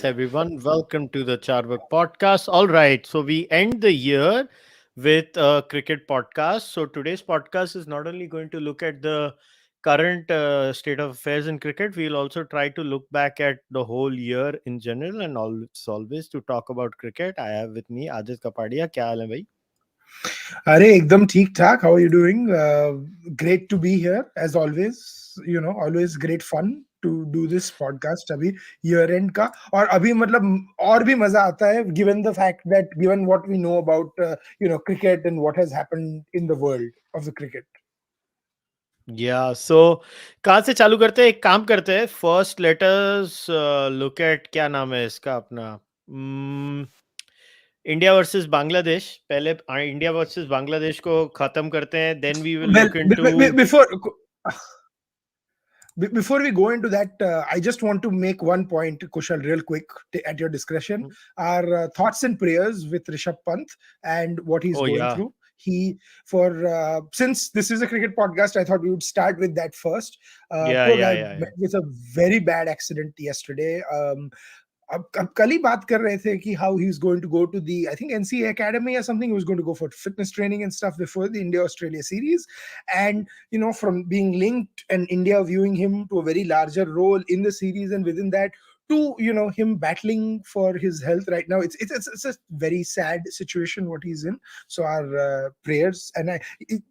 everyone. Welcome to the Cārvāka podcast. All right, so we end the year with a cricket podcast. So today's podcast is not only going to look at the current state of affairs in cricket, we'll also try to look back at the whole year in general. And always to talk about cricket, I have with me Aadit Kapadia. क्या हाल है भाई? अरे एकदम ठीक ठाक. How are you doing? Great to be here as always. Always great fun to do this podcast. अभी year end का और अभी मतलब और भी मजा आता है given the fact that given what we know about cricket and what has happened in the world of the cricket. So कहाँ से चालू करते हैं? एक काम करते हैं. First, let us look at क्या नाम है इसका अपना इंडिया वर्सेस बांग्लादेश. पहले इंडिया वर्सेस बांग्लादेश को खत्म करते हैं. Then we will look into Before we go into that, I just want to make one point, Kushal, real quick, at your discretion. Our thoughts and prayers with Rishabh Pant and what he's going through. Since this is a cricket podcast, I thought we would start with that first. Met with a very bad accident yesterday. अब कल ही बात कर रहे थे कि how he's going to go to the I think NCA Academy or something. He was going to go for fitness training and stuff before the India-Australia series, and from being linked and India viewing him to a very larger role in the series, and within that to him battling for his health right now. It's a very sad situation what he's in. So our prayers, and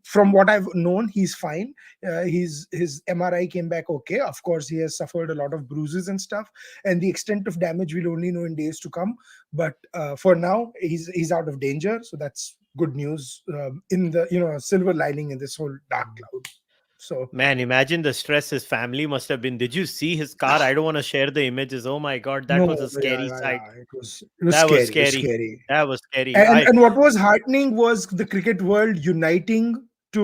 from what I've known, he's fine. His MRI came back okay. Of course, he has suffered a lot of bruises and stuff, and the extent of damage we'll only know in days to come. But for now, he's out of danger. So that's good news. In the silver lining in this whole dark cloud. So man, imagine the stress his family must have been. Did you see his car? I don't want to share the images. Oh my God, that was a scary sight. It was scary. That was scary. And what was heartening was the cricket world uniting to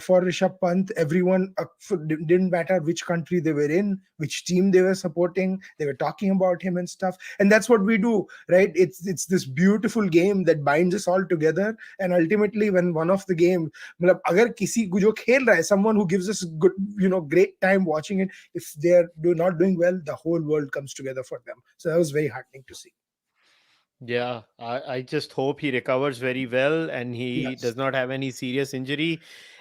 for Rishabh Pant. Everyone, didn't matter which country they were in, which team they were supporting, they were talking about him and stuff. And that's what we do, right? It's this beautiful game that binds us all together. And ultimately, when one of the game, agar kisi jo khel raha hai, someone who gives us good great time watching it, if they're not doing well, the whole world comes together for them. So that was very heartening to see. Yeah, I just hope he recovers very well and he does not have any serious injury,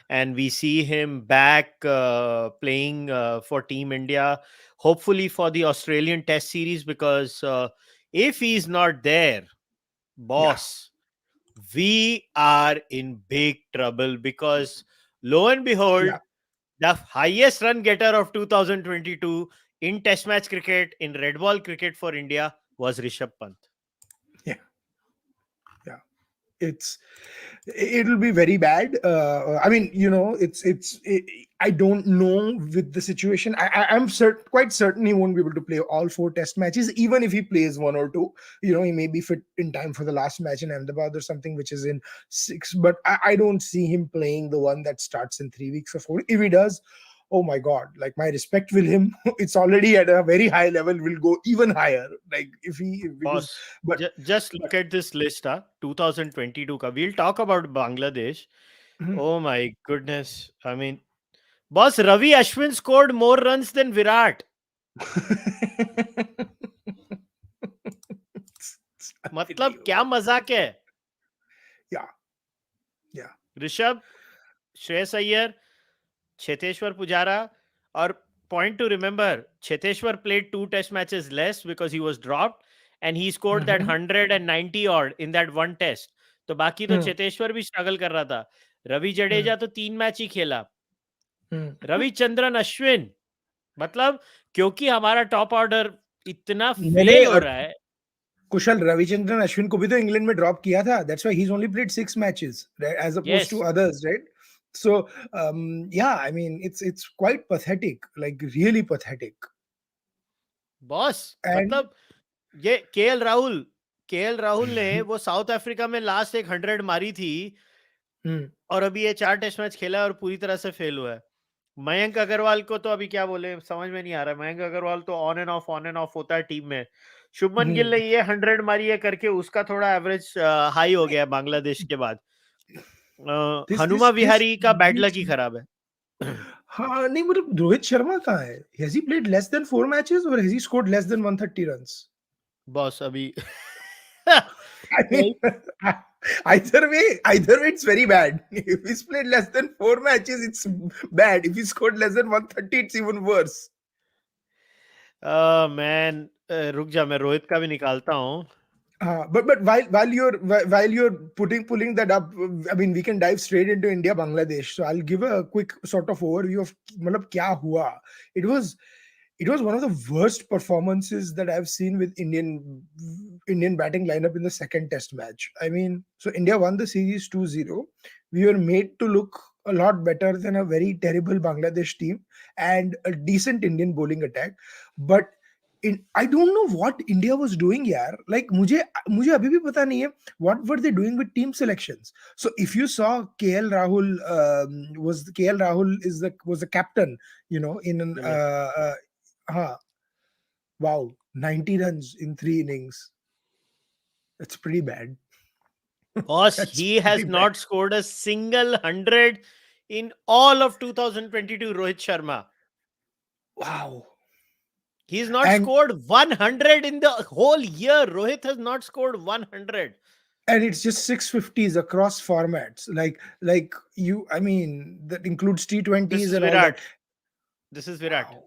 and we see him back playing for Team India, hopefully for the Australian Test series, because if he's not there, boss, we are in big trouble, because lo and behold, the highest run getter of 2022 in Test match cricket, in red ball cricket for India, was Rishabh Pant. It'll be very bad. I mean, I don't know with the situation. I'm quite certain he won't be able to play all 4 test matches, even if he plays 1 or 2. He may be fit in time for the last match in Ahmedabad or something, which is in 6. But I don't see him playing the one that starts in 3 weeks or 4. If he does, oh my God, like my respect with him, it's already at a very high level, will go even higher. Like but just look at this list, 2022 ka. We'll talk about Bangladesh. Oh my goodness. I mean, boss, Ravi Ashwin scored more runs than Virat. मतलब क्या मजाक है? Yeah. Rishabh, Shreyas Iyer, Cheteshwar Pujara, or point to remember, Cheteshwar played 2 test matches less because he was dropped, and he scored that 190 odd in that one test. तो बाकी तो Cheteshwar भी struggle कर रहा था. रवि जडेजा तो 3 मैच ही खेला. रविचंद्रन अश्विन, मतलब क्योंकि हमारा टॉप ऑर्डर इतना फेल हो रहा है. कुशल, रविचंद्रन अश्विन को भी तो इंग्लैंड में ड्रॉप किया था. That's why he's only played 6 matches as opposed to others, right? So I mean, it's quite pathetic, like really pathetic. Boss, मतलब ये केएल राहुल ने वो साउथ अफ्रीका में लास्ट एक 100 मारी थी, और अभी ये 4 टेस्ट मैच खेला और पूरी तरह से फेल हुआ है. मयंक अग्रवाल को तो अभी क्या बोले, समझ में नहीं आ रहा. मयंक अग्रवाल तो ऑन एंड ऑफ होता है टीम में. शुभमन गिल ने ये 100 मारी है करके उसका थोड़ा एवरेज हाई हो गया बांग्लादेश के बाद. हनुमा विहारी का बैड लक ही खराब है. हाँ नहीं मतलब रोहित शर्मा कहाँ है? Has he played less than 4 matches or has he scored less than 130 runs? Boss अभी I mean, either way, it's very bad. If he's played less than 4 matches, it's bad. If he scored less than 130, it's even worse. Man रुक जा, मैं रोहित का भी निकालता हूँ. But while you're pulling that up, I mean we can dive straight into India Bangladesh. So I'll give a quick sort of overview of मतलब क्या हुआ. It was it was one of the worst performances that I've seen with Indian batting lineup in the second test match. I mean, so India won the series 2-0. We were made to look a lot better than a very terrible Bangladesh team and a decent Indian bowling attack. But I don't know what India was doing, yaar. Like मुझे अभी भी पता नहीं है what were they doing with team selections. So if you saw KL Rahul KL Rahul was the captain, in an Yes. huh, wow, 90 runs in 3 innings. That's pretty bad. Boss, That's he has pretty bad. not scored a single 100 in all of 2022, Rohit Sharma. Wow. He's not And scored 100 in the whole year. Rohit has not scored 100. and it's just 650s across formats. Like you, I mean, that includes This T20s is and all that. Virat. This is Virat. Wow.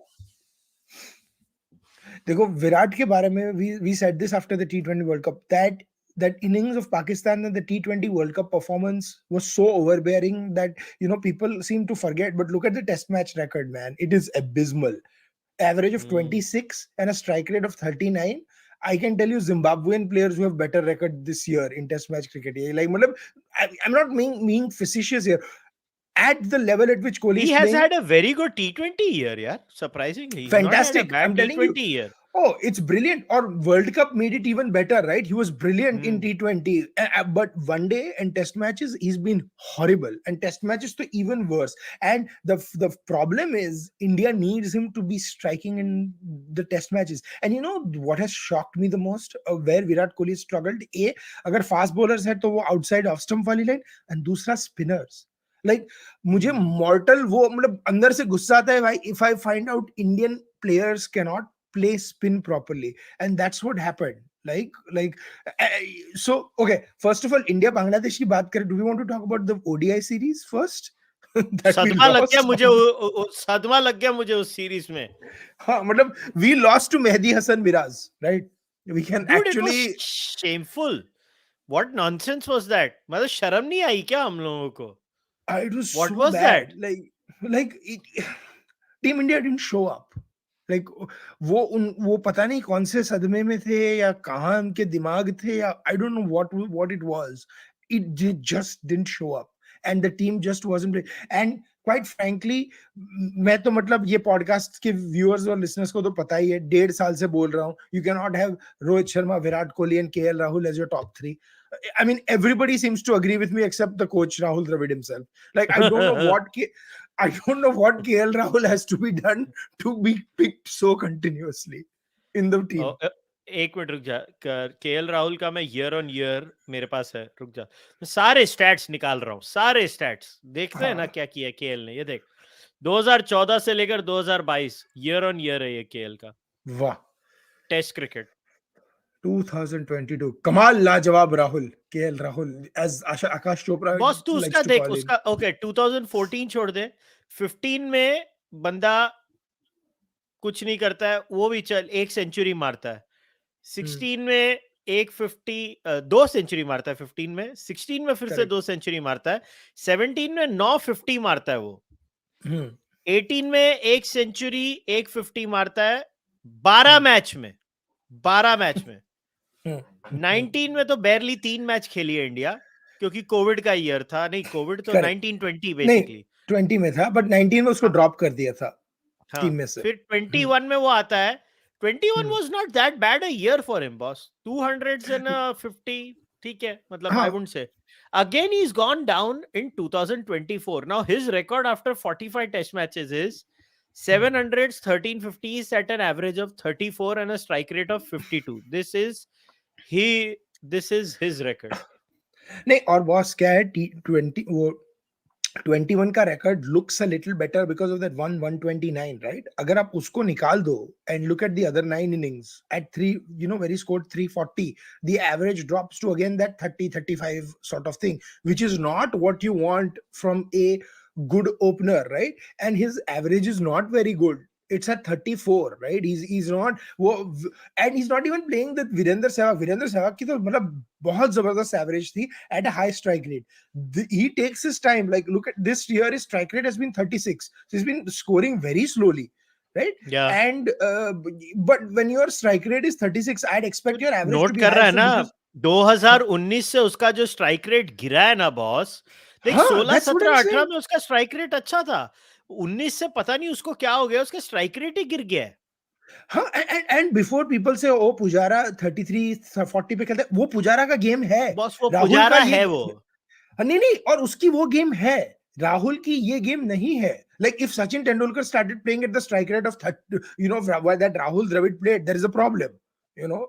देखो विराट के बारे में we said this after the T20 World Cup that innings of Pakistan in the T20 World Cup performance was so overbearing that people seem to forget. But look at the Test match record, man. It is abysmal. Average of Hmm. 26 and a strike rate of 39. I can tell you Zimbabwean players who have better record this year in Test match cricket. Like, I'm not being facetious here. At the level at which Kohli He is has playing, had a very good T20 year, yeah. Surprisingly, he's not had a fantastic. bad I'm telling you. T20 year. Oh, it's brilliant. Or World Cup made it even better, right? He was brilliant in Hmm. T20. But one day and test matches, he's been horrible. And test matches to even worse. And the problem is India needs him to be striking in the test matches. And you know what has shocked me the most? Where Virat Kohli struggled. अगर fast bowlers है तो वो outside off stump वाली line, and दूसरा spinners. Like मुझे Hmm. mortal वो मतलब अंदर से गुस्सा आता है भाई if I find out Indian players cannot play spin properly, and that's what happened. Like uh, so okay, first of all India Bangladesh की बात करें, do we want to talk about the ODI series first? That we सदमा लग गया lost मुझे सदमा लग गया मुझे उस सीरीज में. हाँ मतलब we lost to Mehdi Hasan Miraz, right? We can Dude, it was actually shameful. What nonsense was that? मतलब शर्म नहीं आई क्या हम लोगों को? it was What so was bad. that? Like Team India didn't show up. Like वो पता नहीं कौन से सदमे में थे या कहाँ उनके दिमाग थे या I don't know what it was. Just didn't show up, and the team just wasn't playing. And quite frankly, मैं तो मतलब ये पॉडकास्ट के व्यूअर्स और लिसनर्स को तो पता ही है, 1.5 साल से बोल रहा हूँ, you cannot have Rohit Sharma, Virat Kohli and KL Rahul as your top three. I mean, everybody seems to agree with me except the coach Rahul Dravid himself. Like I don't know what KL Rahul has to be done to be picked so continuously in the team. एक minute रुक जा. KL Rahul का मैं year on year मेरे पास है. रुक जा, मैं सारे स्टैट्स निकाल रहा हूँ. सारे स्टैट्स देखते हैं ना क्या किया केएल ने. ये देख 2014 से लेकर 2022 ईयर ऑन ईयर है ये केएल का वाह. Test cricket. 2022 कमाल लाजवाब Rahul, KL Rahul, as Akash Chopra boss तू likes उसका to देख, call him. उसका ओके 2014 छोड़ दे. 15 में बंदा कुछ नहीं करता है, वो भी चल एक सेंचुरी मारता है. 16 में एक 50 दो सेंचुरी मारता है. 15 में, 16 में फिर से Correct. 2 सेंचुरी मारता है. 17 में 9 50 मारता है वो. 18 में एक सेंचुरी एक 50 मारता है 12 मैच में. 12 मैच में. 19 में तो बैरली 3 मैच खेली है इंडिया, क्योंकि कोविड का ईयर था. नहीं, कोविड तो Correct. 1920 नहीं बेसिकली 20 में था, बट 19 में उसको ड्रॉप कर दिया था हाँ. टीम में से. फिर 21 में वो आता है. 21 was not that bad a year for him, boss. 200s and 50, ठीक है, मतलब I हाँ wouldn't say. Again, he's gone down in 2024. Now his record after 45 test matches is 700s, 1350s at an average of 34 and a strike rate of 52. This is his record. नहीं, और boss क्या है, T20 वो 21 का record looks a little better because of that 129, right? अगर आप उसको निकाल दो and look at the other 9 innings at 3, where he scored 340, the average drops to again that 30-35 sort of thing, which is not what you want from a good opener, right? And his average is not very good. It's at 34, right? He's not, and he's not even playing the Virender Sehwag. Virender Sehwag की तो मतलब बहुत जबरदस्त average थी at a high strike rate. He takes his time. Like, look at this year, his strike rate has been 36. So he's been scoring very slowly, right? Yeah. And but when your strike rate is 36, I'd expect your average to note be कर high. रहा है So ना, because 2019 से उसका जो strike rate गिरा है ना बॉस, देख हाँ, 16 that's what I'm 17 18 saying. में उसका स्ट्राइक रेट अच्छा था, 19 से पता नहीं उसको क्या हो गया, उसका स्ट्राइक रेट ही गिर गया है। हाँ, and before people say ओ पुजारा 33 40 पे खेलता है, वो पुजारा का गेम है, बॉस वो राहुल का पुजारा ये है वो। नहीं नहीं, और उसकी वो गेम है, राहुल की ये गेम नहीं है. Like if Sachin Tendulkar started playing at the strike rate of 30, that Rahul Dravid played, there is a problem.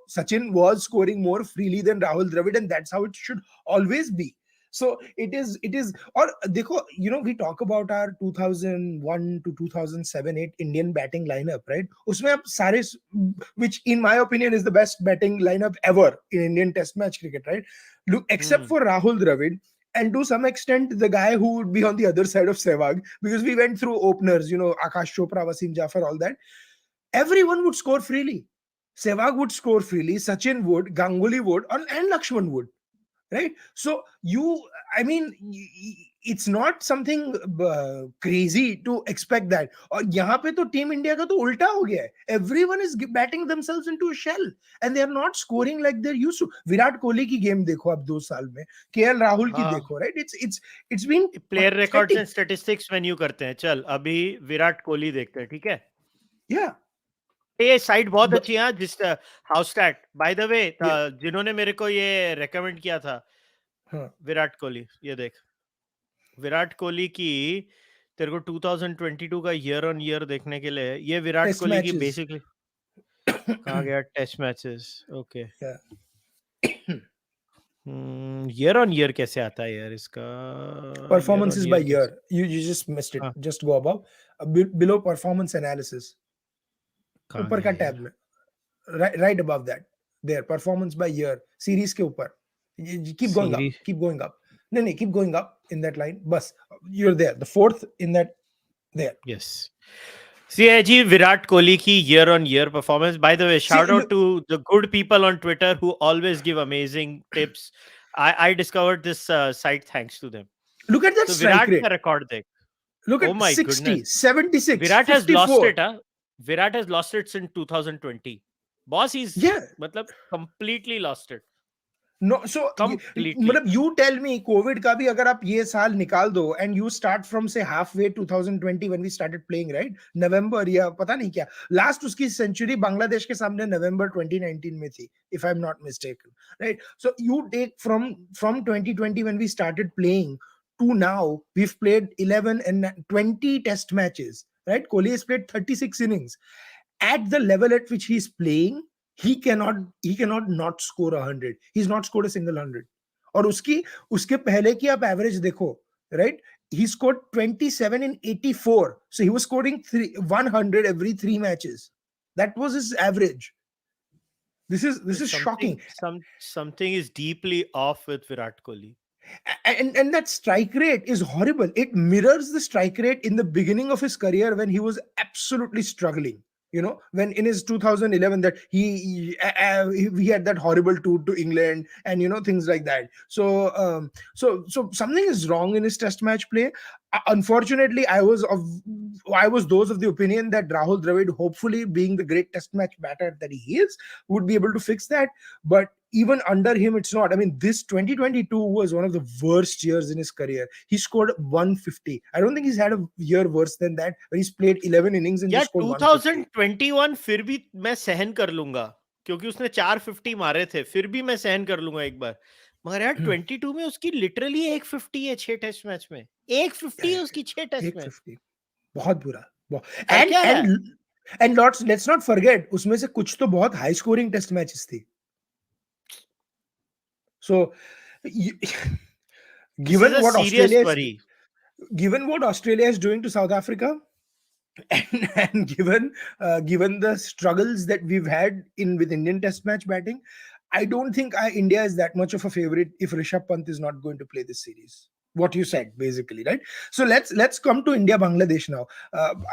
Sachin was scoring more freely than Rahul Dravid, and that's how it should always be. So it is. Or dekho, we talk about our 2001 to 2007-8 Indian batting lineup, right? Usme ab sare, which in my opinion is the best batting lineup ever in Indian Test match cricket, right? Look, except for Rahul Dravid, and to some extent the guy who would be on the other side of Sehwag, because we went through openers, Akash Chopra, Wasim Jafar, all that. Everyone would score freely. Sehwag would score freely, Sachin would, Ganguly would, and Lakshman would, right? So I mean, it's not something crazy to expect that. और यहाँ पे तो team India का तो उल्टा हो गया है. Everyone is batting themselves into a shell and they are not scoring like they're used to. Virat Kohli की गेम देखो अब 2 साल में, केएल राहुल की देखो, right? It's been player records and pathetic. Statistics menu करते हैं, चल अभी विराट कोहली देखते हैं, ठीक है? Yeah. ये साइट बहुत The, अच्छी है, जिस house stat by the way, yeah. जिन्होंने मेरे को ये रेकमेंड किया था, हाँ. विराट कोहली, ये देख, विराट कोहली की, तेरे को 2022 का ईयर ऑन ईयर देखने के लिए, ये विराट Test कोहली की matches. बेसिकली कहाँ गया, test matches, okay, Yeah. Year on year कैसे आता है यार इसका, year on Performances by year कैसे, year. You just missed it. हाँ Just go above. Below performance analysis. कहाँ ऊपर गया का यार, टैब में, right above that, there, performance by year, series के ऊपर. Keep going up, series, keep going up. No, keep going up in that line. Bus, you're there, the fourth in that, there. Yes, CIG Virat Kohli ki year on year performance. By the way, See, shout out to the good people on Twitter who always give amazing tips. I discovered this site thanks to them. look at that So strike Virat rate. ka record dekh. Look Oh at my 60, goodness. 76, Virat has lost 54. it, huh? Virat has lost it since 2020. Boss, he's Yeah. matlab completely lost it. No, so Completely. मतलब you tell me, COVID का भी अगर आप ये साल निकाल दो and you start from say halfway 2020 when we started playing, right? November या पता नहीं क्या, last उसकी century बांग्लादेश के सामने November 2019 में थी, if I'm not mistaken, right? So you take from 2020 when we started playing to now, we've played 11 and 20 test matches, right? Kohli has played 36 innings. At the level at which he's playing, he cannot not score 100. He's not scored a single 100. और उसके पहले की आप average देखो, right? He scored 27 in 84. So he was scoring 100 every 3 matches. That was his average. This is shocking. Something is deeply off with Virat Kohli. And that strike rate is horrible. It mirrors the strike rate in the beginning of his career when he was absolutely struggling. When in his 2011 that he had that horrible tour to England and things like that. So something is wrong in his test match play. Unfortunately, I was those of the opinion that Rahul Dravid, hopefully being the great test match batter that he is, would be able to fix that. But even under him, it's not. I mean, this 2022 was one of the worst years in his career. He scored 150. I don't think he's had a year worse than that, where he's played 11 innings and यार just scored 150. 2021 फिर भी मैं सहन कर लूंगा, क्योंकि उसने 450 मारे थे, फिर भी मैं सहन कर लूंगा एक बार, मगर यार 22 में उसकी लिटरली 150 है 6 टेस्ट मैच में, 150 है उसकी 6 टेस्ट में, 150 बहुत बुरा. कर क्या रहा है? And let's not forget, उसमें से कुछ तो बहुत हाई स्कोरिंग टेस्ट मैचेस थी. So, given what Australia is, given what Australia is doing to South Africa, and given the struggles that we've had in with Indian Test match batting, I don't think India is that much of a favorite if Rishabh Pant is not going to play this series. What you said, basically, right? So let's come to India Bangladesh now.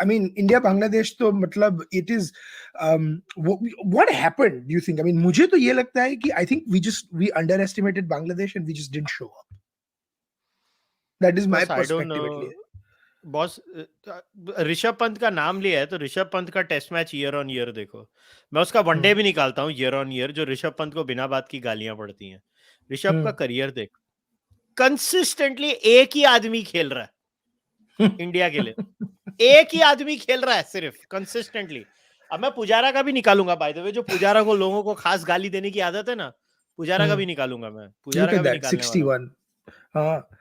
I mean, India Bangladesh, to matlab, it is. What happened? Do you think? I mean, मुझे तो ये लगता है कि I think we underestimated Bangladesh and we just didn't show up. That is my बस I don't perspective, at no least. Boss. Rishabh Pant का नाम लिया है तो ऋषभ पंत का test match year on year देखो। मैं उसका वनडे भी निकालता हूँ ईयर ऑन ईयर, जो ऋषभ पंत को बिना बात की गालियां पड़ती हैं। ऋषभ का करियर देख, कंसिस्टेंटली एक ही आदमी खेल रहा है इंडिया के लिए, एक ही आदमी खेल रहा है सिर्फ कंसिस्टेंटली। अब मैं पुजारा का भी निकालूंगा, बाय द वे, जो पुजारा को लोगों को खास गाली देने की आदत है ना, पुजारा का भी निकालूंगा मैं, पुजारा Look का at भी that, निकालने वाला हूँ। 61.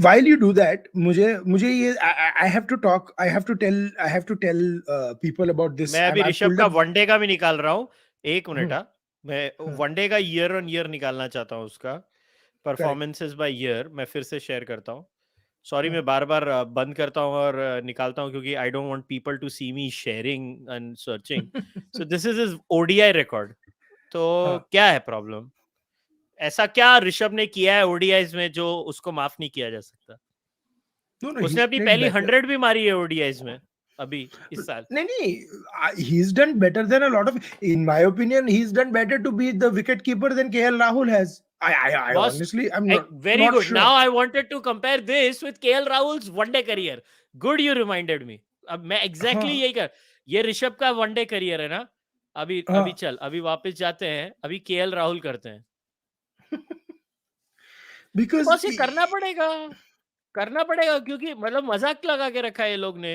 While you do that, मुझे ये I have to talk. I have to tell people about this. मैं अभी I've ऋषभ pulled का up. वनडे का भी निकाल रहा हूँ, एक मिनट। Hmm, मैं वनडे का ईयर ऑन ईयर निकालना चाहता हूँ, उसका correct. परफॉर्मेंसेस बाय ईयर मैं फिर से शेयर करता हूँ। सॉरी, मैं बार बार बंद करता हूँ और निकालता हूँ क्योंकि I don't want people to see me sharing and searching. So this is his ODI record. तो क्या है प्रॉब्लम? ऐसा क्या ऋषभ ने किया है ओडीआईज में जो उसको माफ नहीं किया जा सकता? No, उसने he's अपनी played पहली better. 100 भी मारी है ओडीआईज में अभी इस साल। नहीं, he's done better than a lot of. In my opinion, he's done better to be the wicket keeper than KL Rahul has. I Boss, honestly, I'm very not good. sure. Now I wanted to compare this with KL Rahul's one-day career. Good, you reminded me. अब मैं exactly हाँ, यही कर, ये ऋषभ का one-day career है ना। अभी अभी हाँ. चल, अभी वापस जाते हैं, अभी केएल राहुल करते हैं। Because बस ये करना पड़ेगा क्योंकि मतलब मजाक लगा के रखा है ये लोग ने।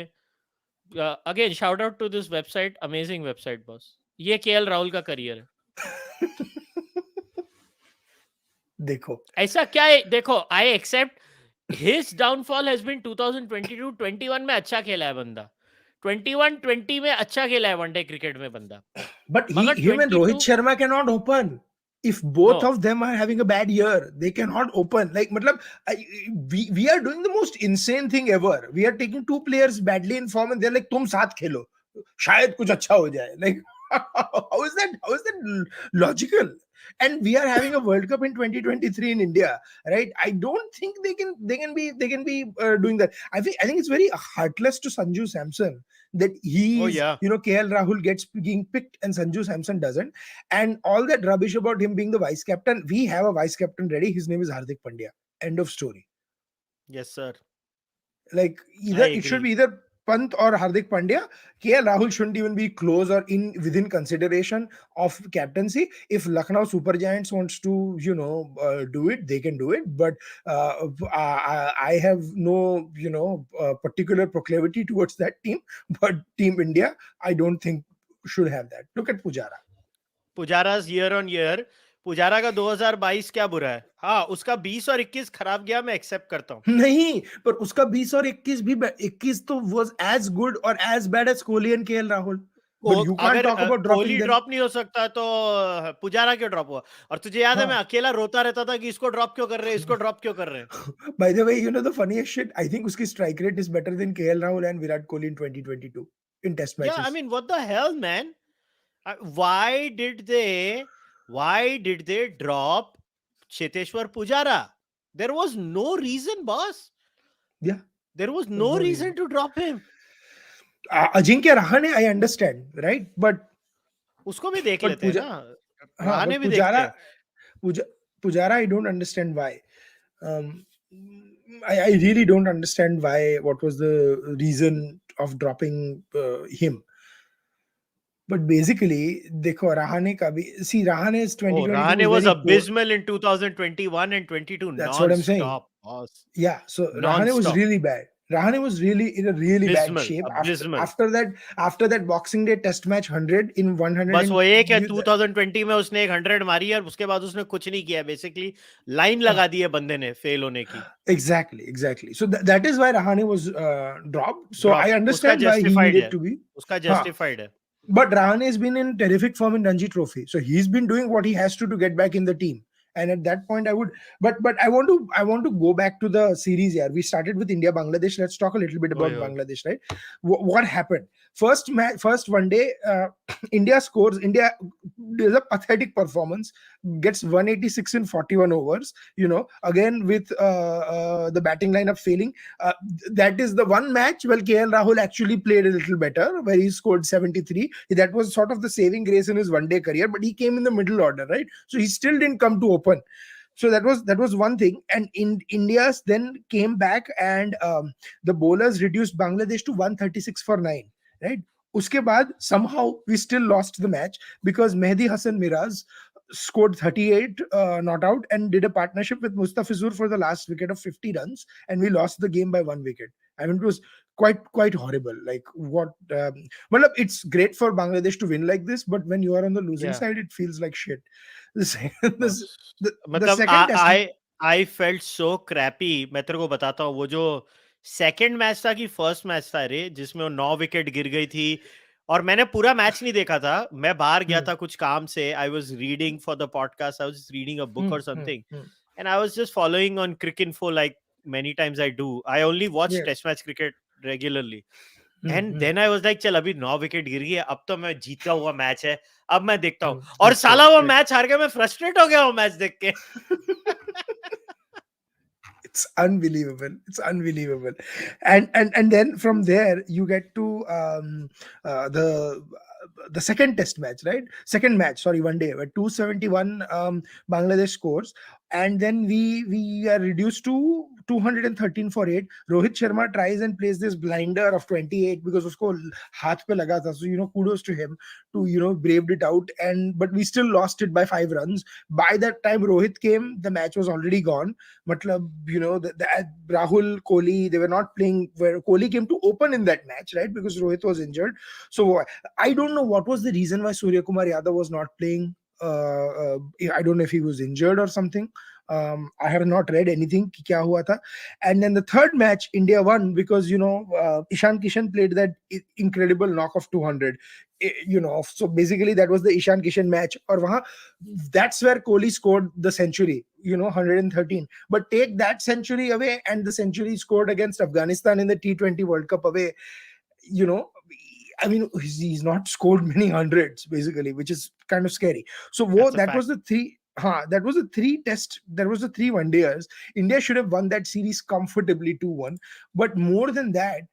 Again shout out to this website, amazing website boss. ये केएल राहुल का करियर है। देखो ऐसा क्या है, देखो, I accept his downfall has been 2022-21 में अच्छा खेला है बंदा, 21-20 में अच्छा खेला है वनडे क्रिकेट में बंदा, but मगर him and Rohit 22 Sharma cannot open. If no. both of them are having a bad year, they cannot open. Like, matlab, we are doing the most insane thing ever. We are taking two players badly in form, and they're like, "तुम साथ खेलो, शायद कुछ अच्छा हो जाए." Like, how is that? How is that logical? And we are having a World Cup in 2023 in India, right? I don't think they can be doing that. I think it's very heartless to Sanju Samson that O he's, या KL Rahul gets being picked and Sanju Samson doesn't. And all that rubbish about him being the vice captain, we have a vice captain ready. His name is Hardik Pandya. End of story. Yes sir, Like, either I it agree. should be either Pant or Hardik Pandya. KL Rahul shouldn't even be close or within consideration of captaincy. If Lucknow Super Giants wants to, do it, they can do it. But I have no, particular proclivity towards that team. But Team India, I don't think should have that. Look at Pujara. Pujara's year on year, Pujara का 2022 क्या बुरा है? हाँ, उसका 20 और 21 खराब गया, मैं एक्सेप्ट करता हूँ। नहीं, पर उसका 20 और 21 भी 21 तो was as good or as bad as Kohli and KL Rahul. But you can't अगर talk about dropping Kohli them. Drop नहीं हो सकता तो पुजारा क्यों ड्रॉप हुआ? और तुझे याद है मैं हाँ. अकेला रोता रहता था कि इसको ड्रॉप क्यों कर रहे हैं, इसको ड्रॉप क्यों कर रहे हैं? By the way, the funniest shit, I think उसकी strike rate is better than KL Rahul and Virat Kohli in 2022 in test Yeah, I matches. mean, what the hell, man? Why did they drop Cheteshwar Pujara? There was no reason, boss. Yeah. There was no reason to drop him. Ajinkya Rahane, I understand, right? But उसको भी देख but लेते हैं Puja, ना, हाँ, Rahane but भी देखते हैं। Pujara, I don't understand why. Um, I really don't understand why. What was the reason of dropping him? But basically, देखो रहाणे का भी, see, Rahane's Oh, 2022 Rahane was was very poor. abysmal in 2021 and 22, That's what I'm saying. non-stop, boss. Yeah, so Rahane was Non-stop. really bad. Rahane was really in a really bad Abysmal, shape abysmal. after that Boxing Day Test match 100 in 100 बस and वो एक है 2020 में उसने एक 100 मारी और उसके बाद उसने कुछ नहीं किया, बेसिकली लाइन लगा दी है बंदे ने फेल होने की। exactly. So that is why Rahane was dropped. So I drop उसका understand why he justified needed है, to be. उसका Huh. जस्टिफाइड है। But Rahane has been in terrific form in Ranji Trophy. So he's been doing what he has to get back in the team. And at that point, I would. But I want to go back to the series here. We started with India Bangladesh. Let's talk a little bit about Oi, oi. Bangladesh, right? What happened? First match, first one day, India scores. India does a pathetic performance, gets 186 in 41 overs. Again with the batting lineup failing. That is the one match where KL Rahul actually played a little better, where he scored 73. That was sort of the saving grace in his one day career, but he came in the middle order, right? So he still didn't come to open. So that was one thing. And in India's then came back, and the bowlers reduced Bangladesh to 136 for 9, right? Uske baad somehow we still lost the match because Mehdi Hassan Miraz scored 38 not out and did a partnership with Mustafizur for the last wicket of 50 runs, and we lost the game by one wicket. I mean, it was quite horrible. Like what? Well, it's great for Bangladesh to win like this, but when you are on the losing Yeah. side, it feels like shit. The, se- the, बस s- the मतलब second test. I felt so crappy. मैं तेरे को बताता हूँ, वो जो second match था कि फर्स्ट मैच था रे, जिसमें वो 9 विकेट गिर गई थी, और मैंने पूरा मैच नहीं देखा था. मैं बाहर गया Hmm, था कुछ काम से. I was reading for the podcast, I was reading a book hmm, और hmm, something, hmm. And I was just following on Cricinfo like many times I do. I only watch Yeah. test match cricket regularly. Hmm, and hmm, then I was like, चल अभी 9 wicket गिर गई है, अब तो मैं जीता हुआ मैच है, अब मैं देखता हूँ. और That's साला वो correct. मैच हार गया. मैं फ्रस्ट्रेट हो गया वो मैच देख के. It's unbelievable. It's unbelievable. And then from there you get to the second test match, right? Second match, sorry, one day where 271 Bangladesh scores, and then we are reduced to 213 for 8. Rohit Sharma tries and plays this blinder of 28 because usko haath pe laga tha. So kudos to him to braved it out, and but we still lost it by 5 runs. By that time Rohit came, the match was already gone. Matlab, the Rahul, Kohli, they were not playing where Kohli came to open in that match, right? Because Rohit was injured. So I don't know what was the reason why Surya Kumar Yadav was not playing. I don't know if he was injured or something. I have not read anything ki kya hua tha. And then the third match, India won because Ishan Kishan played that incredible knock of 200. So basically that was the Ishan Kishan match. Or that's where Kohli scored the century. 113. But take that century away, and the century scored against Afghanistan in the T20 World Cup away. You know, I mean, he's not scored many hundreds basically, which is kind of scary. So That's a that was fact. the three. That was the three test. There was the three one dayers. India should have won that series comfortably 2-1. But more than that,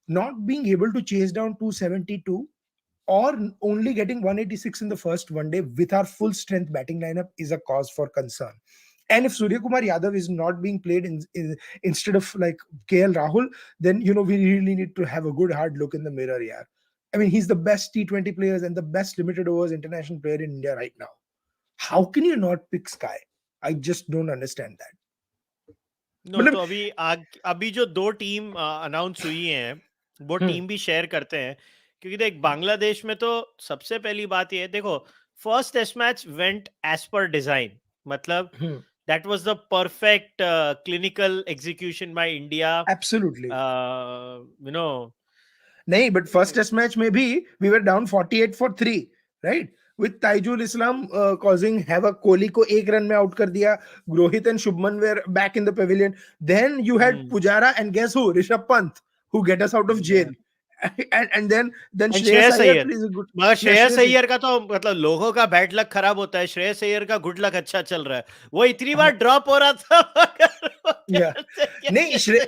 not being able to chase down 272 or only getting 186 in the first one day with our full strength batting lineup is a cause for concern. And if Surya Kumar Yadav is not being played instead of like KL Rahul, then we really need to have a good hard look in the mirror. Yeah, I mean, he's the best T20 players and the best limited overs international player in India right now. How can you not pick Sky? I just don't understand that. No, तो But अभी जो दो team announce हुई हैं, वो hmm, team भी share करते हैं. क्योंकि देख, बांग्लादेश में तो सबसे पहली बात ये है, देखो, first test match went as per design. मतलब hmm, that was the perfect clinical execution by India. absolutely. You know. नहीं, but first test match में भी we were down 48 for 3, right? With Taijul Islam causing havoc. Kohli को एक run में out कर दिया. Rohit and Shubman were back in the pavilion. Then you had Pujara and guess who? Rishabh Pant, who get us out of jail. And then and Shreyas Shreyas Iyer Iyer. plays a good. मगर Yeah, Shreyas Shreyas. Iyer का तो मतलब लोगों का bad luck खराब होता है, श्रेयस अय्यर का गुड लक अच्छा चल रहा है. वो इतनी बार हाँ, ड्रॉप हो रहा था, मगर वो yeah. कैसे क्या नहीं कहते हैं.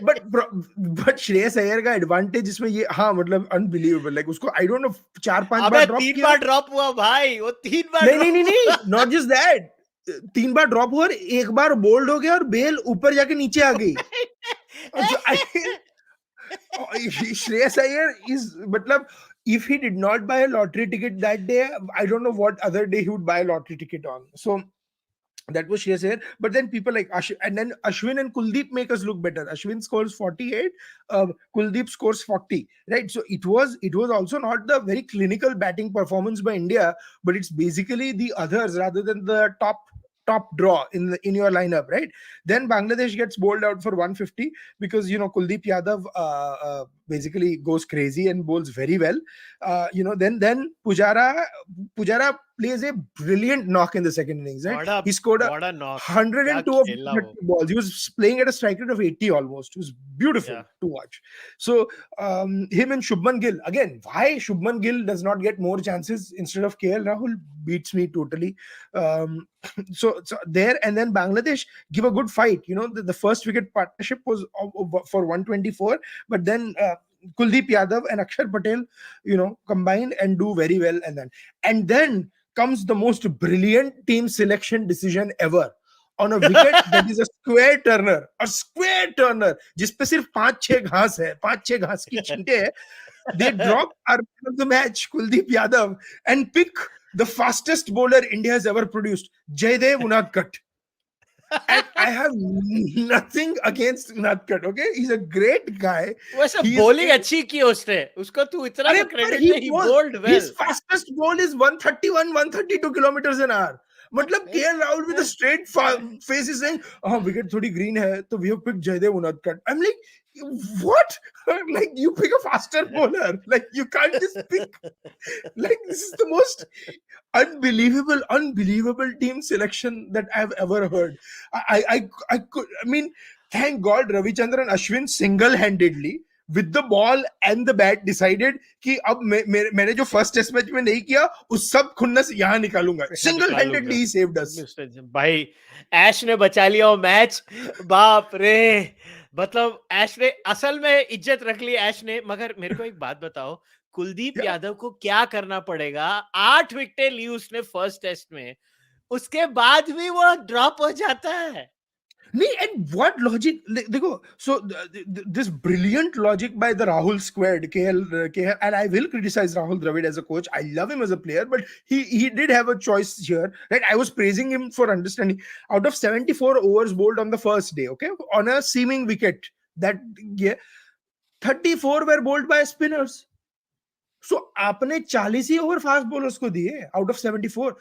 बट श्रेयस अय्यर का एडवांटेज इसमें ये, हाँ मतलब अनबिलीवेबल. लाइक उसको आई डोंट नो 4-5 बार अबे ड्रॉप 3 किया. बार ड्रॉप हुआ भाई, वो 3 बार नहीं नहीं नहीं ड्रॉप नहीं, हुआ. Not just that. 3 bar drop हुआ और एक बार बोल्ड हो गया और बेल ऊपर जाके नीचे आ गई. So I Shreyas Iyer is matlab, if he did not buy a lottery ticket that day, I don't know what other day he would buy a lottery ticket on. So that was Shreyas Iyer. But then people like and then Ashwin and Kuldeep make us look better. Ashwin scores 48, Kuldeep scores 40. Right. So it was also not the very clinical batting performance by India, but it's basically the others rather than the top draw in your lineup, right? Then Bangladesh gets bowled out for 150 because Kuldeep Yadav basically goes crazy and bowls very well. Then Pujara plays a brilliant knock in the second innings. Right, he scored a what a knock. 102 Kya of khela 30 wo. balls. He was playing at a strike rate of 80 almost. It was beautiful Yeah. to watch. So him and Shubman Gill again. Why Shubman Gill does not get more chances instead of KL Rahul beats me totally. Um, so there, and then Bangladesh give a good fight. The first wicket partnership was for 124, but then Kuldeep Yadav and Akshar Patel, combined and do very well. And then comes the most brilliant team selection decision ever. On a wicket that is a square turner, जिस पे सिर्फ 5-6 घास है, 5-6 घास की छींटे है. They drop our man of the match, Kuldeep Yadav, and pick the fastest bowler India has ever produced, Jaydev Unadkat. And I have nothing against Unadkat, okay? He's a great guy. वैसे He is bowling a अच्छी की उसने, उसको तू इतना अरे तो पर credit he they, he was bowled his well. fastest ball is 131 132 kilometers an hour. मतलब KL Rahul with a straight face is saying, "Oh, wicket थोड़ी green है, तो we have picked Jaydev Unadkat." I'm like, what? Like you pick a faster bowler, like you can't just pick. Like this is the most unbelievable team selection that I've ever heard. I mean, thank God Ravichandran Ashwin single-handedly with the ball and the bat decided कि अब मैंने जो first test match में नहीं किया उस सब खुन्नस यहाँ निकालूंगा. Single-handedly निकालूंगा. he saved us. भाई ऐश ने बचा लिया वो मैच. बाप रे, मतलब ऐश ने असल में इज्जत रख ली ऐश ने. मगर मेरे को एक बात बताओ, कुलदीप Yeah. यादव को क्या करना पड़ेगा? 8 विकेटें ली उसने फर्स्ट टेस्ट में, उसके बाद भी वो ड्रॉप हो जाता है. And what logic? So this brilliant logic by the Rahul squad, KL, and I will criticize Rahul Dravid as a coach. I love him as a player, but he did have a choice here, right? I was praising him for understanding. Out of 74 overs bowled on the first day, okay, on a seeming wicket, that yeah, 34 were bowled by spinners. So आपने 40 ही over fast bowlers को दिए out of 74.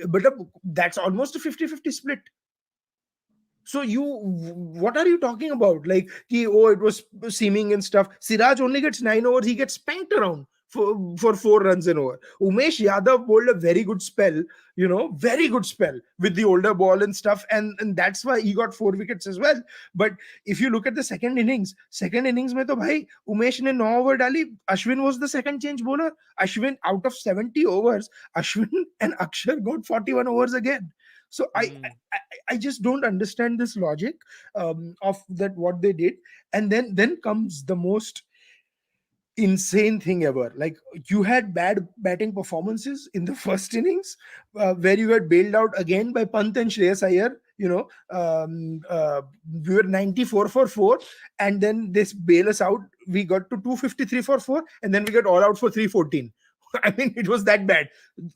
But that's almost a 50-50 split. So what are you talking about? Like, it was seeming and stuff. Siraj only gets 9 overs. He gets spanked around for 4 runs an over. Umesh Yadav bowled a very good spell, very good spell with the older ball and stuff. And that's why he got 4 wickets as well. But if you look at the second innings mein to bhai, Umesh ne 9 over dali. Ashwin was the second change bowler. Ashwin, out of 70 overs, Ashwin and Akshar got 41 overs again. So I just don't understand this logic of that what they did. And then comes the most insane thing ever. Like, you had bad batting performances in the first innings, where you got bailed out again by Pant and Shreyas Iyer. We were 94 for 4, and then this bail us out. We got to 253 for 4, and then we got all out for 314. I mean, it was that bad.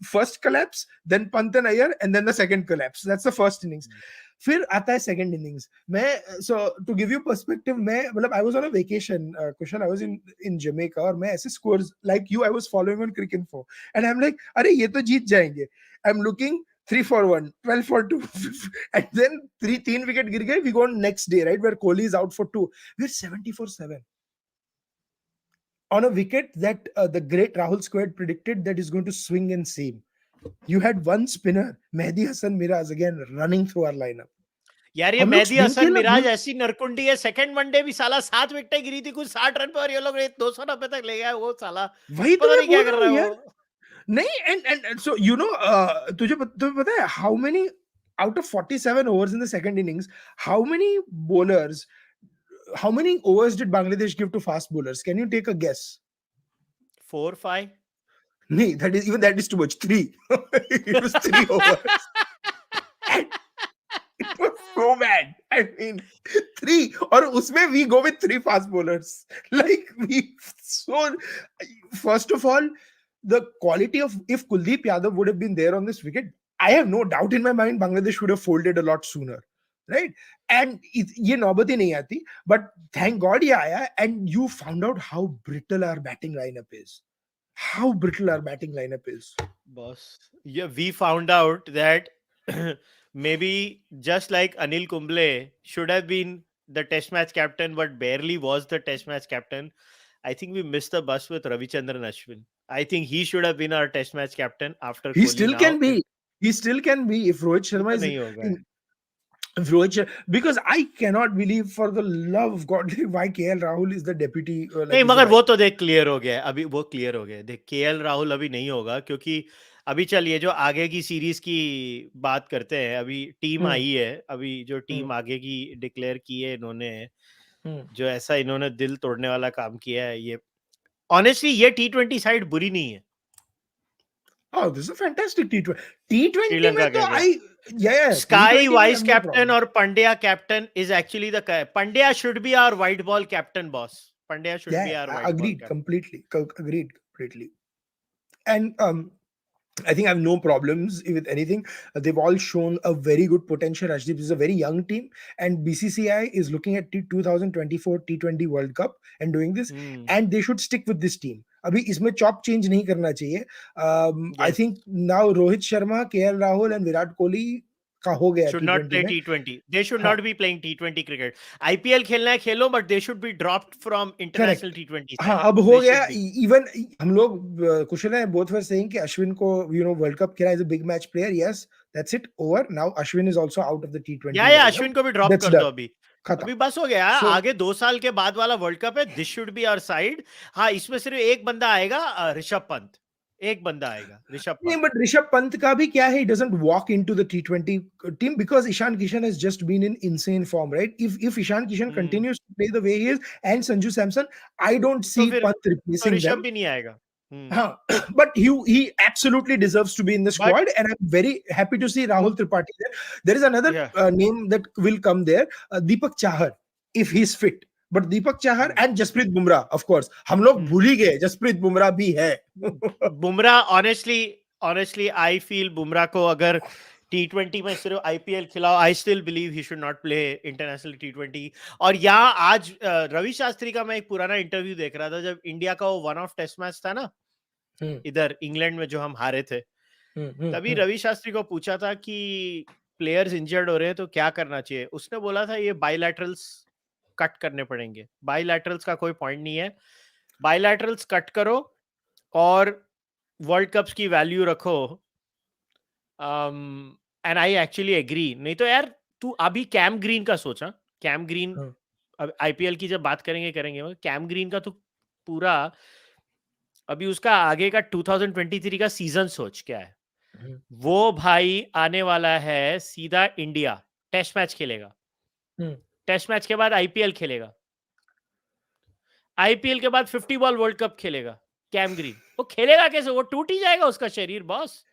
First collapse, then Pant and Iyer, and then the second collapse. That's the first innings. फिर आता है second innings मैं. So to give you perspective, मैं मतलब I was on a vacation, Kushal, I was in Jamaica, और मैं ऐसे scores like you, I was following on Cricinfo, and I am like, अरे ये तो जीत जाएंगे. I am looking 3 for 1, 12 for 2, and then 3 wicket गिर गए. We go next day, right, where Kohli is out for 2. We are 70 for 7 on a wicket that the great Rahul squad predicted that is going to swing and seam. You had one spinner, Mehdi Hasan Miraz, again running through our lineup. यार ये मेहदी हसन मिराज ऐसी नरकुंडी है. Second one day भी साला 7 विकेटें गिरी थी कुछ 60 run पे, और ये लोग 290 तक ले गया. वो साला वही पता नहीं क्या कर रहा है वो. नहीं, and so तुझे पता है how many out of 47 overs in the second innings, how many overs did Bangladesh give to fast bowlers? Can you take a guess? 4, 5. No, that is too much. 3. It was 3 overs. And it was so bad. I mean, 3, or usme we go with 3 fast bowlers. Like, first of all, the quality of, if Kuldeep Yadav would have been there on this wicket, I have no doubt in my mind Bangladesh would have folded a lot sooner, right? And ye naubati nahi aati, but thank God ye aaya, and you found out how brittle our batting lineup is. How brittle our batting lineup is. Boss, yeah, we found out that maybe just like Anil Kumble should have been the test match captain, but barely was the test match captain. I think we missed the bus with Ravichandran Ashwin. I think he should have been our test match captain after He Kohli still can now. be. He still can be if Rohit अभी Sharma तो is नहीं होगा. in. If Rohit Sharma, because I cannot believe for the love of God why KL Rahul is the deputy, नहीं, like is the मगर vice. वो तो देख clear हो गया है. अभी वो क्लियर हो गया है. देख केएल राहुल अभी नहीं होगा, क्योंकि अभी चलिए जो आगे की सीरीज की बात करते हैं. अभी टीम Hmm, आई है, अभी जो hmm, टीम आगे की डिक्लेयर की है इन्होंने, hmm. जो ऐसा इन्होंने दिल तोड़ने वाला काम किया है, ये ऑनेस्टली ये T20 साइड बुरी नहीं है Oh, this is a fantastic T20. T20 Sri Lanka में के तो लिए. I, yeah, स्काई T20 में I vice have no captain problem. और Pandya captain is actually the Pandya should be our white ball captain boss. Pandya should be Yeah, our white ball agreed captain. completely. Agreed completely. And I think I have no problems with anything. They've all shown a very good potential. Rajdeep is a very young team, and BCCI is looking at 2024 T20 World Cup and doing this, and they should stick with this team. अभी इसमें chop change नहीं करना चाहिए. I yes. think now Rohit Sharma, KL Rahul, and Virat Kohli का हो गया Should not T20 play में. T20. They should हाँ, not be playing T20 cricket. IPL खेलना है खेलो, but they should be dropped from international correct. T20 हाँ, side. अब हो They गया. should be. इवन हम लोग कुशल है बोथ वर सेइंग कि अश्विन को वर्ल्ड कप खेला is a big match player. Yes, that's it. Over now. Ashwin is also out of the T20 या lineup. अश्विन को भी ड्रॉप दैट्स कर दो डन. अभी. खत्म. अभी बस हो गया. सो आगे 2 साल के बाद वाला वर्ल्ड कप है. This should be our side. हाँ, इसमें सिर्फ एक बंदा आएगा, ऋषभ पंत. एक बंदा आएगा, ऋषभ नहीं, पंत. बट ऋषभ पंत का भी क्या है, he doesn't walk into the T20 team because Ishan Kishan has just been in insane form, right? If Ishan Kishan hmm. continues to play the way he is, and Sanju Samson, I don't तो see फिर Pant तो replacing Rishabh them. भी नहीं आएगा. Huh. But he absolutely deserves to be in the but squad, and I'm very happy to see Rahul Tripathi there. There is another या. name that will come there, Deepak Chahar, if he's fit. But Deepak Chahar and Jasprit Bumrah, of course. हम लोग भूल ही गए Jasprit Bumrah भी है. Bumrah honestly I feel Bumrah को अगर T20 में सिर्फ आईपीएल खिलाओ, I still believe he should not play international T20. और यहाँ आज रवि शास्त्री का मैं एक पुराना इंटरव्यू देख रहा था, जब इंडिया का वो वन ऑफ टेस्ट मैच था ना इधर इंग्लैंड में जो हम हारे थे. तभी रवि शास्त्री को पूछा था कि प्लेयर्स इंजर्ड हो रहे हैं तो क्या करना चाहिए. उसने बोला था ये बायलैटरल्स कट करने पड़ेंगे. बायलैटरल्स का कोई पॉइंट नहीं है. बायलैटरल्स कट करो और वर्ल्ड कप्स की वैल्यू रखो. And I actually agree. नहीं तो यार तू अभी कैम ग्रीन का सोचा. कैम ग्रीन अब आईपीएल की जब बात करेंगे मगर कैम ग्रीन का तो पूरा अभी उसका आगे का 2023 का सीजन सोच क्या है. वो भाई आने वाला है सीधा इंडिया, टेस्ट मैच खेलेगा. टेस्ट मैच के बाद आईपीएल खेलेगा. आईपीएल के बाद 50 बॉल वर्ल्ड कप खेलेगा. कैम ग्रीन वो खेलेगा कैसे? वो टूट ही जाएगा उसका शरीर boss.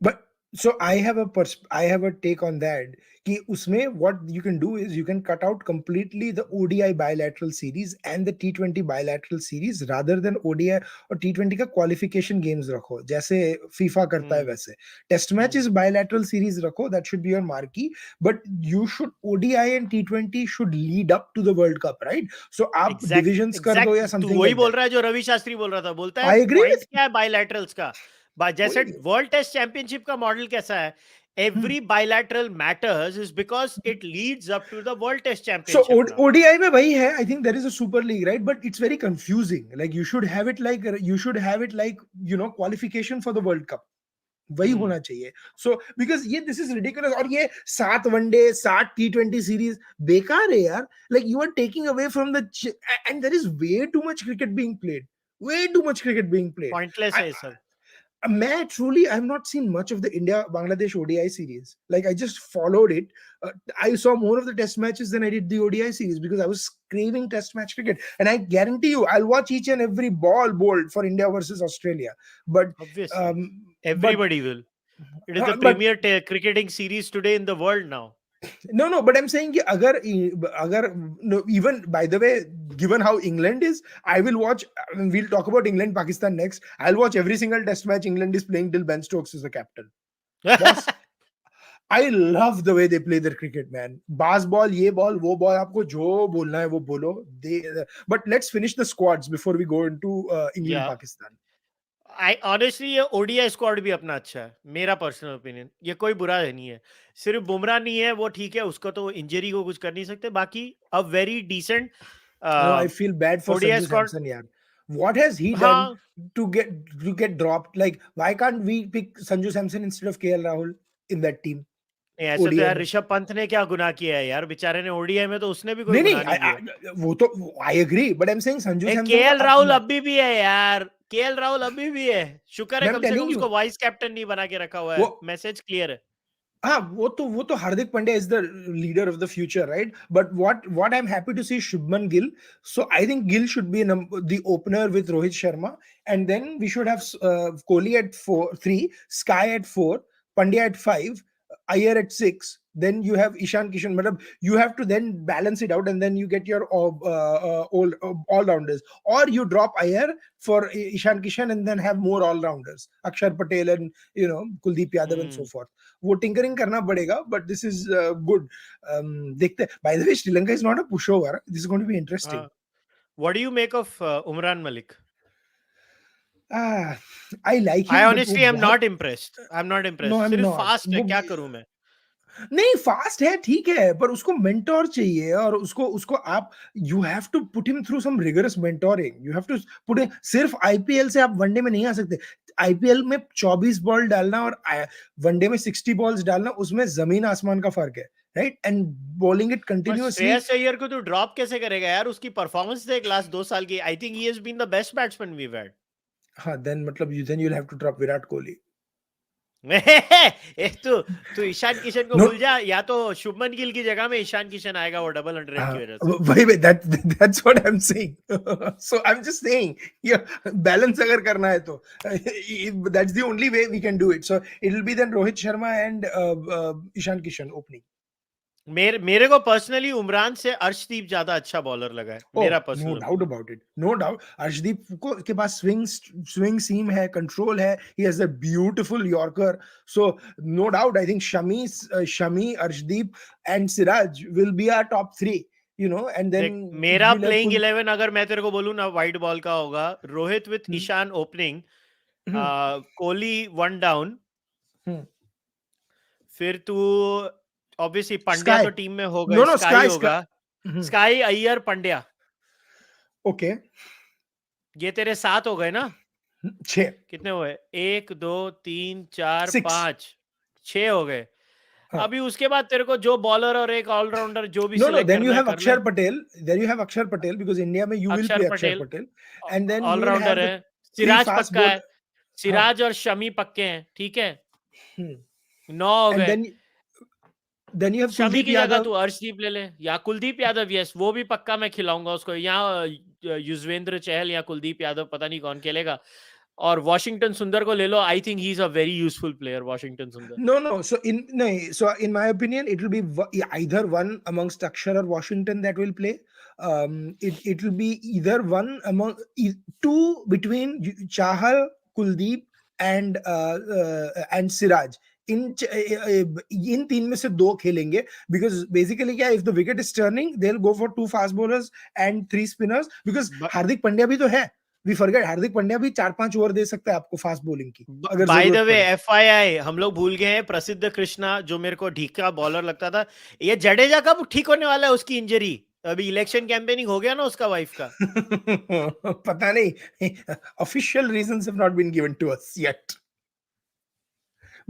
But so I have a take on that. कि उसमें what you can do is you can cut out completely the ODI bilateral series and the T20 bilateral series rather than ODI और T20 का qualification games रखो जैसे FIFA करता है वैसे. Test matches bilateral series रखो, that should be your marquee, but you should ODI and T20 should lead up to the World Cup, right? So आप divisions कर दो या तू something वही like बोल that. रहा है जो रवि शास्त्री बोल रहा था. बोलता है I agree पॉइंट with क्या है बायलैटरल्स का. जैसे वर्ल्ड टेस्ट चैंपियनशिप का मॉडल कैसा है, every bilateral matters is because it leads up to the world test So championship now. ODI में वही है. I think there is a super league, right? But it's very confusing. Like you should have it like qualification for the World Cup. वही होना चाहिए. So because ये this is ridiculous. और ये 7 one day 7 T20 series बेकार है यार. Like you are taking away from the and there is way too much cricket being played. Way too much cricket being played. Pointless है ये सब. Man, truly, I've not seen much of the India-Bangladesh ODI series. Like, I just followed it. I saw more of the test matches than I did the ODI series because I was craving test match cricket. And I guarantee you, I'll watch each and every ball bowled for India versus Australia. But obviously, everybody will. It is the premier cricketing series today in the world now. No, but I'm saying no, even by the way, given how England is, I will watch. We'll talk about England Pakistan next. I'll watch every single test match England is playing till Ben Stokes is the captain. Boss, I love the way they play their cricket, man. Bas ball, ye ball, wo ball. आपको जो बोलना है वो बोलो. But let's finish the squads before we go into England Pakistan. Honestly ये ODI squad भी अपना अच्छा है, मेरा पर्सनल ओपिनियन, ये कोई बुरा नहीं है। सिर्फ बुमराह नहीं है वो, ठीक है, उसको तो इंजरी को कुछ कर नहीं सकते, बाकी a very decent No, I feel bad for ODI Sanju squad. Samson, yaar. What has he done हाँ, to get dropped? Like, why can't we pick Sanju Samson instead of KL Rahul in that team? नहीं, ऐसे तो ODI यार में. ऋषभ पंत ने क्या गुनाह किया है यार, बेचारे ने, ओडीआई में तो उसने भी कोई नहीं नहीं, गुनाह नहीं किया। वो तो I agree, but I am saying Sanju Samson को केएल अब राहुल अभी भी है यार, केएल राहुल अभी भी है। शुक्र है मैं कम से कम टेलिंग यू उसको वाइस कैप्टन नहीं बना के रखा हुआ वो है, मैसेज क्लियर है। हाँ वो तो Hardik Pandya is the leader of the future, right? But what I'm happy to see Shubman Gill. So I think Gill should be the opener with Rohit Sharma, and then we should have Kohli at 3, Sky at 4, Pandya at 5, Iyer at 6. Then you have Ishan Kishan. Matlab, you have to then balance it out, and then you get your all rounders, or you drop Iyer for Ishan Kishan, and then have more all rounders, Akshar Patel and Kuldeep Yadav and so hmm. forth. वो tinkering करना पड़ेगा, but this is good. देखते हैं. By the way, Sri Lanka is not a push over. This is going to be interesting. हाँ, what do you make of Umran Malik? I like I him, but वो honestly am बहुत. Not impressed, I am not no, impressed, I am सिर्फ not. Fast है, वो क्या करूं मैं? नहीं, फास्ट है, ठीक है, पर उसको मेंटोर चाहिए, और उसको उसको आप you have to put him through some rigorous mentoring. You have to put सिर्फ आईपीएल से आप वनडे में नहीं आ सकते. आईपीएल में 24 बॉल डालना और वनडे में 60 बॉल्स डालना, उसमें जमीन आसमान का फर्क है, राइट? एंड बॉलिंग इट पर कंटिन्यूअसली. श्रेयस अय्यर को तो ड्रॉप कैसे करेगा यार? उसकी परफॉर्मेंस देख लास्ट 2 साल की, I think he has been the best batsman we have. हाँ, देन मतलब then you have to drop Virat Kohli. तू तू ईशान किशन को नो. भूल जा, या तो शुभमन गिल की जगह में ईशान किशन आएगा वो डबल 100 की वजह से। वही that's what I'm saying. So I'm just saying, balance अगर करना है तो that's the only way we can do it. So it'll be then Rohit Sharma and Ishan Kishan opening. मेरे को पर्सनली उमरान से अर्शदीप ज्यादा अच्छा बॉलर लगा है, मेरा Oh, no personal doubt opinion. about it. No doubt. Arshdeep को के पास swing seam है, control है. He has a beautiful Yorker. So no doubt, I think Shami, Arshdeep, and Siraj will be our top three. And देख, then मेरा we'll have playing 11 अगर मैं तेरे को बोलूं ना, व्हाइट बॉल का होगा Rohit with Hmm, Ishan opening, hmm, Kohli one down, hmm. फिर तू ऑब्वियसली पंड्या Sky. तो टीम में होगा, No, no, स्काई Sky. होगा, Mhm. Sky Iyer Pandya, Okay. ये तेरे 7 हो गए ना? 6. कितने हुए? 1 2 3 4 6. 5 6 हो गए। हाँ. अभी उसके बाद तेरे को जो बॉलर और एक ऑलराउंडर जो भी No, सिलेक्ट then you करना है have कर ले। Akshar Patel. Then you have Akshar Patel, because India में you will Akshar play Akshar Patel Patel. And then you will allrounder have the है, three सिराज fast पक्का ball. है, हाँ. सिराज और शमी पक्के हैं, ठीक है, Hmm. 9 हो And गए। then you have Shami Kuldeep की जगह Yadav. तू अर्शदीप ले ले, या कुलदीप यादव, यस वो भी पक्का मैं खिलाऊंगा उसको, या युजवेंद्र चहल या कुलदीप यादव, पता नहीं कौन खेलेगा। और वॉशिंगटन सुंदर को ले लो, I think he is a very useful player, Washington Sundar. No, no. So in my opinion, it will be either one amongst Akshar or Washington that will play. It will be either one among two between Chahal, Kuldeep, and Siraj. इन तीन में से दो खेलेंगे, because basically क्या, if the wicket is turning, they'll go for two fast bowlers and three spinners, because Hardik Pandya भी तो है. We forget, Hardik Pandya भी 4-5 ओवर दे सकता है आपको फास्ट बॉलिंग की, अगर बाय द जरूरत वे पड़े. एफआईआई, हम लोग भूल गए हैं प्रसिद्ध कृष्णा, जो मेरे को ढीका बॉलर लगता था, ये जडेजा कब ठीक होने वाला है उसकी इंजरी? अभी इलेक्शन कैंपेनिंग हो गया ना उसका वाइफ का। पता नहीं, official reasons have not been given to us yet.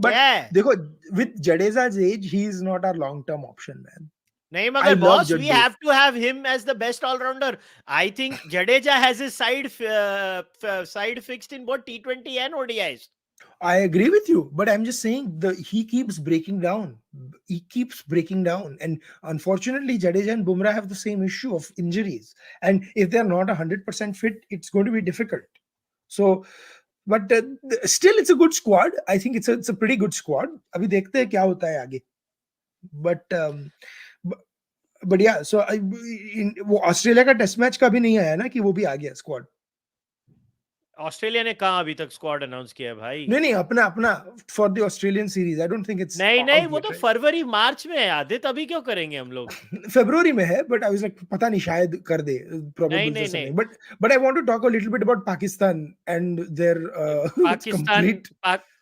क्या But है? देखो, with Jadeja's age, he is not our long-term option, man. नहीं I मगर love boss, we Jadeja. Have to have him as the best allrounder. I think Jadeja has his side fixed in both टी20 and ODIs. I agree with you, but I'm just saying he keeps breaking down. He keeps breaking down, and unfortunately, Jadeja and Bumrah have the same issue of injuries. And if they're not 100% fit, it's going to be difficult. So, but still, it's a good squad. I think it's a pretty good squad. अभी देखते हैं क्या होता है आगे. But but yeah, so वो Australia का test match का भी नहीं आया ना कि वो भी आ गया स्क्वाड. ऑस्ट्रेलिया ने कहाँ अभी तक स्क्वाड अनाउंस किया है भाई? नहीं अपना अपना for the Australian series, I don't think it's नहीं आउट वो येट, तो राइट? फरवरी मार्च में है आदित, अभी क्यों करेंगे हम लोग? फरवरी में है, बट आई वाज लाइक पता नहीं, शायद कर दे, नहीं प्रोबेबल नहीं समथिंग, नहीं but I want to talk a little bit about Pakistan and there Pakistan complete.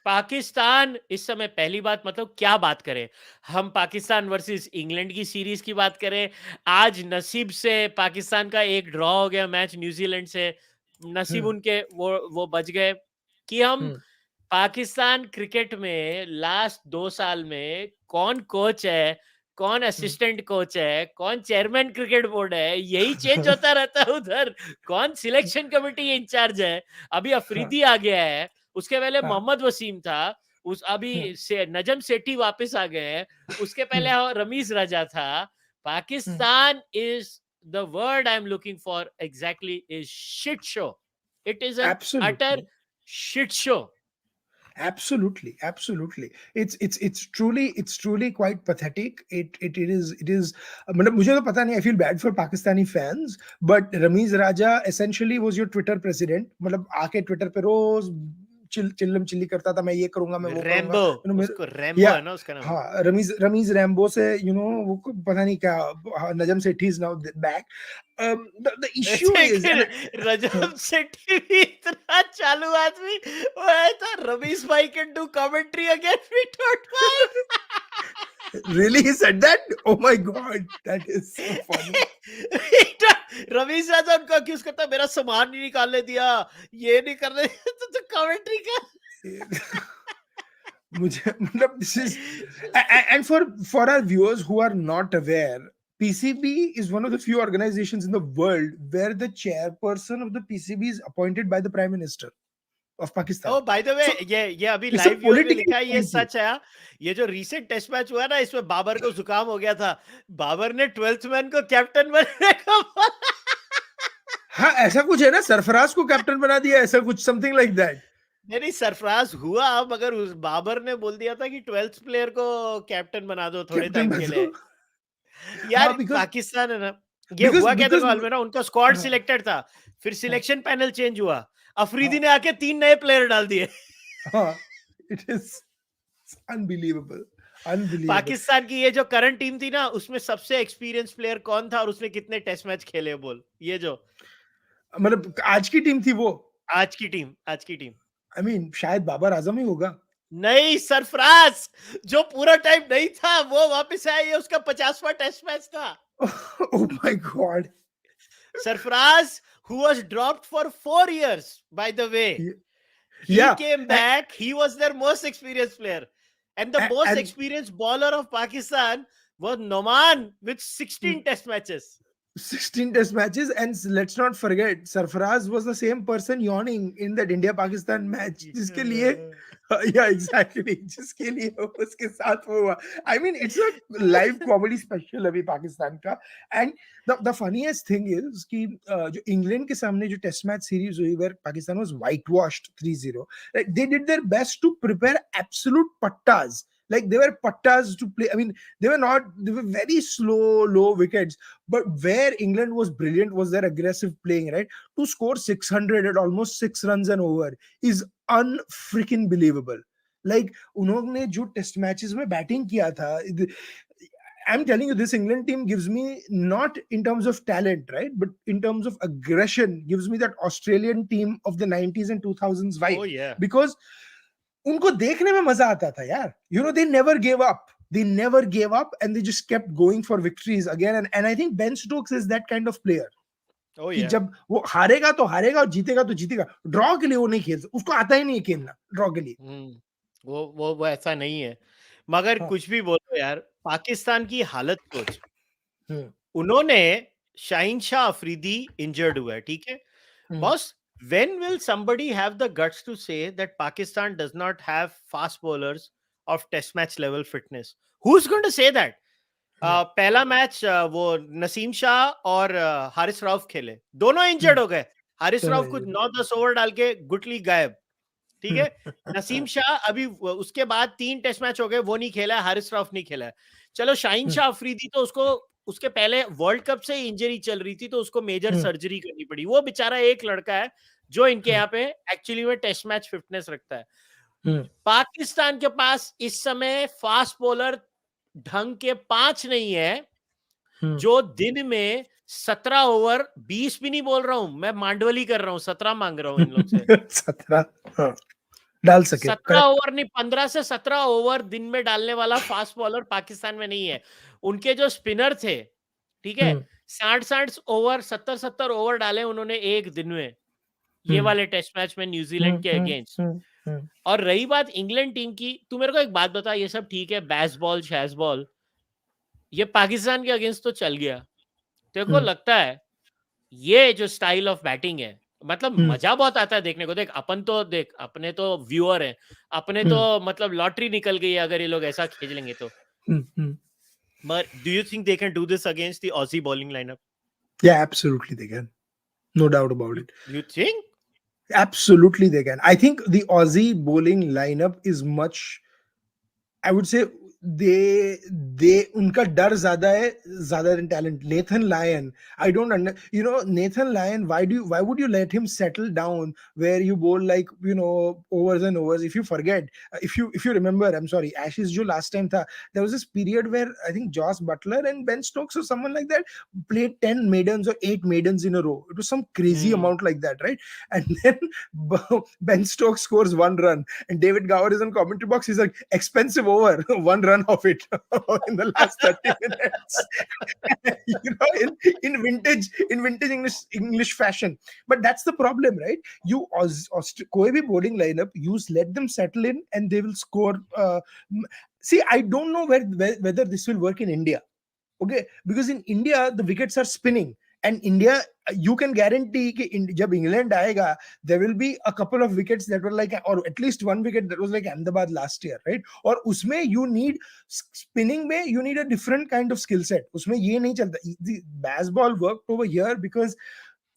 Pakistan इस समय, पहली बात मतलब क्या बात करें, हम पाकिस्तान वर्सेस इंग्लैंड की सीरीज की बात करें, आज नसीब से पाकिस्तान का एक ड्रॉ हो गया मैच न्यूजीलैंड से, नसीब उनके वो बच गए, कि हम पाकिस्तान क्रिकेट में लास्ट 2 साल में कौन कोच है, कौन असिस्टेंट कोच है, कौन चेयरमैन क्रिकेट बोर्ड है, यही चेंज होता रहता है उधर, कौन सिलेक्शन कमेटी इंचार्ज है। अभी अफरीदी आ गया है, उसके पहले मोहम्मद वसीम था, उस अभी से नजम सेठी वापस आ गए हैं, उसके पहले रमीज राजा था। Pakistan is the word I am looking for exactly is shit show. It is an utter absolutely shit show. absolutely it's truly quite pathetic. It is मतलब मुझे तो पता नहीं, I feel bad for Pakistani fans, but Ramiz Raja essentially was your Twitter president. मतलब आके Twitter पे रोज चिल्लम chilli करता था, मैं ये करूंगा, मैं वो करूंगा, रैम्बो, उसको रैम्बो या है ना उसका नाम। हाँ, रमीज रैम्बो से वो पता नहीं क्या, Najam Sethi is now back. The issue is, लेकिन and रजब सेठी भी इतना चालू आदमी, वो है था रमीश भाई can do commentary again we don't mind. really, he said that? Oh my god, that is so funny. Ramiz Raja उनका क्यों करता, मेरा सामान नहीं निकालने दिया, ये नहीं करने दिया, तो कमेंट्री का। मुझे मतलब this is, and for our viewers who are not aware, PCB is one of the few organizations in the world where the chairperson of the PCB is appointed by the Prime Minister of Pakistan. Oh by the way, So ये अभी it's a live viewer में politically लिखा है, ये appointed. सच है। ये जो recent test match हुआ ना, इसमें बाबर को जुकाम हो गया था, बाबर ने 12th मैन को कैप्टन बनने का बोला। हाँ, ऐसा कुछ है ना, सरफराज को कैप्टन बना दिया, ऐसा कुछ, समथिंग लाइक दैट. नहीं सरफराज हुआ, मगर उस बाबर ने बोल दिया था कि 12th प्लेयर को कैप्टन बना दो थोड़े कैप्टन टाइम के बना लिए। दो. यार हाँ, because पाकिस्तान है ना, ये because हुआ क्या तेरे because को मालूम है ना, उनका स्क्वाड हाँ, सिलेक्टेड था, फिर हाँ, सिलेक्शन पैनल चेंज हुआ, अफरीदी हाँ, ने आके 3 नए प्लेयर डाल दिए। हाँ, it is unbelievable, unbelievable. Pakistan की ये जो करंट टीम थी ना, उसमें सबसे एक्सपीरियंस प्लेयर कौन था और उसने कितने टेस्ट मैच खेले बोल, ये जो मतलब आज की टीम थी वो, आज की टीम आई मीन शायद बाबर आजम ही होगा. नहीं, सरफराज जो पूरा टाइम नहीं था वो वापस आया, ये उसका 50वां टेस्ट मैच था। Oh my god. Sarfaraz who was dropped for 4 years by the way, he Yeah, came back, he was their most experienced player, and the most and experienced bowler of Pakistan was Noman with 16 test matches. 16 test matches, and let's not forget Sarfaraz was the same person yawning in that India Pakistan match जिसके लिए yeah exactly जिसके लिए उसके साथ वो हुआ. I mean it's a live comedy special अभी पाकिस्तान का. And the funniest thing is कि जो इंग्लैंड के सामने जो टेस्ट मैच सीरीज हुई where Pakistan was whitewashed 3-0, like they did their best to prepare absolute pattas. Like they were pattas to play. I mean, they were very slow, low wickets. But where England was brilliant was their aggressive playing, right? To score 600 at almost 6 runs and over is unfreaking believable. Like, उन्होंने जो test matches में batting किया था, I'm telling you, this England team gives me, not in terms of talent, right, but in terms of aggression, gives me that Australian team of the 90s and 2000s vibe. Oh yeah. Because उनको देखने में मजा आता था यार. They never gave up. They never gave up and they just kept going for victories again. And I think Ben Stokes is that kind of player. Oh कि yeah. जब वो हारेगा तो हारेगा और जीतेगा तो जीतेगा. ड्रॉ के लिए वो नहीं खेलता, उसको आता ही नहीं खेलना ड्रॉ के लिए. वो ऐसा नहीं है, मगर कुछ भी बोलो यार, पाकिस्तान की हालत सोच, उन्होंने शाहीन शाह अफरीदी इंजर्ड हुआ है, ठीक है boss, when will somebody have the guts to say that Pakistan does not have fast bowlers of test match level fitness? Who's going to say that? पहला मैच वो नसीम शाह और हारिस रऊफ खेले, दोनों इंजर्ड हो गए, हारिस रऊफ कुछ 9-10 ओवर डाल के गुटली गायब, ठीक है, नसीम शाह अभी उसके बाद 3 टेस्ट मैच हो गए, वो नहीं खेला है, हारिस रऊफ नहीं खेला है, चलो शाहीन शाह अफरीदी तो उसको उसके पहले वर्ल्ड कप से इंजरी चल रही थी तो उसको मेजर सर्जरी करनी पड़ी, वो बेचारा एक लड़का है जो इनके यहाँ पे एक्चुअली में टेस्ट मैच फिटनेस रखता है। पाकिस्तान के पास इस समय फास्ट बॉलर ढंग के 5 नहीं है जो दिन में 17 ओवर, 20 भी नहीं बोल रहा हूं मैं, मांडवली कर रहा हूं, 17 मांग रहा हूं इन लोग से। 17 डाल सके, 17 ओवर नहीं, 15 से 17 ओवर दिन में डालने वाला फास्ट बॉलर पाकिस्तान में नहीं है। उनके जो स्पिनर थे, ठीक है, 60 ओवर, 70 ओवर डाले उन्होंने एक दिन में, ये वाले टेस्ट मैच में न्यूजीलैंड के अगेंस्ट। और रही बात इंग्लैंड टीम की, तू मेरे को एक बात बता, ये सब ठीक है, बैस बॉल शैस बॉल, ये पाकिस्तान के अगेंस्ट तो चल गया, तेरे को लगता है ये जो स्टाइल ऑफ बैटिंग है, मतलब मजा बहुत आता है देखने को। देख अपन तो, देख अपने तो व्यूअर हैं, अपने तो मतलब लॉटरी निकल गई है अगर ये लोग ऐसा खेल लेंगे तो। But do you think they can do this against the Aussie bowling lineup? Yeah, absolutely they can. No doubt about it. You think? Absolutely they can. I think the Aussie bowling lineup is much, I would say, they उनका डर ज्यादा है, ज्यादा than talent. Nathan Lyon, I don't under, Nathan Lyon, why would you let him settle down where you bowl like, overs and overs? If you forget, if you remember, I'm sorry, Ashes jo last time tha, there was this period where I think Joss Butler and Ben Stokes or someone like that played 10 maidens or 8 maidens in a row. It was some crazy amount like that, right? And then Ben Stokes scores 1 run and David Gower is on commentary box. He's like, expensive over, 1 run of it in the last 30 minutes. In vintage English fashion. But that's the problem, right? You koi bhi bowling lineup, you let them settle in and they will score. See, I don't know whether this will work in India. Okay, because in India the wickets are spinning, and India, you can guarantee कि जब England आएगा, there will be a couple of wickets that were like, or at least one wicket that was like Ahmedabad last year, right? और उसमें you need spinning में you need a different kind of skill set. उसमें ये नहीं चलता. The baseball worked over here because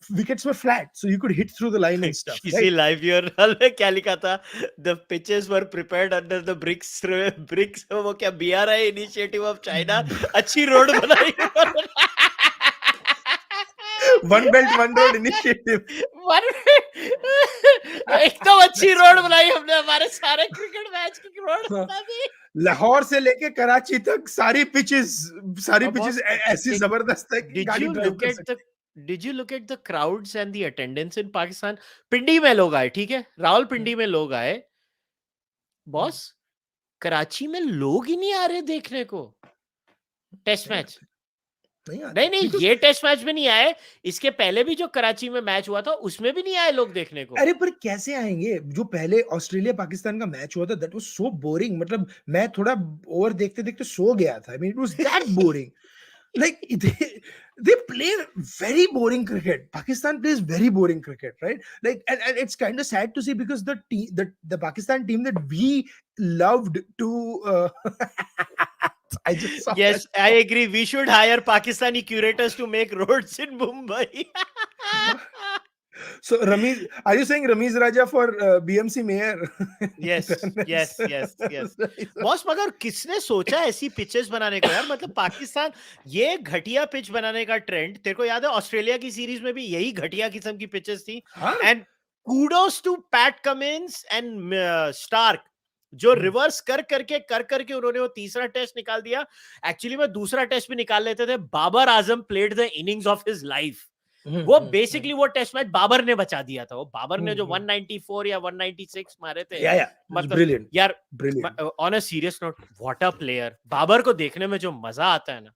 wickets were flat, so you could hit through the line and stuff. किसी live journal में क्या लिखा था? The pitches were prepared under the bricks वो क्या BRI initiative of China, अच्छी road बनाई One belt one road initiative. एकदम अच्छी रोड बनाई हमने, हमारे सारे क्रिकेट मैच की रोड बना दी। लाहौर से लेके कराची तक सारी पिचेस ऐसी जबरदस्त है कि गाड़ी ड्राइव कर सकते। Did you look at the crowds and the attendance in Pakistan? पिंडी में लोग आए, ठीक है, रावलपिंडी में लोग आए, बॉस कराची में लोग ही नहीं आ रहे देखने को टेस्ट मैच। नहीं, ये टेस्ट मैच में नहीं आए, इसके पहले भी जो कराची में मैच हुआ था उसमें भी नहीं आए लोग देखने को। अरे पर कैसे आएंगे? जो पहले ऑस्ट्रेलिया पाकिस्तान का मैच हुआ था, दैट वाज सो बोरिंग, मतलब मैं थोड़ा ओवर देखते देखते सो गया था। I mean it was that boring. Like they play very boring cricket. Pakistan plays very boring cricket, right? Like, and it's kind of sad to see because the Pakistan team that we loved to I just saw yes that. I agree, we should hire Pakistani curators to make roads in Mumbai. So Ramiz, are you saying Ramiz Raja for BMC mayor? yes. Boss मगर किसने सोचा ऐसी pitches बनाने को यार? मतलब पाकिस्तान ये घटिया पिच बनाने का ट्रेंड, तेरे को याद है ऑस्ट्रेलिया की सीरीज में भी यही घटिया किस्म की पिचेस थी। And kudos to Pat Cummins and Starc, जो रिवर्स कर करके उन्होंने वो तीसरा टेस्ट निकाल दिया। एक्चुअली में दूसरा टेस्ट भी निकाल लेते थे। Babar Azam played the innings of his life. वो बेसिकली वो टेस्ट मैच बाबर ने बचा दिया था। वो बाबर ने जो 194 या 196 मारे थे, मतलब यार on a serious note, what a player. Babar को देखने में जो मजा आता है ना,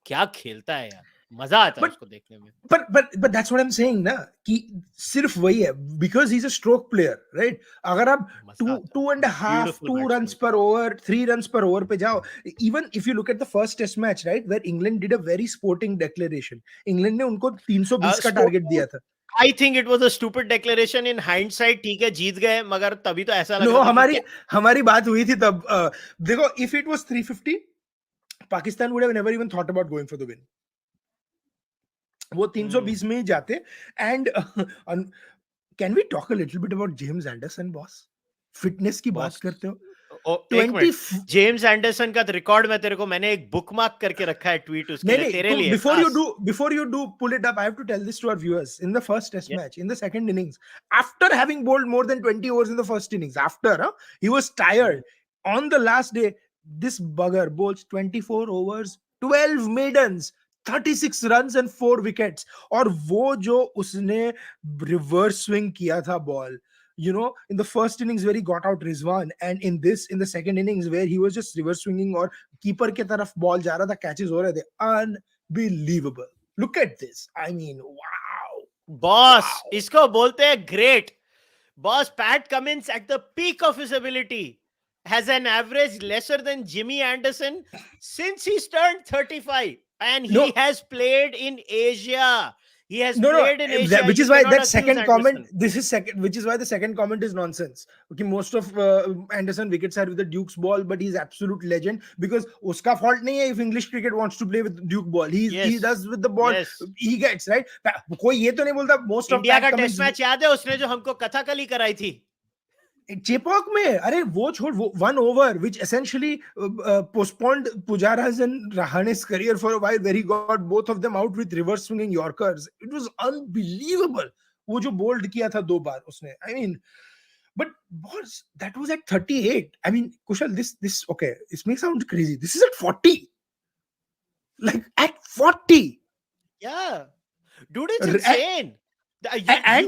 क्या खेलता है यार, मजा आता है उसको देखने में। but that's what I'm saying ना, कि सिर्फ वही है because he's a stroke player, right? अगर आप 2 runs per over, 3 runs per over पे जाओ, even if you look at the first test match, right, where England did a very sporting declaration, England ने उनको 320 का टारगेट दिया था। I think it was a stupid declaration in hindsight। ठीक है, जीत गए, मगर तभी तो ऐसा लग रहा था कि हमारी बात हुई थी तब। देखो, if it was 350, Pakistan would have never even thought about going for the win. वो 320 में ही जाते। And can we talk a little bit about James Anderson boss? Fitness की बात करते हो, एक मिनट, जेम्स एंडरसन का रिकॉर्ड में तेरे को मैंने एक बुकमार्क करके रखा है, ट्वीट उसके लिए तेरे लिए खास. Before you do pull it up, I have to tell this to our viewers. In the first test match, in the second innings, after having bowled more than 20 overs in the first innings, he was tired. On the last day, this bugger bowls 24 overs, 12 maidens, 36 runs and 4 wickets. और वो जो उसने reverse swing किया था ball, in the first innings where he got out Rizwan, and in the second innings where he was just reverse swinging और keeper के तरफ ball जा रहा था, catches हो रहे थे. Unbelievable. Look at this. I mean, wow. Boss, इसको बोलते हैं great. Boss, Pat Cummins at the peak of his ability has an average lesser than Jimmy Anderson since he's turned 35, and he has played in Asia. He has played in Asia, which is why that second comment. Which is why the second comment is nonsense. Okay, most of Anderson wickets are with the Duke's ball, but he's absolute legend because uska fault nahi hai if English cricket wants to play with Duke ball. He does with the ball. He gets right. कोई ये तो नहीं बोलता most of India का test match याद है उसने जो हमको कथाकली कराई थी चेपॉक में. अरे वो छोड़, वो 1 over which essentially postponed Pujara's and Rahane's career for a while, where he got both of them out with reverse swinging Yorkers. It was unbelievable. वो जो bold किया था 2 बार उसने. I mean, but boss, that was at 38. I mean, Kushal, this okay, this may sound crazy. This is at 40. Like at 40. Yeah, dude, it's insane.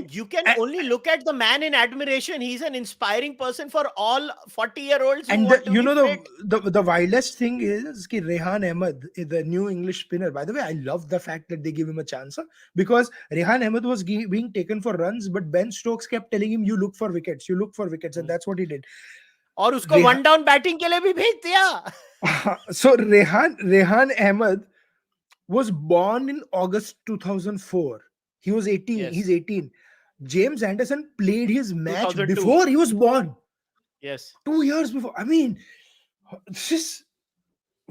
You can only look at the man in admiration. He's an inspiring person for all 40-year-olds. And the wildest thing is कि Rehan Ahmed, the new English spinner. By the way, I love the fact that they give him a chance, because Rehan Ahmed was being taken for runs, but Ben Stokes kept telling him, "You look for wickets, you look for wickets," and that's what he did. और उसको one down batting के लिए भी भेज दिया. So Rehan Ahmed was born in August 2004. He was 18. Yes. He's 18. James Anderson played his match before he was born. Yes. 2 years before. I mean, this is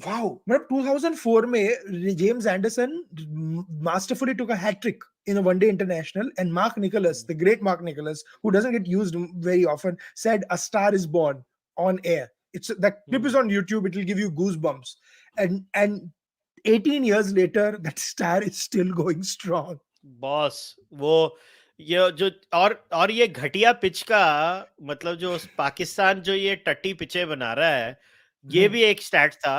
wow. 2004 mein James Anderson masterfully took a hat-trick in a one-day international, and Mark Nicholas, the great Mark Nicholas, who doesn't get used very often, said a star is born on air. That clip is on YouTube. It will give you goosebumps. And 18 years later, that star is still going strong. Boss, वो ये जो और ये घटिया pitch का मतलब जो पाकिस्तान जो ये टट्टी पिचे बना रहा है, ये भी एक स्टैट था.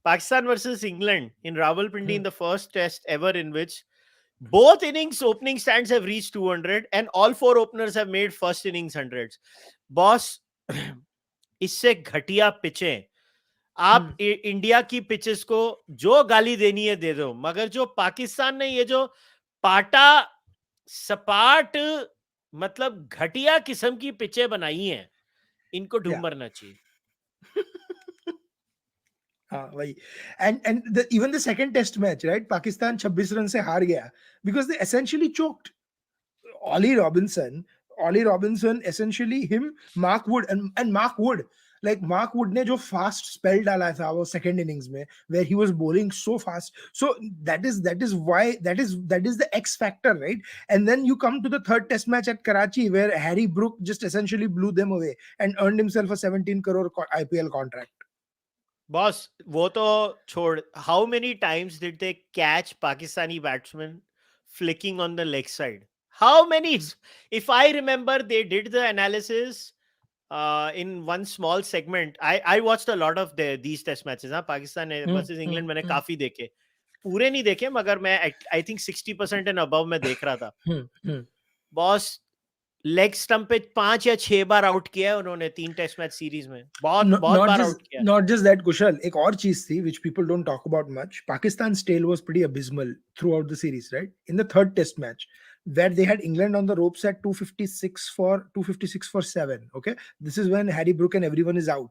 Pakistan versus England in Rawalpindi in the first test ever in which both innings opening stands have reached 200 and all 4 openers have made first innings hundreds. Boss, इससे घटिया पिचे आप इंडिया की पिचेस को जो गाली देनी है दे दो, मगर जो पाकिस्तान ने ये जो पाटा सपाट मतलब घटिया किस्म की पिचे बनाई हैं, इनको ढूंढ मरना चाहिए. हाँ वही. And even the second test match, right? Pakistan 26 run से हार गया because they essentially choked. Ollie Robinson essentially him, Mark Wood and Mark Wood. Like Mark Wood ने जो fast spell डाला था वो second innings में, where he was bowling so fast. So that is the X factor, right? And then you come to the third test match at Karachi, where Harry Brook just essentially blew them away and earned himself a 17 crore IPL contract. Boss, वो तो छोड़. How many times did they catch Pakistani batsmen flicking on the leg side? How many? If I remember, they did the analysis in one small segment. I watched a lot of these test matches. Pakistan versus England मैंने काफी देखे. पूरे नहीं देखे, मगर मैं I think 60% and above मैं देख रहा था. Boss, लेग स्टंप पे 5 या 6 बार आउट किया है उन्होंने 3 टेस्ट मैच सीरीज में. बहुत बार आउट किया. Not just that, Kushal, एक और चीज थी which people don't talk about much. Pakistan's tail was pretty abysmal throughout the series, right? In the third test match, where they had England on the ropes at 256 for 7. Okay, this is when Harry Brook and everyone is out.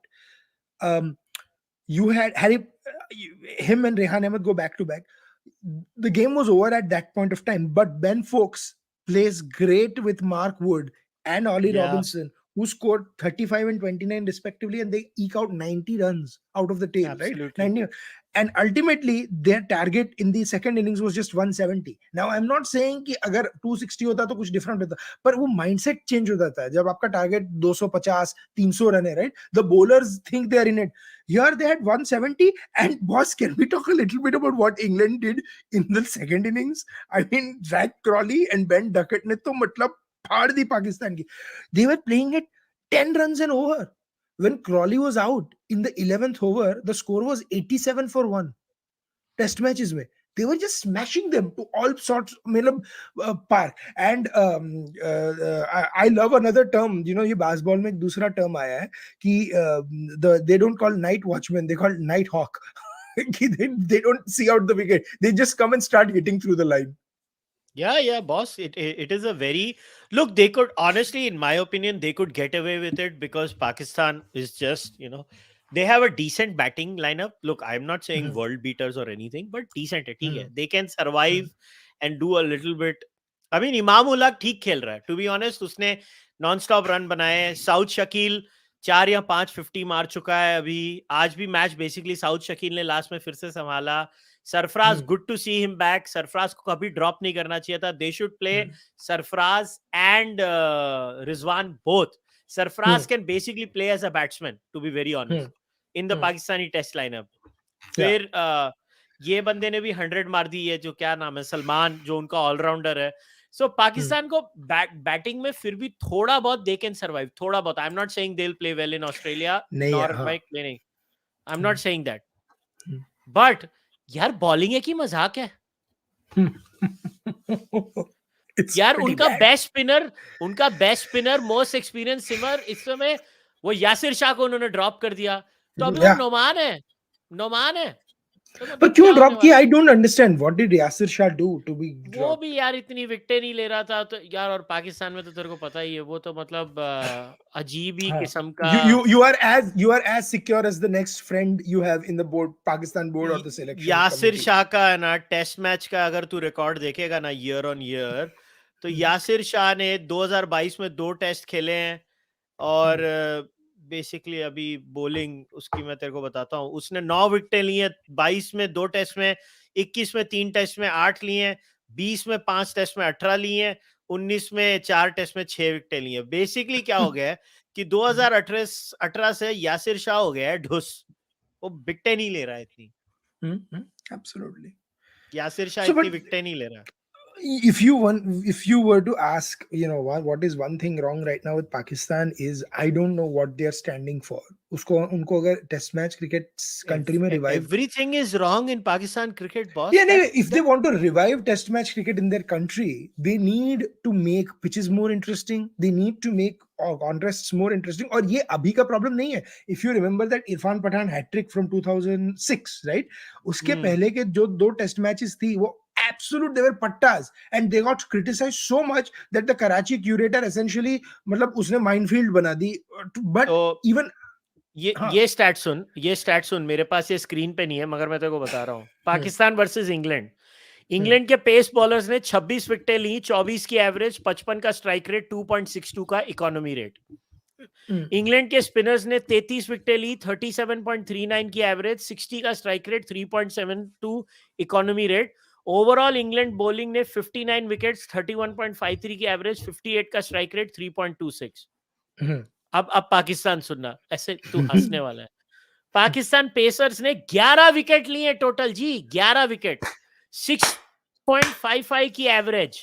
You had him and Rehan Ahmed go back to back. The game was over at that point of time, but Ben Foakes plays great with Mark Wood and Ollie Robinson, who scored 35 and 29 respectively, and they eke out 90 runs out of the tail. Absolutely. Right? 90. and ultimately their target in the second innings was just 170. Now I'm not saying कि अगर 260 होता तो कुछ different होता, पर वो mindset change हो जाता है जब आपका target 250 300 रन है, right? The bowlers think they are in it. Here they had 170, and boss, can we talk a little bit about what England did in the second innings? I mean, Jack Crawley and Ben Duckett ने तो मतलब फाड़ दी पाकिस्तान की. They were playing at 10 runs and over. When Crawley was out in the 11th over, the score was 87 for 1. Test matches में they were just smashing them to all sorts, मतलब par. And I love another term, you know, ये basketball में एक दूसरा term आया है कि they don't call night watchman, they call night hawk. They don't see out the wicket, they just come and start hitting through the line. Yeah, boss. It is a very look. They could honestly, in my opinion, they could get away with it because Pakistan is just they have a decent batting lineup. Look, I'm not saying world beaters or anything, but decent. They can survive and do a little bit. I mean, Imam Ullah ठीक खेल रहा है. To be honest, उसने non-stop run बनाए हैं. Saud Shakil 4 या 5 50 मार चुका है अभी. आज भी मैच बेसिकली साउथ शकील ने लास्ट में फिर से संभाला. Sarfaraz, good to see him back. Sarfaraz को कभी ड्रॉप नहीं करना चाहिए था. They should play Sarfaraz and Rizwan both. Sarfaraz can basically play as a batsman, to be very honest, in the Pakistani test lineup. फिर ये बंदे ने भी 100 मार दी है, जो क्या नाम है, सलमान, जो उनका ऑलराउंडर है. सो पाकिस्तान को बैटिंग में फिर भी थोड़ा बहुत दे कैन सर्वाइव, थोड़ा बहुत. आई am not saying they will play well in Australia, nor by playing. I am not saying that, but यार बॉलिंग है कि मजाक है. यार उनका best spinner most experience spinner इस समय वो यासिर शाह को उन्होंने ड्रॉप कर दिया, तो अभी वो नोमान है. पर क्यों ड्रॉप किया? I don't understand. What did Yasir Shah do to be dropped? वो भी यार इतनी विकेटें नहीं ले रहा था तो यार. और पाकिस्तान में तो तेरे को पता ही है, वो तो मतलब अजीब ही किस्म का. You are as secure as the next friend you have in the board, Pakistan board or the selection Yasir Shah का है ना, टेस्ट मैच का अगर तू रिकॉर्ड देखेगा ना ईयर ऑन ईयर, तो यासिर शाह ने 2022 में 2 टेस्ट खेले हैं. और बेसिकली अभी बॉलिंग उसकी मैं तेरे को बताता हूँ. उसने 9 विकेटें ली हैं 22 में 2 टेस्ट में, 21 में 3 टेस्ट में 8 लिए हैं, 20 में 5 टेस्ट में 18 लिए हैं, 19 में 4 टेस्ट में 6 विकेटें ली हैं. बेसिकली क्या हो गया है कि 2018 से यासिर शाह हो गया है ढुस. वो विकेटें नहीं ले रहा है इतनी. Absolutely. यासिर शाह इतनी विकेटें नहीं ले रहा. If you were to ask, you know, what is one thing wrong right now with Pakistan is I don't know what they are standing for. उनको अगर टेस्ट मैच क्रिकेट कंट्री में revive, everything is wrong in Pakistan cricket, boss. Yeah, if they want to revive test match cricket in their country, they need to make pitches more interesting. They need to make contests more interesting. और ये अभी का problem नहीं है. If you remember that Irfan Pathan hat-trick from 2006, right? उसके पहले के जो 2 test matches थी, वो absolute, they were pattas, and they got criticized so much that the Karachi curator essentially मतलब उसने minefield बना दी. But even ये स्टैट सुन, मेरे पास ये स्क्रीन पे नहीं है मगर मैं तेरे को बता रहा हूँ. पाकिस्तान वर्सेस इंग्लैंड के पेस बॉलर्स ने 26 विकेटें ली, 24 की एवरेज, 55 का स्ट्राइक रेट, 2.62 का इकोनॉमी रेट. इंग्लैंड के स्पिनर्स ने 33 विकेटें ली, 37.39 की एवरेज, 60 का strike rate, 3.72 economy rate. Overall England bowling ने 59 विकेट्स, 31.53 की एवरेज, 58 का स्ट्राइक रेट, 3.26. अब पाकिस्तान सुनना, ऐसे तू हंसने वाला है. पाकिस्तान पेसर्स ने 11 विकेट लिए टोटल जी, 11 विकेट, 6.55 की एवरेज,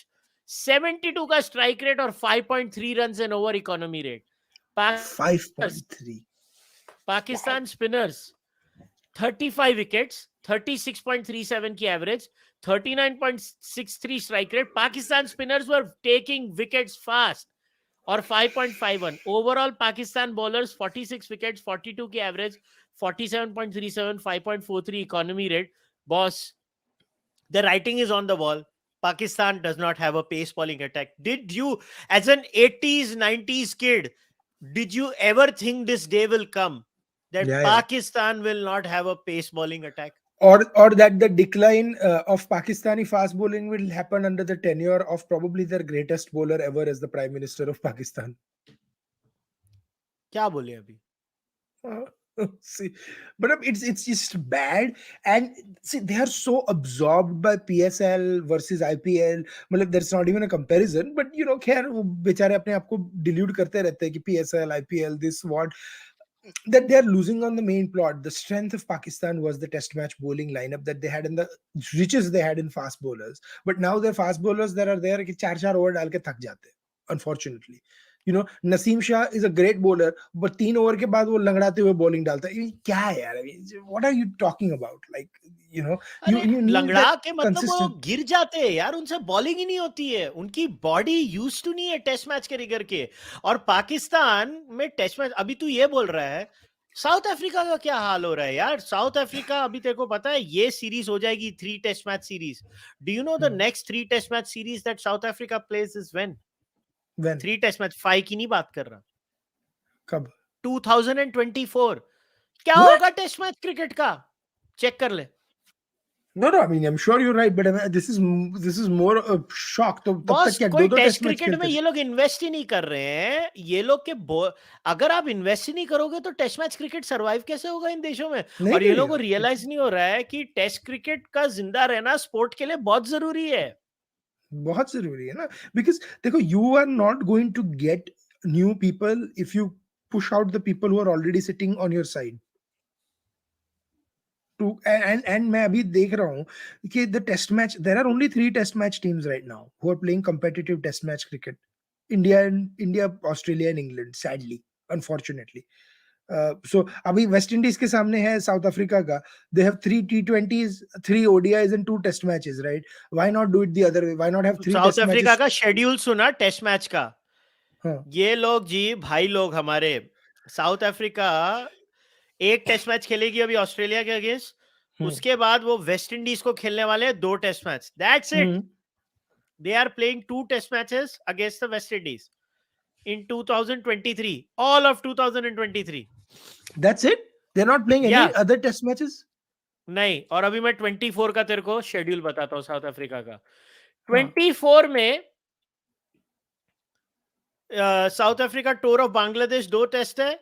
72 का स्ट्राइक रेट और 5.3 runs and over economy rate. 5.3. Pakistan spinners 35 wickets, 36.37 की average, 39.63 strike rate. Pakistan spinners were taking wickets fast और 5.51. ओवरऑल पाकिस्तान बॉलर्स 46 विकेट्स, 42 की average, 47.37, 5.43 economy rate. Boss, the writing is on the wall. Pakistan does not have a pace bowling attack. Did you, as an 80s 90s kid, did you ever think this day will come that Pakistan will not have a pace bowling attack? Or that the decline of Pakistani fast bowling will happen under the tenure of probably their greatest bowler ever as the Prime Minister of Pakistan. क्या बोले अभी? See, but it's just bad, and see they are so absorbed by PSL versus IPL. मतलब there's not even a comparison. But you know, खैर वो बेचारे अपने आप को dilute करते रहते हैं कि PSL, IPL, this what, that they're losing on the main plot. The strength of Pakistan was the test match bowling lineup that they had in the riches they had in fast bowlers. But now their fast bowlers that are there कि चार over डाल के थक जाते हैं, unfortunately. You know, Naseem Shah is a great bowler, but 3 over के बाद वो लंगड़ाते हुए bowling डालता है. ये क्या है यार? What are you talking about? Like, you know, अरे you need लंगड़ा that के मतलब वो consistent. गिर जाते हैं यार, उनसे बॉलिंग ही नहीं होती है, उनकी बॉडी यूज टू नहीं है टेस्ट मैच के रिगर के. और पाकिस्तान में टेस्ट मैच, अभी तू ये बोल रहा है साउथ अफ्रीका का क्या हाल हो रहा है यार. साउथ अफ्रीका अभी तेरे को पता है ये सीरीज हो जाएगी 3 test match series. Do you know the next 3 test match series that South Africa plays is when? When? 3 test match, 5 की नहीं बात कर रहा, कब? 2024. क्या What? होगा टेस्ट मैच क्रिकेट का, चेक कर ले. No, no. I mean, I'm sure you're right, but I mean, this is more a shock. तो तब तक बॉस क्या कोई दो टेस्ट टेस्ट मैच क्रिकेट में खेलते थे? ये लोग इन्वेस्ट ही नहीं कर रहे हैं. ये लोग के अगर आप इन्वेस्ट ही नहीं करोगे तो टेस्ट मैच क्रिकेट सरवाइव कैसे होगा इन देशों में? नहीं और ये लोगों करेगा. को रियलाइज नहीं हो रहा है कि टेस्ट क्रिकेट का जिंदा रहना स्पोर्ट के लिए बहुत जरूरी है. बहुत जरूरी है ना, बिकॉज देखो, you are not going to get new people if you push out the people who are already sitting on your side. To and मैं अभी देख रहा हूँ कि the test match, there are only 3 test match teams right now who are playing competitive test match cricket. India, Australia and England, sadly, unfortunately. So अभी West Indies के सामने है साउथ अफ्रीका का. They have 3 T20s, 3 ODIs and 2 test matches, right? Why not do it the other way? Why not have three South test Africa matches? का schedule सुना test match का? हाँ. ये लोग जी भाई लोग हमारे, साउथ अफ्रीका 1 टेस्ट मैच खेलेगी अभी ऑस्ट्रेलिया के अगेंस्ट. हम्म. उसके बाद वो वेस्ट इंडीज को खेलने वाले हैं 2 test match. That's it. Hmm. They are playing 2 test matches against the West Indies in 2023. All of 2023. That's it? They're not playing any Yeah. other test matches? नहीं. और अभी मैं 24 का तेरे को शेड्यूल बताता हूँ साउथ अफ्रीका का. हाँ. 24 में South Africa tour of Bangladesh 2 test है,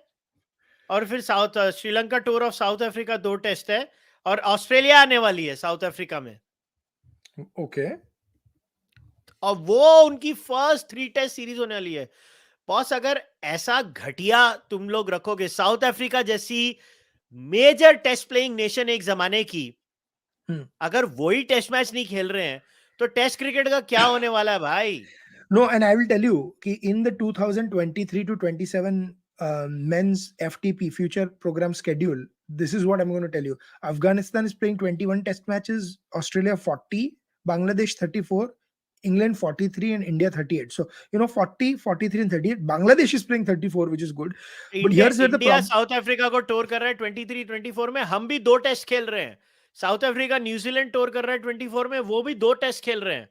और फिर Sri Lanka tour of South Africa 2 test है, और ऑस्ट्रेलिया आने वाली है साउथ अफ्रीका में. ओके. और वो उनकी फर्स्ट 3 टेस्ट सीरीज होने वाली है. बॉस अगर ऐसा घटिया तुम लोग रखोगे, साउथ अफ्रीका जैसी मेजर टेस्ट प्लेइंग नेशन एक जमाने की, अगर वही टेस्ट मैच नहीं खेल रहे हैं तो टेस्ट क्रिकेट का क्या होने वाला है भाई? No, and I will tell you कि in the 2023 to 27 men's FTP future program schedule, this is what I'm going to tell you. Afghanistan is playing 21 test matches, Australia 40, Bangladesh 34, England 43, and India 38. So, you know, 40, 43, and 38. Bangladesh is playing 34, which is good. But here's where the India problem. South Africa को tour कर रहा है 23-24 में. हम भी 2 test खेल रहे हैं. साउथ अफ्रीका न्यूजीलैंड टूर कर रहा है 24 में, वो भी 2 टेस्ट खेल रहे हैं.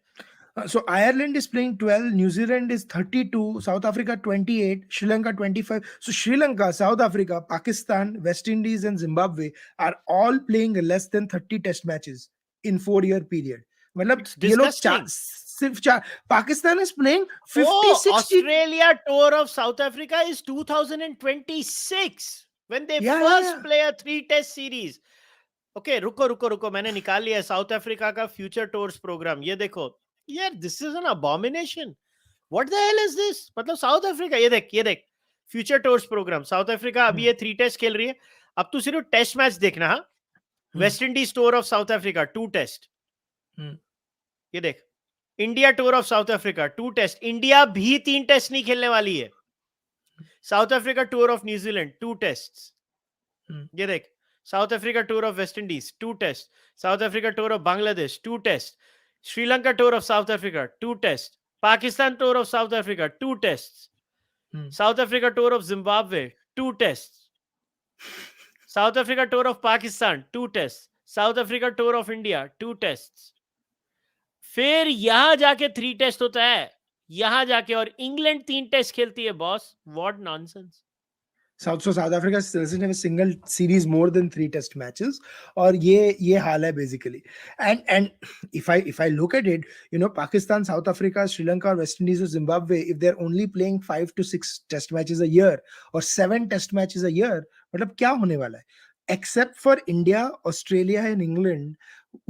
So Ireland is playing 12, New Zealand is 32, South Africa 28, Sri Lanka 25. So Sri Lanka, South Africa, Pakistan, West Indies, and Zimbabwe are all playing less than 30 test matches in 4-year period. मतलब It's ये लोग disgusting. सिर्फ Pakistan is playing 50, Oh, 60. Australia tour of South Africa is 2026 when they Yeah, first yeah. play a 3 test series. Okay, रुको, मैंने निकाल लिया South Africa का future tours programme. ये देखो यार, this is an abomination. What the hell is this? मतलब South Africa, ये देख future tours programme. South Africa अभी ये 3 टेस्ट खेल रही है. अब तू सिर्फ टेस्ट मैच देखना. West Indies tour of South Africa 2 test. ये देख, India tour of South Africa 2 test. India भी 3 टेस्ट नहीं खेलने वाली है. साउथ अफ्रीका टूर ऑफ न्यूजीलैंड 2 टेस्ट. ये देख, South Africa tour of West Indies 2 test. South Africa tour of Bangladesh 2 test. Sri Lanka tour of South Africa 2 test. Pakistan tour of South Africa 2 test. South Africa tour of Zimbabwe 2 test. South Africa tour of Pakistan 2 test. South Africa tour of India 2 test. फिर यहां जाके 3 test होता है, यहां जाके, और England 3 test खेलती है. Boss what nonsense. South Africa still doesn't have a single series more than 3 test matches, or ye हाल है basically. And if I look at it, Pakistan, South Africa, Sri Lanka, or West Indies, or Zimbabwe, if they're only playing 5 to 6 test matches a year or 7 test matches a year, मतलब क्या होने वाला है? Except for India, Australia, and England,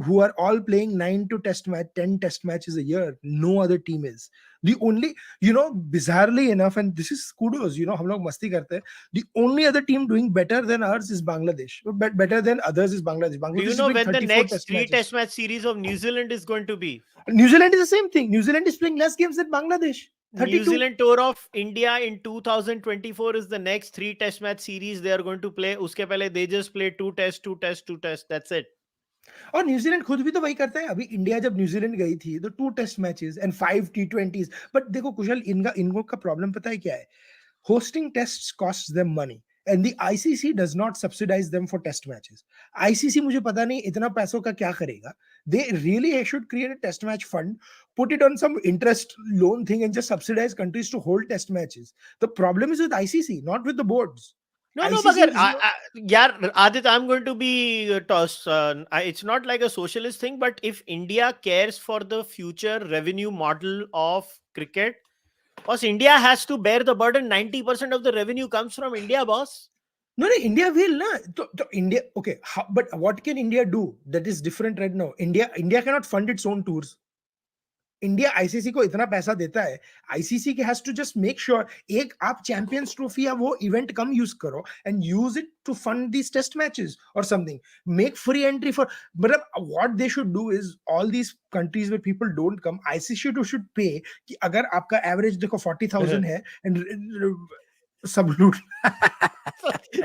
who are all playing 10 test matches a year, no other team is. The only, bizarrely enough, and this is kudos, हम लोग मस्ती करते हैं, the only other team doing better than ours is Bangladesh. But better than others is Bangladesh. Do Bangladesh you is know doing when the 34 next test three matches. test match series of New Zealand is going to be? New Zealand is the same thing. New Zealand is playing less games than Bangladesh. New 32. Zealand tour of India in 2024 is the next 3 test match series they are going to play. Uske pehle they just play 2 tests. That's it. और New Zealand खुद भी तो वही करता है. अभी India जब New Zealand गई थी तो 2 test matches and 5 T20s. But देखो कुशल, इनको का प्रॉब्लम पता है क्या है? Hosting tests costs them money, and the ICC does not subsidize them for test matches. ICC मुझे पता नहीं इतना पैसों का क्या करेगा. They really should create a test match fund, put it on some interest loan thing, and just subsidize countries to hold test matches. The problem is with ICC, not with the boards. No, ICC but is not. Adit, I'm going to be tossed. It's not like a socialist thing, but if India cares for the future revenue model of cricket, boss, India has to bear the burden. 90% of the revenue comes from India, boss. No, India will na. So India, okay. But what can India do that is different right now? India cannot fund its own tours. India ICC को इतना पैसा देता है, ICC के has to just make sure एक आप Champions Trophy या वो इवेंट कम यूज करो and use it to fund these test matches और something. Make free entry for, मतलब what they should do is all these countries where people don't come, ICC should pay कि अगर आपका average देखो 40,000 है and सब लूट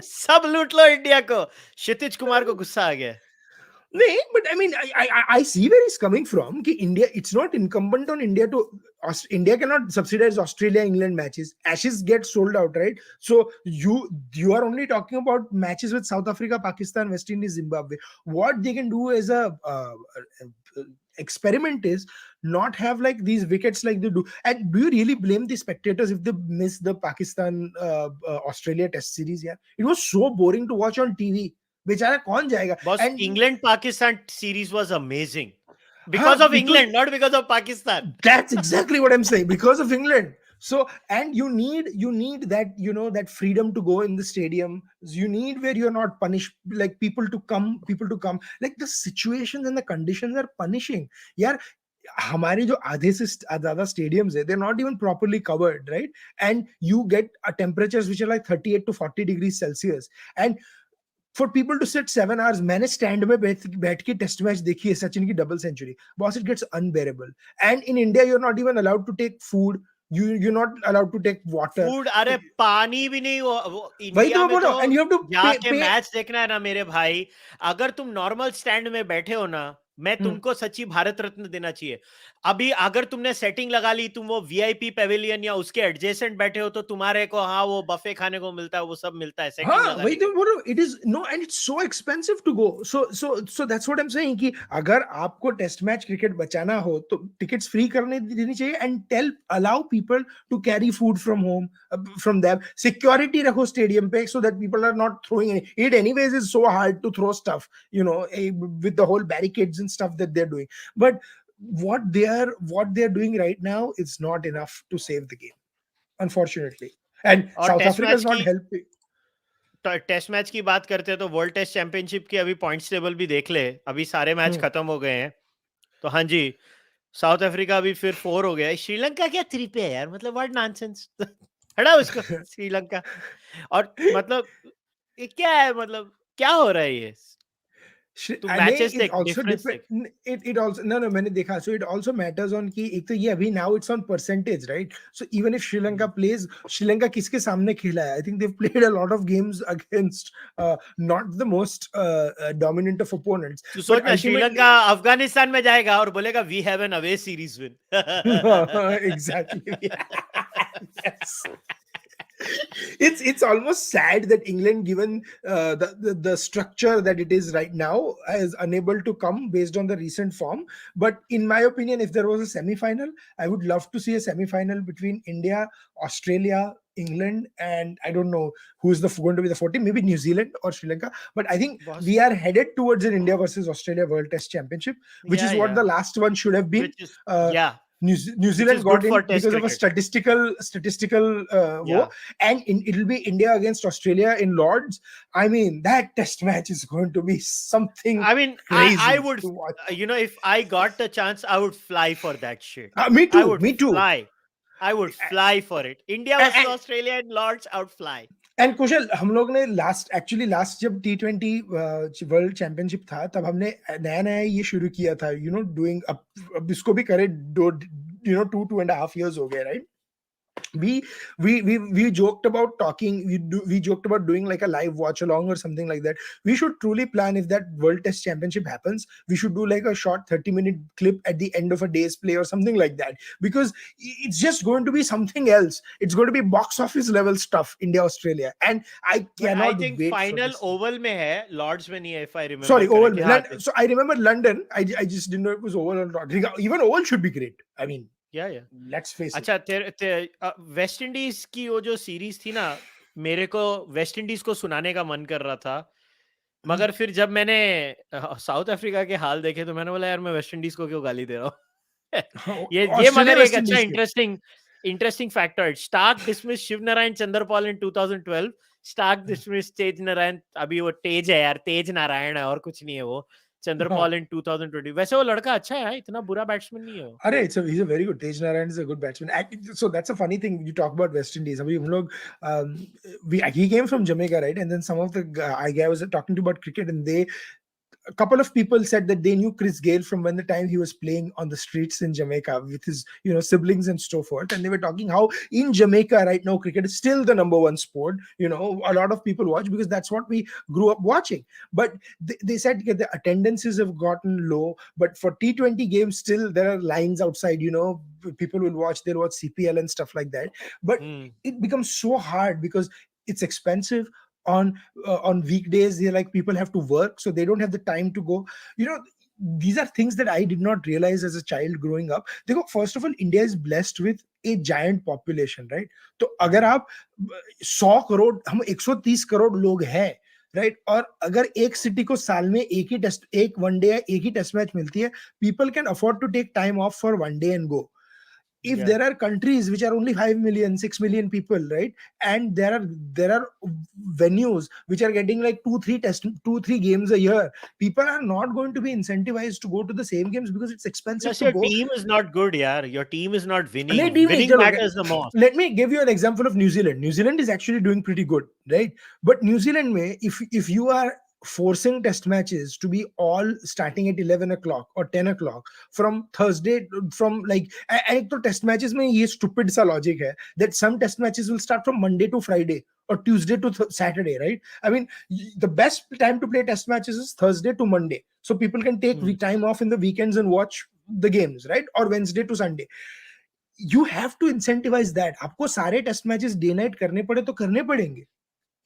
सब लूट लो इंडिया को. क्षितिज कुमार को गुस्सा आ गया. No, but I mean, I see where he's coming from. Ki India, it's not incumbent on India to. India cannot subsidize Australia England matches. Ashes get sold out, right? So you are only talking about matches with South Africa, Pakistan, West Indies, Zimbabwe. What they can do as a experiment is not have like these wickets like they do. And do you really blame the spectators if they miss the Pakistan Australia Test series? Yeah, it was so boring to watch on TV. बेचारा कौन जाएगा? Boss, And England Pakistan series was amazing because of England, not because of Pakistan. That's exactly what I'm saying, because of England. So, and you need that, that freedom to go in the stadium. You need where you're not punished, like people to come, like the situations and the conditions are punishing. Yeah, हमारे जो आधे से ज्यादा stadiums है, they're not even properly covered, right? And you get temperatures which are like 38 to 40 degrees Celsius, and for people to sit 7 hours, मैंने stand में बैठ के टेस्ट मैच देखी है, सचिन की double century. Boss, it gets unbearable. And in India you are not even allowed to take food, you're not allowed to take water. Food, अरे पानी भी नहीं. वो वही तो इंडिया मैं में बोल रहा हूँ. तो And you have to जाके pay. मैच देखना है ना मेरे भाई, अगर तुम नॉर्मल स्टैंड में बैठे हो ना, मैं तुमको सच्ची भारत रत्न देना चाहिए. अभी अगर तुमने सेटिंग लगा ली, तुम वो वीआईपी पेविलियन या उसके एडजेसेंट बैठे हो, तो तुम्हारे को हाँ वो बफे खाने को मिलता है, वो सब मिलता है सेटिंग हाँ, लगाने वही के. तो बोल रहा हूँ. It is no, and it's so expensive to go. So that's what I'm saying कि अगर आपको टेस्ट मैच क्रिकेट बचाना हो तो टिकट्स फ्री करने देनी चाहिए, and allow people to carry food from home, from them. Security रखो स्टेडियम पे so that people are not throwing it. Anyways is so hard to throw stuff, with the whole barricades and stuff that they're doing. But what they're doing right now is not enough to save the game, unfortunately. And और South test Africa match is not की helping. Test match की बात करते हैं तो world test championship की अभी points table भी देख ले. अभी सारे मैच खत्म हो गए हैं. तो हाँ जी, साउथ अफ्रीका अभी फिर 4 हो गया है. श्रीलंका क्या 3 पे है यार, मतलब व्हाट नॉनसेंस. हटा उसको श्रीलंका. और मतलब ये क्या है, मतलब क्या हो रहा है ये. तू मैचेस It देख, also डिफरेंस depend. देख. It also no मैंने देखा. So it also matters on कि एक तो ये अभी now it's on percentage, right? So even if Sri Lanka plays, Sri Lanka किसके सामने खेला है? I think they've played a lot of games against not the most dominant of opponents. तू But सोच ना, श्रीलंका ultimately, अफगानिस्तान में जाएगा और बोलेगा we have an away series win. exactly. Yes. It's almost sad that England, given the structure that it is right now, is unable to come based on the recent form. But in my opinion, if there was a semi-final, I would love to see a semi-final between India, Australia, England, and I don't know who's going to be the 40, maybe New Zealand or Sri Lanka. But I think Was we are headed towards an India versus Australia World Test Championship, which is what the yeah. last one should have been. Which is Uh, New which is Zealand good got for in Test because of a cricket. statistical Yeah. war, and it'll be India against Australia in Lords. I mean, that Test match is going to be something I mean, I crazy would, to watch. if I got the chance, I would fly for that shit. Me I too, would me too. fly. I would fly for it. India versus And, Australia in Lords, I would fly. And Kushal हम लोग ने last जब T20 world championship था तब हमने नया नया ये शुरू किया था डूइंग अब इसको भी करे दो 2.5 years हो गए right we joked about talking we joked about doing like a live watch along or something like that. We should truly plan, if that world test championship happens, we should do like a short 30-minute clip at the end of a day's play or something like that, because it's just going to be something else. It's going to be box office level stuff, India Australia, and I But I cannot think wait for final this. oval में है, Lords में नहीं है, if I remember Sorry, oval correctly. हाँ, so I remember London. I just didn't know it was oval or not. Even oval should be great. I mean, yeah. let's face it. अच्छा, West Indies की वो जो series थी ना, मेरे को West Indies को सुनाने का मन कर रहा था, मगर फिर जब मैंने साउथ अफ्रीका के हाल देखे तो मैंने बोला यार मैं वेस्ट इंडीज को क्यों गाली दे रहा हूँ। ये ऑस्ट्रेलिया मगर एक वेस्ट अच्छा इंडीज के interesting factor. Starc dismiss Shiv Narayan Chanderpaul in 2012, Starc dismiss Tej Narayan, अभी वो तेज है यार, तेज नारायण है और कुछ नहीं है वो, चंद्रपाल इन 2020। वैसे वो लड़का अच्छा है, इतना बुरा बैट्समैन नहीं है वो। अरे he's a very good, Tej Narayan is a good batsman. So that's a funny thing you talk about West Indies. अभी हम लोग he came from Jamaica, right? And then some of the guy was talking to about cricket, and a couple of people said that they knew Chris Gayle from when the time he was playing on the streets in Jamaica with his, siblings and so forth. And they were talking how in Jamaica right now, cricket is still the number one sport. A lot of people watch because that's what we grew up watching. But they said that the attendances have gotten low. But for T20 games, still there are lines outside, people will watch, they'll watch CPL and stuff like that. But it becomes so hard because it's expensive. On weekdays, people have to work, so they don't have the time to go. These are things that I did not realize as a child growing up. First of all, India is blessed with a giant population, right? तो अगर आप 100 करोड़, हम 130 करोड़ लोग हैं, right, और अगर एक city को साल में एक वनडे या एक ही टेस्ट मैच मिलती है, people can afford to take time off for one day and go. If there are countries which are only 5 million 6 million people, right, and there are venues which are getting like 2-3 games a year, people are not going to be incentivized to go to the same games because it's expensive Plus to your go. team is not good, yaar. Your team is not winning. Team Winning matters the most. let me give you an example of New Zealand is actually doing pretty good, right? But New Zealand may, if you are forcing test matches to be all starting at 11 o'clock or 10 o'clock from Thursday, from like, and to test matches mein ye stupid sa logic hai that some test matches will start from Monday to Friday or Tuesday to Saturday, right? I mean, the best time to play test matches is Thursday to Monday, so people can take time off in the weekends and watch the games, right? Or Wednesday to Sunday. You have to incentivize that. आपको सारे test matches day night करने पड़े तो करने पड़ेंगे.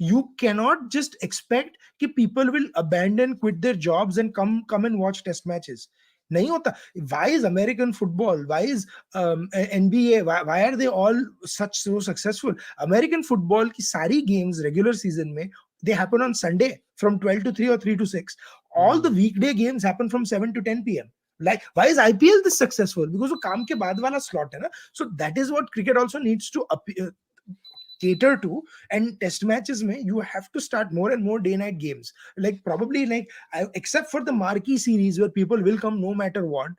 You cannot just expect that people will abandon, quit their jobs and come and watch test matches. नहीं होता. Why is American football, why is NBA, why are they all so successful? American football की सारी games regular season में they happen on Sunday from 12 to 3 or 3 to 6. All the weekday games happen from 7 to 10 p.m. Like, why is IPL this successful? Because वो काम के बाद वाला slot है ना. So that is what cricket also needs to cater to. And test matches mein you have to start more and more day night games, like probably like except for the marquee series where people will come no matter what,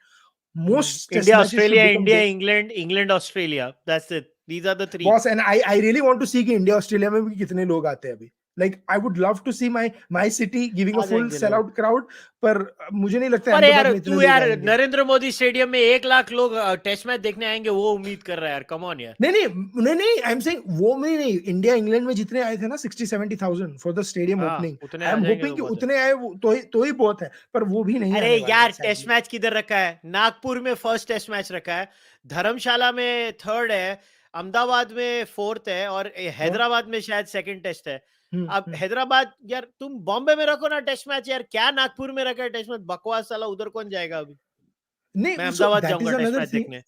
most test India, matches should Australia, become India, day. England, Australia. That's it. These are the three. Boss, and I really want to see कि India Australia में भी कितने लोग आते हैं अभी. Like, I would love to see my city giving a uh full जाएंगे लोग. sellout crowd, पर मुझे नहीं लगता पर अहमदाबाद यार में इतने तू लोग यार आएंगे. नरेंद्र मोदी स्टेडियम में 1 लाख लोग टेस्ट मैच देखने आएंगे, वो उम्मीद कर रहा है यार. कम ऑन यार. नहीं, आई एम सेइंग वो में नहीं, इंडिया इंग्लैंड में जितने आए थे ना 60-70,000 फॉर द स्टेडियम ओपनिंग, उतने आई आ एम जाएंगे होपिंग तो कि बहुत है. उतने आए तो ही बहुत है, पर वो भी नहीं अरे आने वाले यार हैं टेस्ट sadly. मैच किधर रखा है? नागपुर में फर्स्ट टेस्ट मैच रखा है, धर्मशाला में थर्ड है, अहमदाबाद में फोर्थ है, और हैदराबाद में शायद सेकंड टेस्ट है. अब हैदराबाद, यार तुम बॉम्बे में रखो ना टेस्ट मैच यार, क्या नागपुर में रखा है टेस्ट मैच? बकवास साला, उधर कौन जाएगा अभी? नहीं, मैं so अहमदाबाद that is जाऊंगा टेस्ट another मैच thing. देखने.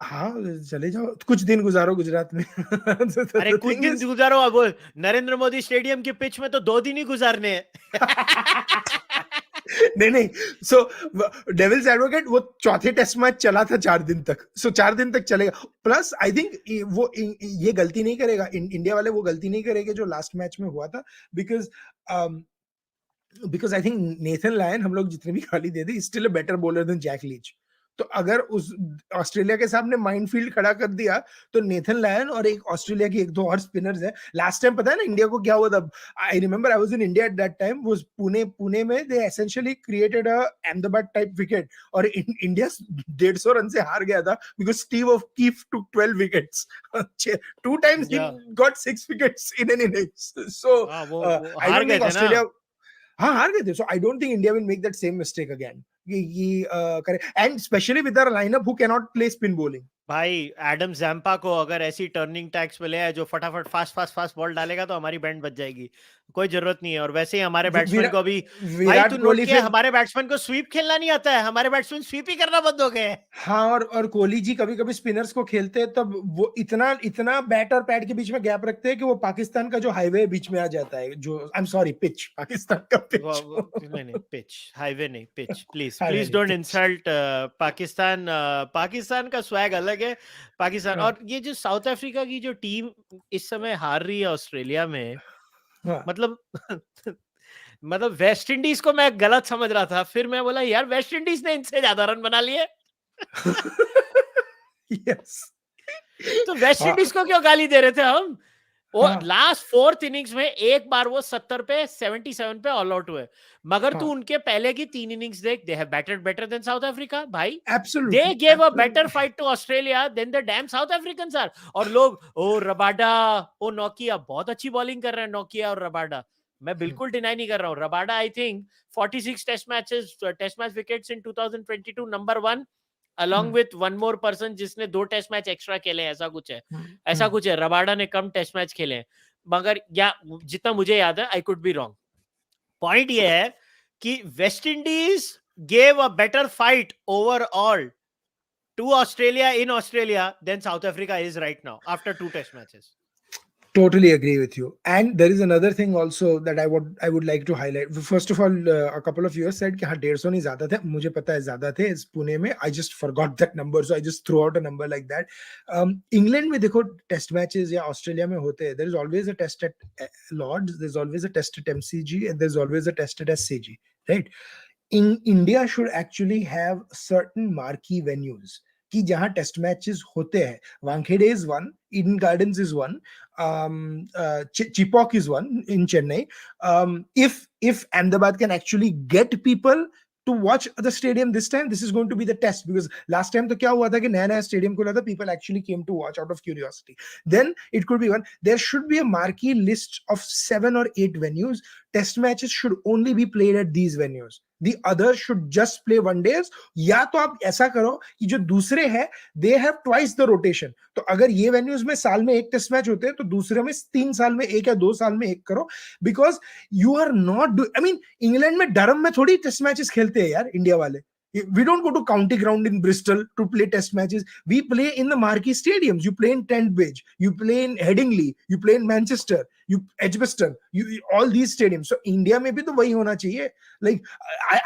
हाँ, चले जाओ, कुछ दिन गुजारो गुजरात में। अरे कुछ दिन गुजारो, अब नरेंद्र मोदी स्टेडियम की पिच में तो 2 दिन ही गुजारने हैं। नहीं, सो डेविल्स एडवोकेट, वो चौथे टेस्ट मैच चला था 4 दिन तक, सो 4 दिन तक चलेगा। प्लस आई थिंक वो ये गलती नहीं करेगा, इंडिया वाले वो गलती नहीं करेंगे जो लास्ट मैच में हुआ था, because because I think Nathan Lyon, हम लोग जितने भी गाली दे दे, still a better bowler than Jack Leach. तो अगर उस ऑस्ट्रेलिया के सामने माइनफील्ड खड़ा कर दिया, तो नेथन लायन और एक ऑस्ट्रेलिया की एक दो और स्पिनर्स है। लास्ट टाइम पता है ना इंडिया को क्या हुआ था? I remember I was in India at that time, वो पुणे में they essentially created a Ahmedabad type wicket, और इंडिया 150 रन से हार गया था because Steve O'Keefe took 12 wickets. 2 times he got 6 wickets in an innings. So वो I हार don't गए think थे ना। Australia, हाँ हार गए थे, so I don't think India will make that same mistake again, ये करे, and especially with our lineup who can not play spin bowling. भाई एडम जैम्पा को अगर ऐसी टर्निंग टैक्स मिले है जो फटाफट फास्ट बॉल डालेगा तो हमारी बैंड बच जाएगी, कोई जरूरत नहीं है। और वैसे ही हमारे बैट्समैन को अभी, भाई तू विराट नोट कोहली किया, फिर, हमारे बैट्समैन को स्वीप खेलना नहीं आता है, हमारे बैट्समैन स्वीप ही करना बंद हो गए। हाँ, और कोहली जी कभी कभी स्पिनर्स को खेलते हैं, तब वो इतना इतना बैट और पैड के बीच में गैप रखते हैं कि वो पाकिस्तान का जो हाईवे बीच में आ जाता है, जो I am sorry pitch, Pakistan का पिच। नहीं पिच, हाईवे नहीं, पिच। प्लीज हाईवे प्लीज नहीं, don't pitch. Insult Pakistan. Pakistan का स्वैग अलग है। पाकिस्तान, हाँ, और ये जो साउथ अफ्रीका की जो टीम इस समय हार रही है ऑस्ट्रेलिया में, हाँ। मतलब मतलब वेस्ट इंडीज को मैं गलत समझ रहा था, फिर मैं बोला यार वेस्ट इंडीज ने इनसे ज्यादा रन बना लिए। यस। तो वेस्ट हाँ, इंडीज को क्यों गाली दे रहे थे हम? वो हाँ, लास्ट 4th इनिंग्स में एक बार वो 70 पे 77 पे ऑल आउट हुए, मगर तू हाँ, उनके पहले की 3 इनिंग्स देख, they have batted better than South Africa भाई। They absolutely, gave a better absolutely. Fight to Australia than the damn South African are. और लोग ओ रबाडा, ओ नोकिया बहुत अच्छी बॉलिंग कर रहे हैं, नोकिया और रबाडा। मैं बिल्कुल डिनाई नहीं कर रहा हूं, Rabada I think 46 test match wickets in 2022, number 1 along with one more person जिसने 2 टेस्ट मैच एक्स्ट्रा खेले, ऐसा कुछ है, ऐसा कुछ है। रबाडा ने कम टेस्ट मैच खेले हैं, मगर या जितना मुझे याद है, I could be wrong. Point ये है कि West Indies gave a better fight overall to Australia in Australia than South Africa is right now after 2 test matches. Totally agree with you. And there is another thing also that I would like to highlight. First of all, a couple of viewers said कि हाँ 150 नहीं ज्यादा थे, मुझे पता है ज्यादा थे इस पुणे में. I just forgot that number, so I just threw out a number like that. England में देखो टेस्ट मैचेस या ऑस्ट्रेलिया में होते हैं, there is always a test at Lords, there's always a test at MCG, and there's always a test at SCG, right? In India should actually have certain marquee venues कि जहां test matches होते हैं. Wankhede is one, Eden Gardens is one, Chepauk is one in Chennai. If Ahmedabad can actually get people to watch the stadium this time, this is going to be the test, because last time तो क्या हुआ था कि नया नया stadium खुला था, people actually came to watch out of curiosity. Then it could be one. There should be a marquee list of 7 or 8 venues. Test matches should only be played at these venues. The others should just play one days. या तो आप ऐसा करो कि जो दूसरे हैं they have twice the rotation. तो अगर ये वेन्यूज में साल में एक टेस्ट मैच होते हैं, तो दूसरे में 3 साल में एक या 2 साल में एक करो, because you are not, I mean England में डरम में थोड़ी टेस्ट मैचेस खेलते हैं यार इंडिया वाले. We don't go to county ground in Bristol to play test matches. We play in the marquee stadiums. You play in Trent Bridge, you play in Headingley, you play in Manchester, you Edgbaston, you all these stadiums. So India में भी तो वही होना चाहिए. Like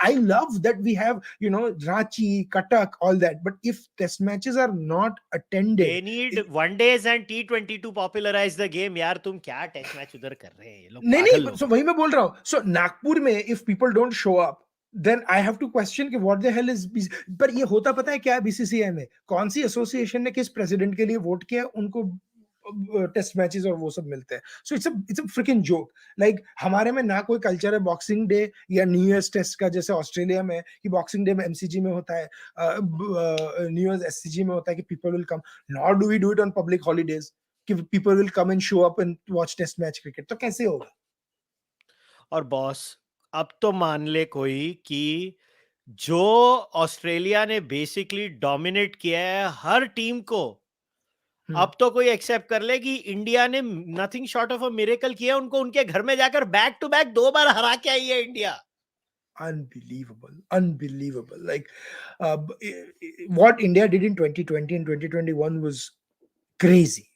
I love that we have, Ranchi, Cuttack, all that. But if test matches are not attended, they need one days and T20 to popularize the game. यार तुम क्या test match उधर कर रहे हैं, ये लोग नहीं पागल नहीं, लोग so हैं। वही मैं बोल रहा हूँ. So नागपुर में if people don't show up, then I have to question कि what the hell is. पर ये होता पता है क्या बीसीसीआई में, कौन सी एसोसिएशन ने किस प्रेसिडेंट के लिए वोट किया, उनको टेस्ट मैचेस और वो सब मिलते हैं. So it's a fricking joke. Like हमारे में ना कोई कल्चर है बॉक्सिंग डे या न्यू ईयर्स टेस्ट का, जैसे ऑस्ट्रेलिया में कि बॉक्सिंग डे में एमसीजी में होता है, न्यू ईयर्स एससीजी में होता है कि people will come. Not do we do it on public holidays कि people will come and show up and watch test match cricket. तो कैसे होगा? और बॉस अब तो मान ले कोई कि जो ऑस्ट्रेलिया ने बेसिकली डोमिनेट किया है हर टीम को, अब तो कोई एक्सेप्ट कर ले कि इंडिया ने nothing short of a miracle किया, उनको उनके घर में जाकर बैक टू बैक 2 बार हरा के आई है India. Unbelievable. Like what India did in 2020 and 2021 was crazy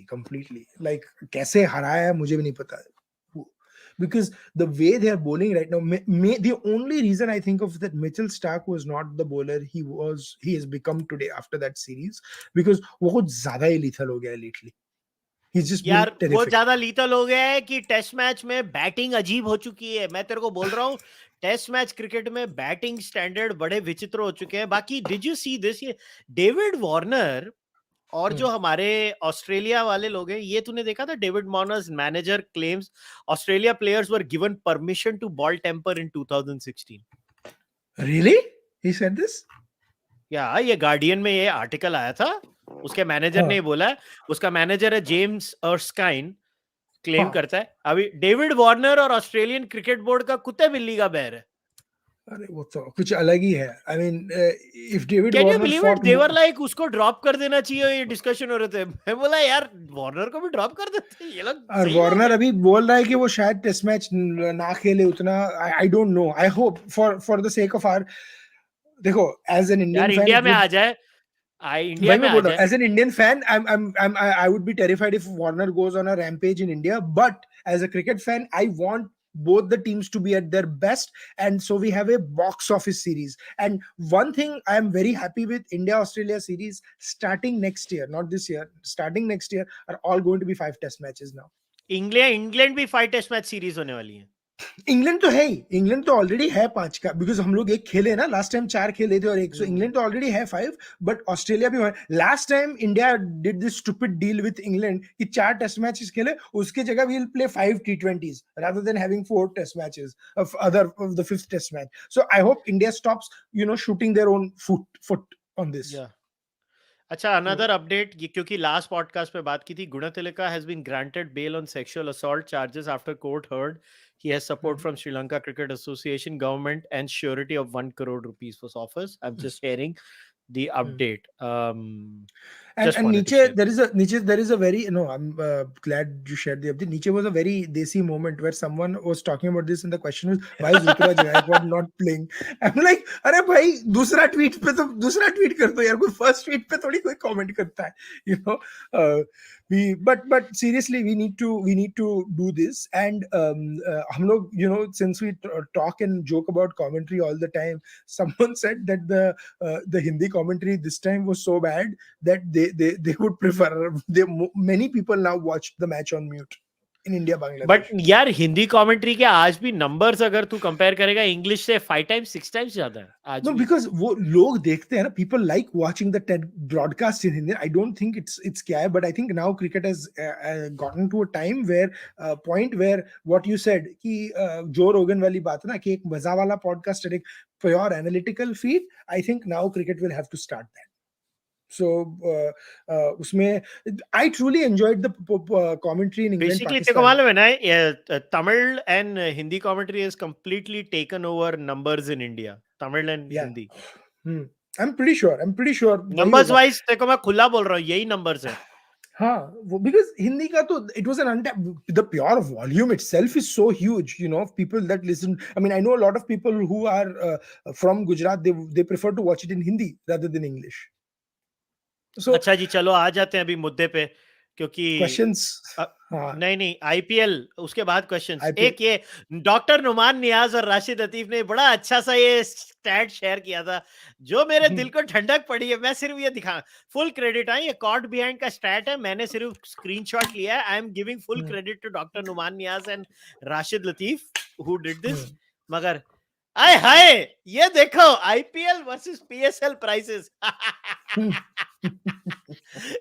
completely. Like कैसे हराया मुझे भी नहीं पता. Because the way they are bowling right now, the only reason I think of that Mitchell Stark was not the bowler he has become today after that series, because वो कुछ ज्यादा ही lethal हो गया है lately. He's just been यार वो terrific. ज्यादा lethal हो गया है कि टेस्ट मैच में बैटिंग अजीब हो चुकी है. मैं तेरे को बोल रहा हूँ, टेस्ट मैच क्रिकेट में बैटिंग स्टैंडर्ड बड़े विचित्र हो चुके हैं. बाकी डिड यू सी दिस, ये डेविड वार्नर और जो हमारे ऑस्ट्रेलिया वाले लोग हैं, ये तूने देखा था? David Warner's manager claims Australia players were given permission to ball tamper in 2016. Really? He said this? या ये गार्डियन में ये आर्टिकल आया था. उसके मैनेजर ने बोला है. उसका मैनेजर है जेम्स अर्स्काइन, क्लेम करता है. अभी डेविड वार्नर और ऑस्ट्रेलियन क्रिकेट बोर्ड का कुत्ते बिल्ली का बैर है. अरे वो तो कुछ अलग ही है. I mean, if David can you Warner believe it, fought they were more, like उसको ड्रॉप कर देना चाहिए. ये डिस्कशन हो रहे थे. मैं बोला यार वार्नर को भी ड्रॉप कर देते ये लोग. और सही बात वार्नर है. अभी बोल रहा है कि वो शायद टेस्ट मैच ना खेले उतना. I don't know. I hope for the sake of our. देखो, एज एन यार इंडियन फैन इंडिया में आ जाए, इंडिया वही में मैं आ बोल रहा हूँ. जाए. As an Indian fan I would be terrified if Warner goes on a rampage in India, but as a cricket fan I want both the teams to be at their best, and so we have a box office series. And one thing I am very happy with, India Australia series starting next year, not this year, starting next year, are all going to be 5 test matches now. England भी 5 test match series होने वाली है. England तो है ही. England तो already है 5 का, because हम लोग एक खेले ना लास्ट टाइम, 4 खेले थे और एक. सो इंग्लैंड तो ऑलरेडी है 5. बट ऑस्ट्रेलिया भी है. Last time India did this stupid deal with England कि 4 टेस्ट मैचेस खेले, उसके जगह we will play 5 T20s rather than having 4 test matches of the 5th test match. So I hope India stops shooting their own foot on this. अच्छा, another update, क्योंकि last podcast पे बात की थी. Gunathilaka has been granted bail on sexual assault charges after court heard he has support from Sri Lanka Cricket Association, government, and surety of 1 crore rupees for offers. I'm just sharing the update. Just wanted to share. There is a very, I'm glad you shared the update. Niche was a very desi moment where someone was talking about this and the question was, why is Ruturaj Gaikwad not playing? I'm like, अरे भाई दूसरा tweet पे तो दूसरा tweet कर दो यार, कोई फर्स्ट ट्वीट पे थोड़ी कोई कमेंट करता है. But seriously, we need to do this. And हम लोग, since we talk and joke about commentary all the time, someone said that the Hindi commentary this time was so bad that they would prefer, many people now watch the match on mute in India Bangladesh. But यार Hindi commentary के आज भी numbers अगर तू compare करेगा English से 5 times 6 times ज्यादा है आज. No, because वो लोग देखते हैं ना, people like watching the TED broadcast in Hindi. I don't think it's क्या है, but I think now cricket has gotten to a time where point where what you said कि Joe Rogan वाली बात है ना कि एक मजा वाला podcast और एक pure analytical feed. I think now cricket will have to start that. So उसमें I truly enjoyed the commentary in England Basically, तेरे को मालूम है ना, Tamil and Hindi commentary has completely taken over numbers in India. Tamil and Hindi. I'm pretty sure. Numbers wise तेरे को मैं खुला बोल रहा हूँ, यही numbers है. हाँ, because Hindi का तो it was an untapped, the pure volume itself is so huge, of people that listen. I mean, I know a lot of people who are from Gujarat, they prefer to watch it in Hindi rather than English. So, अच्छा जी, चलो आ जाते हैं अभी मुद्दे पे, क्योंकि questions. नहीं IPL, उसके बाद क्वेश्चंस. एक ये डॉक्टर नुमान नियाज और राशिद लतीफ ने बड़ा अच्छा सा ये स्टैट शेयर किया था जो मेरे दिल को ठंडक पड़ी है. मैं सिर्फ ये दिखा, फुल क्रेडिट है, ये कॉट बिहाइंड का स्टैट है, मैंने सिर्फ स्क्रीनशॉट लिया है. I am giving full credit to doctor Numan Niaz and Rashid Latif who did this. मगर आए हाय, ये देखो आईपीएल वर्सेस पीएसएल प्राइसेस.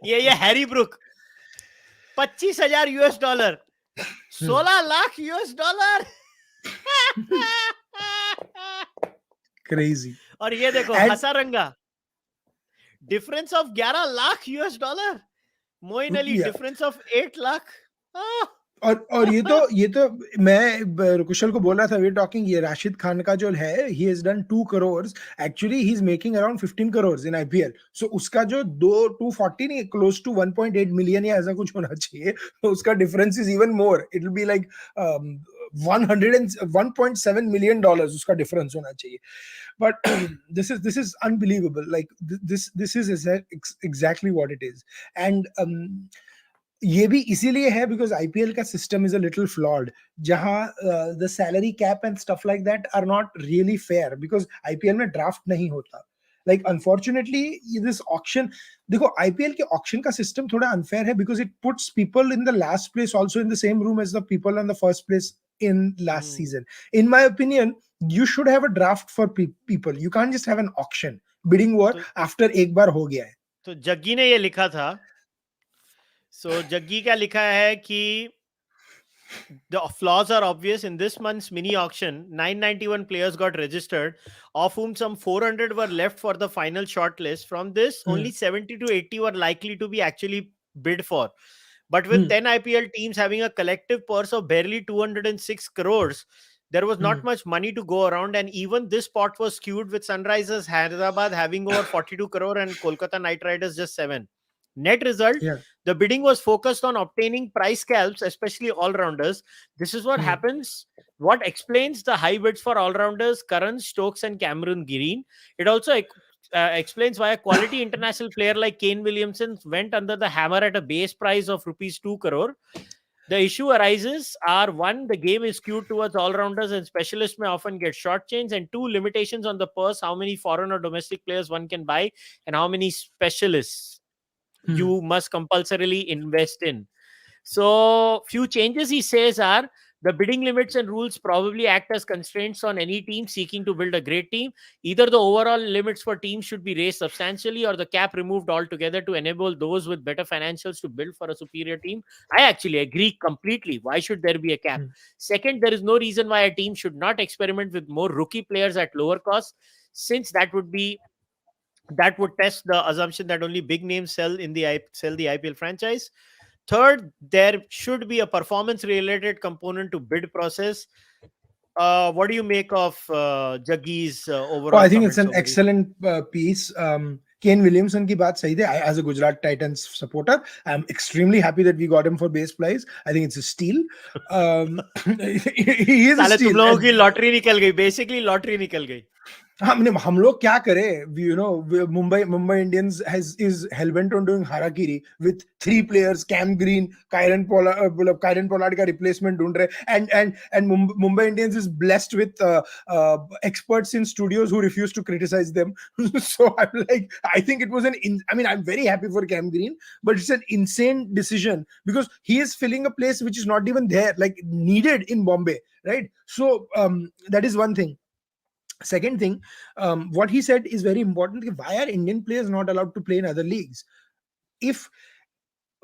ये हैरी ब्रुक $25,000, 16 लाख $16. क्रेजी. और ये देखो Hasaranga, difference of $11 lakh. Moeen Ali difference of 8 lakh. और ये तो मैं कुशल को बोल रहा था, वी टॉकिंग, ये राशिद खान का जो है, he has done 2 crores, actually he is making around 15 crores in IPL. So उसका जो 240 नहीं, क्लोज टू 1.8 million या ऐसा कुछ होना चाहिए, तो उसका difference is even more. It will be like $101.7 million उसका difference होना चाहिए. But this is unbelievable. Like this is exactly what it is. And ये भी इसीलिए है because IPL का system is a little flawed, जहाँ the salary cap and stuff like that are not really fair because IPL में draft नहीं होता. Like unfortunately this auction, देखो IPL के auction का system थोड़ा unfair है because it puts people in the last place also in the same room as the people in the first place in last season. In my opinion, you should have a draft for people. You can't just have an auction. Bidding war after एक बार हो गया है. तो जग्गी ने ये लिखा था. So Jaggi क्या लिखा है कि the flaws are obvious. In this month's mini auction, 991 players got registered, of whom some 400 were left for the final shortlist. From this, only 70 to 80 were likely to be actually bid for. But with 10 IPL teams having a collective purse of barely 206 crores, there was not much money to go around, and even this pot was skewed, with Sunrisers Hyderabad having over 42 crore and Kolkata Knight Riders just 7. Net result, the bidding was focused on obtaining price scalps, especially all-rounders. This is what happens. What explains the high bids for all-rounders, Karan, Stokes and Cameron Green. It also explains why a quality international player like Kane Williamson went under the hammer at a base price of rupees 2 crore. The issue arises are, one, the game is skewed towards all-rounders and specialists may often get shortchanged, and two, limitations on the purse, how many foreign or domestic players one can buy and how many specialists you must compulsorily invest in. So few changes he says are, the bidding limits and rules probably act as constraints on any team seeking to build a great team. Either the overall limits for teams should be raised substantially or the cap removed altogether to enable those with better financials to build for a superior team. I actually agree completely. Why should there be a cap? Second, there is no reason why a team should not experiment with more rookie players at lower costs, since that would test the assumption that only big names sell the IPL franchise. Third, there should be a performance-related component to bid process. What do you make of Jaggi's overall? I think it's an excellent piece. Kane Williamson की बात सही थी. As a Gujarat Titans supporter, I'm extremely happy that we got him for base price. I think it's a steal. He is a steal. तुम लोगों की lottery निकल गई. Basically, lottery निकल गई. हम लोग क्या करें? Mumbai Indians is hellbent on doing harakiri with 3 players, Cam Green, Kyron Pollard का replacement ढूंढ रहे, and Mumbai Indians is blessed with experts in studios who refuse to criticize them. So I'm like, I think it was I'm very happy for Cam Green, but it's an insane decision because he is filling a place which is not even there, like needed in Bombay, right? So that is one thing. Second thing, what he said is very important. Why are Indian players not allowed to play in other leagues?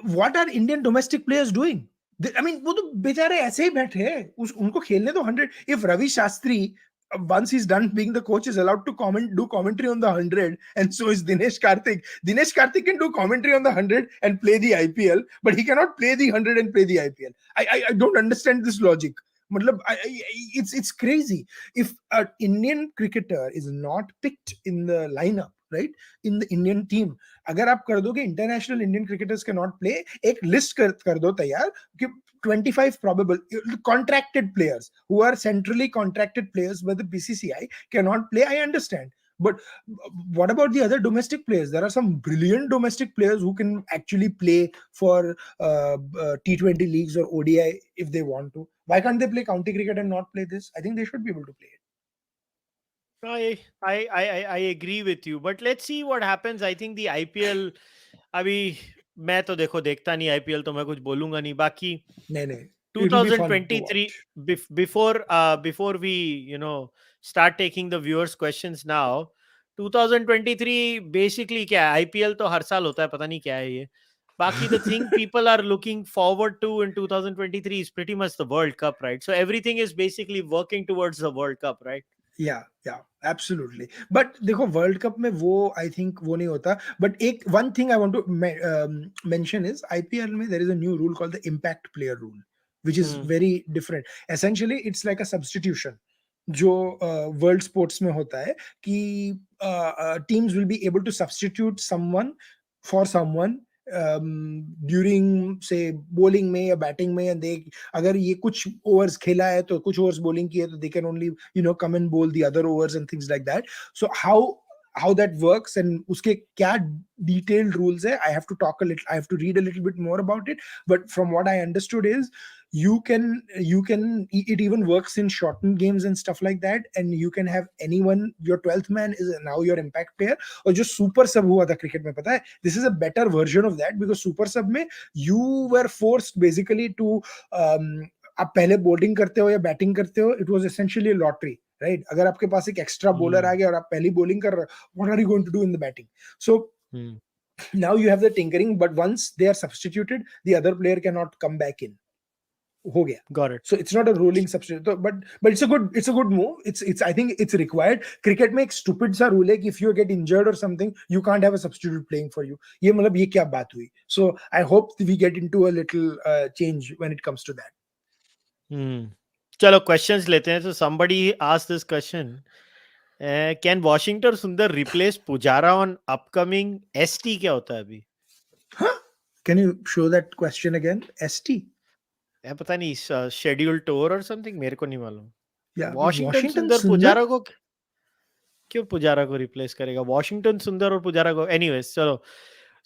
What are Indian domestic players doing? वो तो बेचारे ऐसे ही बैठे हैं, उनको खेलने दो 100. If Ravi Shastri, once he's done being the coach, is allowed to do commentary on the 100, and so is Dinesh Karthik. Dinesh Karthik can do commentary on the 100 and play the IPL, but he cannot play the 100 and play the IPL. I don't understand this logic. It's crazy. If an Indian cricketer is not picked in the lineup, right, in the Indian team, अगर आप कर दोगे international Indian cricketers cannot play, एक list कर दो तैयार कि 25 probable contracted players who are centrally contracted players by the BCCI cannot play. I understand. But what about the other domestic players? There are some brilliant domestic players who can actually play for T20 leagues or ODI if they want to. Why can't they play county cricket and not play this? I think they should be able to play it. I agree with you, but let's see what happens. I think the IPL, अभी मैं तो देखता नहीं IPL, तो मैं कुछ बोलूंगा नहीं. बाकी नहीं 2023 before we start taking the viewers questions now, 2023 basically क्या है? IPL तो हर साल होता है, पता नहीं क्या है ये. Baki, the thing people are looking forward to in 2023 is pretty much the World Cup, right? So everything is basically working towards the World Cup, right? Yeah, absolutely. But देखो World Cup में वो I think वो नहीं होता. But one thing I want to mention is IPL में there is a new rule called the impact player rule, which is very different. Essentially, it's like a substitution. जो world sports में होता है कि teams will be able to substitute someone for someone during से bowling में या batting में, and they अगर ये कुछ ओवर्स खेला है तो कुछ ओवर्स बॉलिंग की है तो they can only come and bowl the other overs and things like that. So how that works and uske kya detailed rules hai, I have to talk a little, I have to read a little bit more about it. But from what I understood is you can it even works in shortened games and stuff like that, and you can have anyone, your 12th man is now your impact player. और जो super sub हुआ था cricket में, पता है, this is a better version of that, because super sub में you were forced basically to आप पहले बॉलिंग करते हो या बैटिंग करते हो, it was essentially lottery, right? अगर आपके पास एक एक्स्ट्रा बॉलर आ गया और आप पहली बॉलिंग कर रहे हो, what are you going to do in the batting? So now you have the tinkering, but once they are substituted, the other player cannot come back in. हो गया. Got it. So it's not a rolling substitute. So, but it's a good move. It's I think it's required. Cricket में एक stupid सा rule है कि if you get injured or something, you can't have a substitute playing for you. ये मतलब ये क्या बात हुई? So I hope we get into a little change when it comes to that. चलो questions लेते हैं. So somebody asked this question. Can Washington Sundar replace Pujara on upcoming ST? क्या होता है अभी? Huh? Can you show that question again? ST? पता नहीं, scheduled tour or something, मेरे को नहीं मालूम. Yeah, Washington Sundar पुजारा को क्यों पुजारा को रिप्लेस करेगा? Washington Sundar और पुजारा को. Anyways, चलो.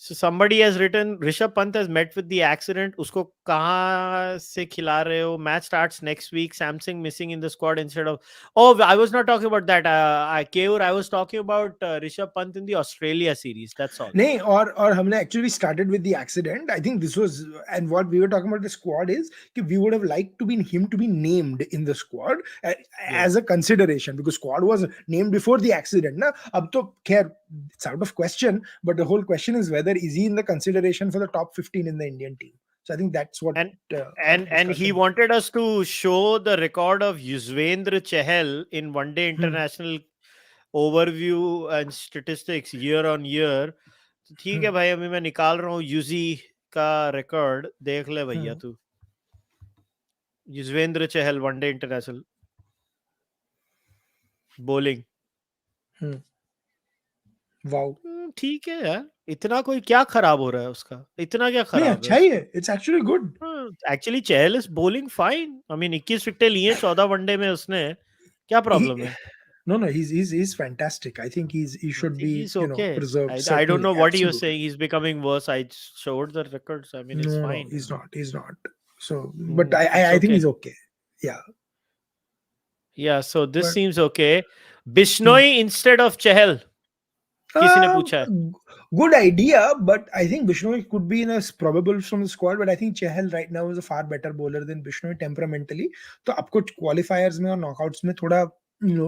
So somebody has written, Rishabh Pant has met with the accident. उसको कहाँ से खिला रहे हो? Match starts next week. Samsung missing in the squad instead of. Oh, I was not talking about that. I was talking about Rishabh Pant in the Australia series. That's all. नहीं, और हमने actually started with the accident. I think this was, and what we were talking about the squad is कि we would have liked to be him to be named in the squad as a consideration, because squad was named before the accident ना. अब तो खैर it's out of question, but the whole question is whether is he in the consideration for the top 15 in the Indian team. So I think that's what and he wanted us to show the record of Yuzvendra Chahal in one day international overview and statistics year on year. तो ठीक है भाई, अभी मैं निकाल रहा हूँ UG का रिकॉर्ड, देख ले भैया तू. Yuzvendra Chahal one day international bowling. Wow, ठीक है यार, इतना कोई क्या खराब हो रहा है उसका? इतना क्या खराब है? अच्छा ही है, it's actually good. Actually Chahal is bowling fine. I mean 21 wicket लिए 14 वनडे में उसने, क्या प्रॉब्लम है? No, he's fantastic. I think he should be preserved. I don't know what he was saying. He's becoming worse. I showed the records. I mean, it's fine. No, he's not. So, but I think he's okay. Yeah. So this seems okay. Bishnoi instead of Chahal. किसी ने पूछा है. Good idea, but I think Bishnoi could be in a probable from the squad. But I think Chahal right now is a far better bowler than Bishnoi temperamentally. तो आपको qualifiers में और knockouts में थोड़ा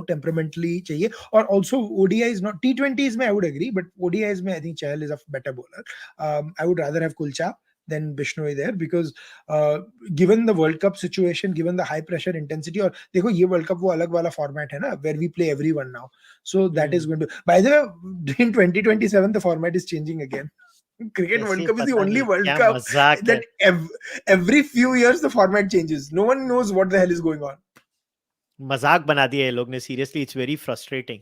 temperamentally चाहिए. और also ODIs, not T20s में I would agree, but ODIs में I think Chahal is a better bowler. I would rather have Kulcha than Bishnoi there, because given the World Cup situation, given the high pressure intensity, और देखो ये World Cup वो अलग वाला format है ना, where we play everyone now. So that is going to, by the way, in 2027 the format is changing again. Cricket World Cup is the only World Cup that every few years the format changes. No one knows what the hell is going on. मजाक बना दिया ये लोग ने. Seriously, it's very frustrating.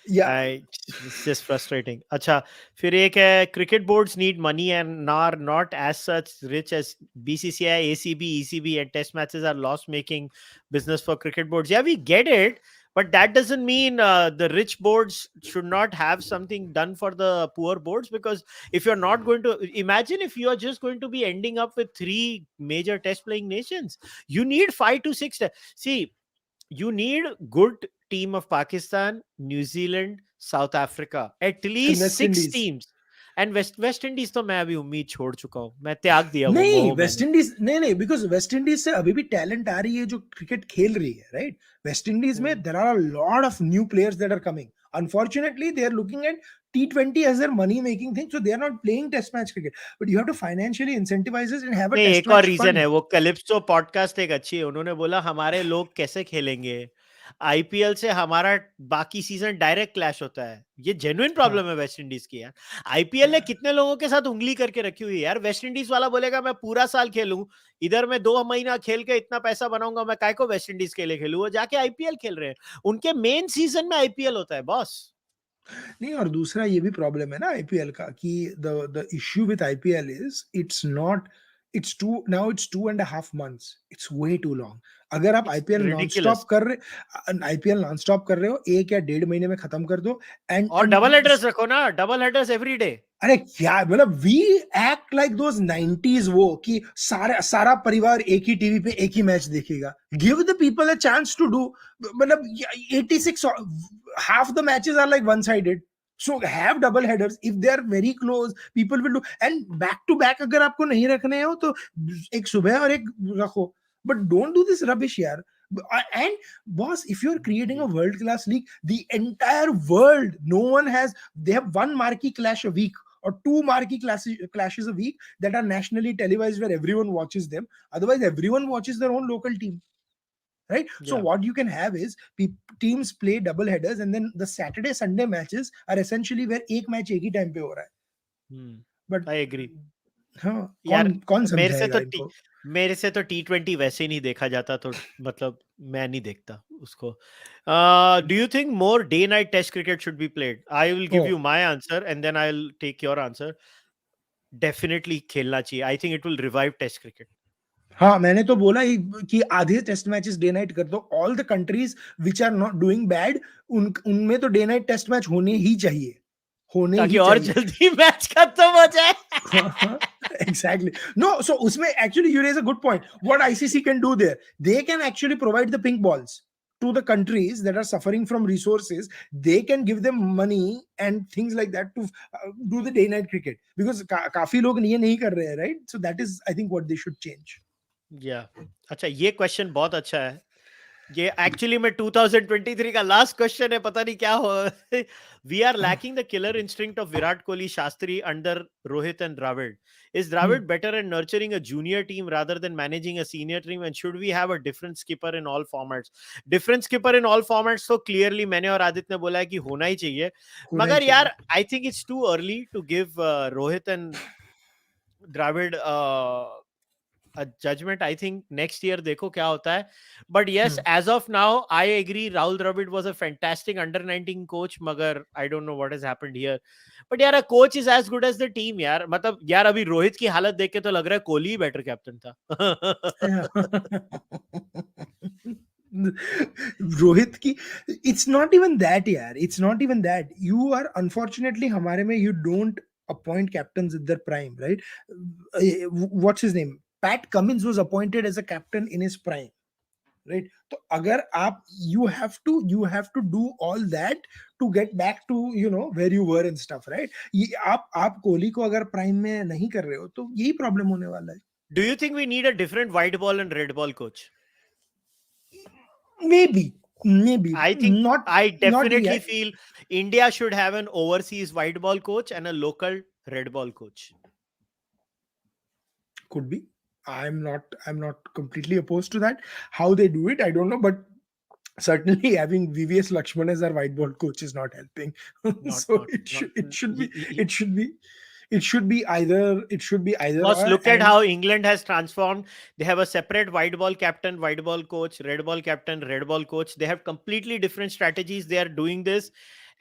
It's just frustrating. अच्छा, फिर एक है, cricket boards need money and are not as such rich as BCCI, ACB, ECB, and test matches are loss-making business for cricket boards. Yeah, we get it, but that doesn't mean the rich boards should not have something done for the poor boards, because if you're not going to, imagine if you are just going to be ending up with 3 major test-playing nations, you need 5 to 6. See, you need good team of Pakistan, New Zealand, South Africa, at least 6 teams. And West Indies तो मैं अभी उम्मीद छोड़ चुका हूँ, मैं त्याग दिया. नहीं, वेस्ट इंडीज नहीं, because वेस्ट इंडीज से अभी भी टैलेंट आ रही है जो क्रिकेट खेल रही है, राइट? वेस्ट इंडीज में there are a lot of new players that are coming. Unfortunately, they are looking at T20 as their money making thing, so they are not playing test match cricket. But you have to financially incentivize it and have a test match. एक और reason है, वो calypso podcast एक अच्छी है, उन्होंने बोला हमारे लोग कैसे खेलेंगे, आईपीएल से हमारा बाकी सीजन डायरेक्ट क्लैश होता है. ये जेन्युइन प्रॉब्लम है वेस्ट इंडीज की यार. आईपीएल ने कितने लोगों के साथ उंगली करके रखी हुई है यार. वेस्ट इंडीज वाला बोलेगा मैं पूरा साल खेलूं, इधर मैं 2 महीना खेल के इतना पैसा बनाऊंगा, मैं काय को वेस्ट इंडीज के लिए खेलूं? वो जाके आईपीएल खेल रहे हैं. उनके मेन सीजन में आईपीएल होता है बॉस. नहीं, और दूसरा ये भी प्रॉब्लम है ना आईपीएल का कि the issue with IPL is it's 2.5 months, it's way too long. अगर आप it's IPL non ridiculous. Stop कर रहे, आईपीएल नॉन स्टॉप कर रहे हो, 1 या 1.5 महीने में खत्म कर दो. एंड और एंड डबल हेडर्स रखो ना, डबल हेडर्स एवरी डे. अरे क्या मतलब, we act like those 90s वो कि सारा सारा परिवार एक ही टीवी पे एक ही मैच देखेगा. Give the people a chance to do. मतलब 86, half the matches are like one sided. So have double headers if they are very close. People will do, and back to back अगर आपको नहीं रखने हो तो एक सुबह और एक रखो. But don't do this rubbish यार. And boss, if you're creating a world class league, the entire world, no one has, they have one marquee clash a week or two marquee clashes a week that are nationally televised where everyone watches them. Otherwise, everyone watches their own local team, right? So Yeah. what you can have is teams play double headers, and then the Saturday Sunday matches are essentially where एक match एक ही time पे हो रहा है. But I agree. हाँ, यार कौन कौन मेरे से समझाएगा तो इनको. मेरे से तो T20 वैसे ही नहीं देखा जाता, तो मतलब मैं नहीं देखता उसको. Do you think more day night test cricket should be played? I will give Oh, you my answer and then I will take your answer. Definitely खेलना चाहिए. I think it will revive test cricket. हाँ, मैंने तो बोला ही कि आधे test matches day night कर दो. All the countries which are not doing bad, उनमें तो डे नाइट टेस्ट मैच होने ही चाहिए, होने ताकि ही और चाहिए. जल्दी मैच खत्म हो जाए. Exactly. No, so usme actually you raise a good point. What ICC can do there, they can actually provide the pink balls to the countries that are suffering from resources. They can give them money and things like that to do the day night cricket, because काफी लोग ये नहीं कर रहे हैं, right? So that is, I think, what they should change. या अच्छा, ये क्वेश्चन बहुत अच्छा है. ये एक्चुअली में 2023 का लास्ट क्वेश्चन है, पता नहीं क्या हो. We are lacking the killer instinct of Virat Kohli, Shastri under Rohit and Dravid. Is Dravid better at nurturing a junior team rather than managing a senior team, and should we have a different skipper in all formats? Different skipper in all formats तो clearly मैंने और आदित्य ने बोला है कि होना ही चाहिए. होना ही मगर चाहिए. यार I think it's too early to give Rohit and Dravid a judgment. I think next year देखो क्या होता है. But yes, as of now, I agree. Rahul Dravid was a fantastic under 19 coach. मगर I don't know what has happened here. But यार, a coach is as good as the team यार. मतलब यार अभी रोहित की हालत देख के तो लग रहा है कोहली ही बेटर कैप्टन था. रोहित की, इट्स नॉट इवन दैट यार, it's not even that. You are unfortunately हमारे में you don't appoint captain in their prime, right? What's his name? Pat Cummins was appointed as a captain in his prime, right? तो अगर आप, you have to do all that to get back to, where you were and stuff, right? ये आप कोहली को अगर prime में नहीं कर रहे हो तो यही प्रॉब्लम होने वाला है. Do you think we need a different white ball and red ball coach? Maybe I think I not definitely yet. feel India should have an overseas white ball coach and a local red ball coach. Could be. I'm not completely opposed to that. How they do it, I don't know, but certainly having VVS Lakshman as our white ball coach is not helping. Not, So not, it not. should it should be it should be it should be either Boss, or. look at And how England has transformed. They have a separate white ball captain, white ball coach, red ball captain, red ball coach. They have completely different strategies. They are doing this,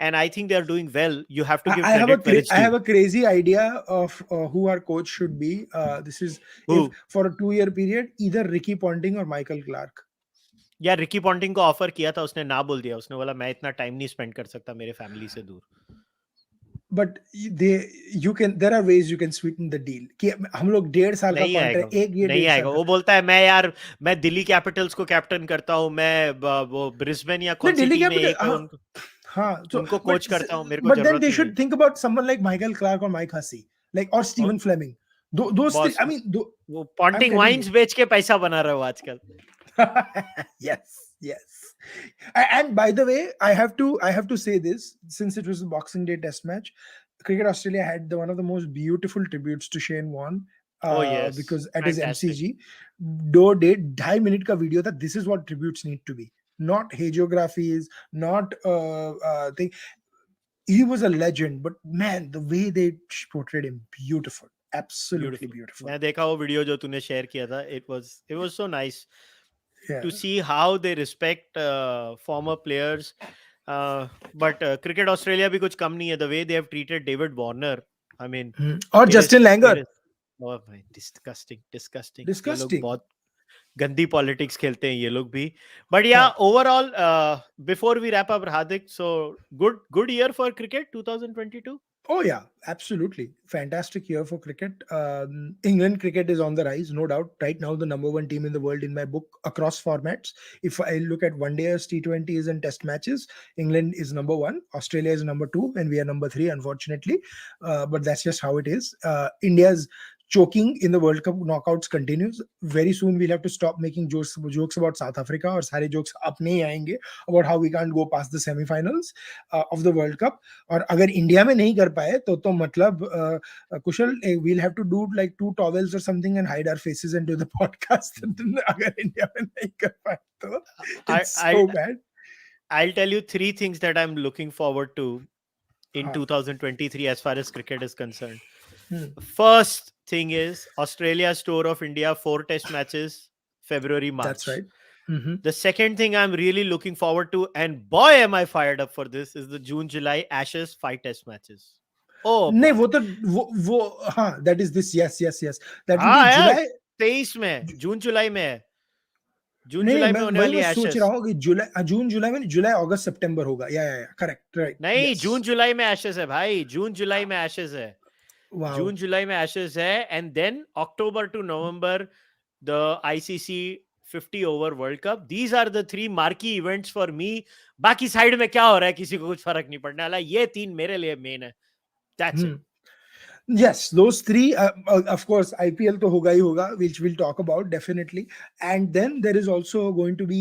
and I think they are doing well. You have to give credit where it's I have due. a crazy idea of who our coach should be. This is, if Who? for a 2 year period, either Ricky Ponting or Michael Clark. यार Ricky Ponting को offer किया था, उसने ना बोल दिया. उसने बोला मैं इतना टाइम नहीं स्पेंड कर सकता मेरे फैमिली से दूर. But there are ways you can sweeten the deal कि हम लोग 1.5 साल का नहीं आएगा कॉन्ट्रैक्ट, वो. एक ये नहीं 1.5 साल आएगा. का. वो बोलता है मैं यार, मैं दिल्ली कैपिटल्स को कैप्टन करता हूँ. मैं वो ब्रिस्बेन या नहीं, कौन सी दिल्ली टीम है कैपिटल, एक है उनको, हाँ. So उनको but कोच करता हूँ. मेरे को but then जरूरत they नहीं है. should think about someone like Michael Clark or Mike Hussey, like, or और Stephen Fleming. Those three, boss I mean, वो I'm Ponting telling wines you. बेच के पैसा बना रहे हो आजकल. Yes. And by the way, I have to say this, since it was a Boxing Day test match, Cricket Australia had one of the most beautiful tributes to Shane Warne, Oh yes, because at his fantastic. MCG, दो 2.5 minute का video था. This is what tributes need to be, not hagiographies, not thing. He was a legend, but man, the way they portrayed him, beautiful, absolutely Beautiful. beautiful. मैं देखा वो video जो तूने share किया था. It was so nice Yeah. to see how they respect former players. But cricket Australia भी कुछ कम नहीं है. The way they have treated David Warner, I mean, और it is Justin it Langer, is oh भाई, disgusting. ये लोग disgusting. बहुत गंदी पॉलिटिक्स खेलते हैं ये लोग भी. But हाँ. yeah, overall, before we wrap up, Hardik, so good year for cricket 2022. Oh yeah, absolutely. Fantastic year for cricket. England cricket is on the rise, no doubt. Right now, the number one team in the world in my book across formats. If I look at one days, T20s, and test matches, England is number one, Australia is number two, and we are number three, unfortunately. But that's just how it is. India's choking in the World Cup knockouts continues. Very soon, we'll have to stop making jokes about South Africa, or सारे jokes अपने ही आएंगे about how we can't go past the semi-finals of the World Cup. और अगर India में नहीं कर पाए तो मतलब कुशल, we'll have to do like 2 towels or something and hide our faces and do the podcast. अगर इंडिया में नहीं कर पाए तो I it's I so bad. I'll tell you three things that I'm looking forward to in हाँ. 2023 as far as cricket is concerned. Hmm. First thing is Australia's tour of India, 4 test matches, February, That's March. right. Mm-hmm. The second thing I'm really looking forward to, and boy, am I fired up for this, is the June July Ashes 5 test matches. Oh नहीं, boy. वो तो वो हाँ, that is this. Yes, that will be हाँ यार, July. 23 में, जून जुलाई में है. जून नहीं, जुलाई मैं में होने वही वाली मैं है सोच एशेस. रहा हूँ कि जुलाई, जून जुलाई में, जुलाई अगस्त सितंबर होगा. या करेक्ट, राइट, नहीं, यस. जून जुलाई में एशेस है भाई. जून जुलाई में एशेस है. वाओ. जून जुलाई में एशेस है. And then October to November the ICC 50 over World Cup. These are the 3 marquee events for me. बाकी साइड में क्या हो रहा है किसी को कुछ फर्क नहीं पड़ने वाला. ये 3 मेरे लिए मेन है. That's it. Yes, those three. Of course, IPL to hoga hi hoga, which we'll talk about definitely. And then there is also going to be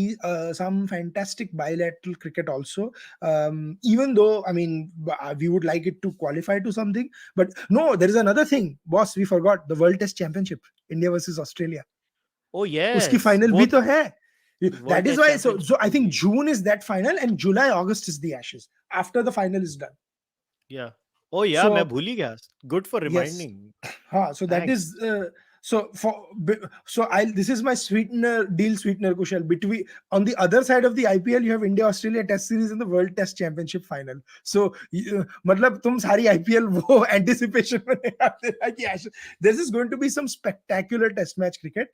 some fantastic bilateral cricket also. Even though, I mean, we would like it to qualify to something, but no, there is another thing, boss. We forgot the World Test Championship, India versus Australia. Oh उसकी yes, final वो भी तो है. World That is test why. So, championship I think होगी. June is that final, and July, August is the Ashes after the final is done. या ओ या मैं So भूल ही गया. Good for yes. Reminding. So that thanks. is so for so I this is my sweetener Kushal. Between on the other side of the IPL, you have India Australia Test Series and the World Test Championship final. So मतलब तुम सारी IPL वो anticipation में नहीं आते हैं कि this is going to be some spectacular Test match cricket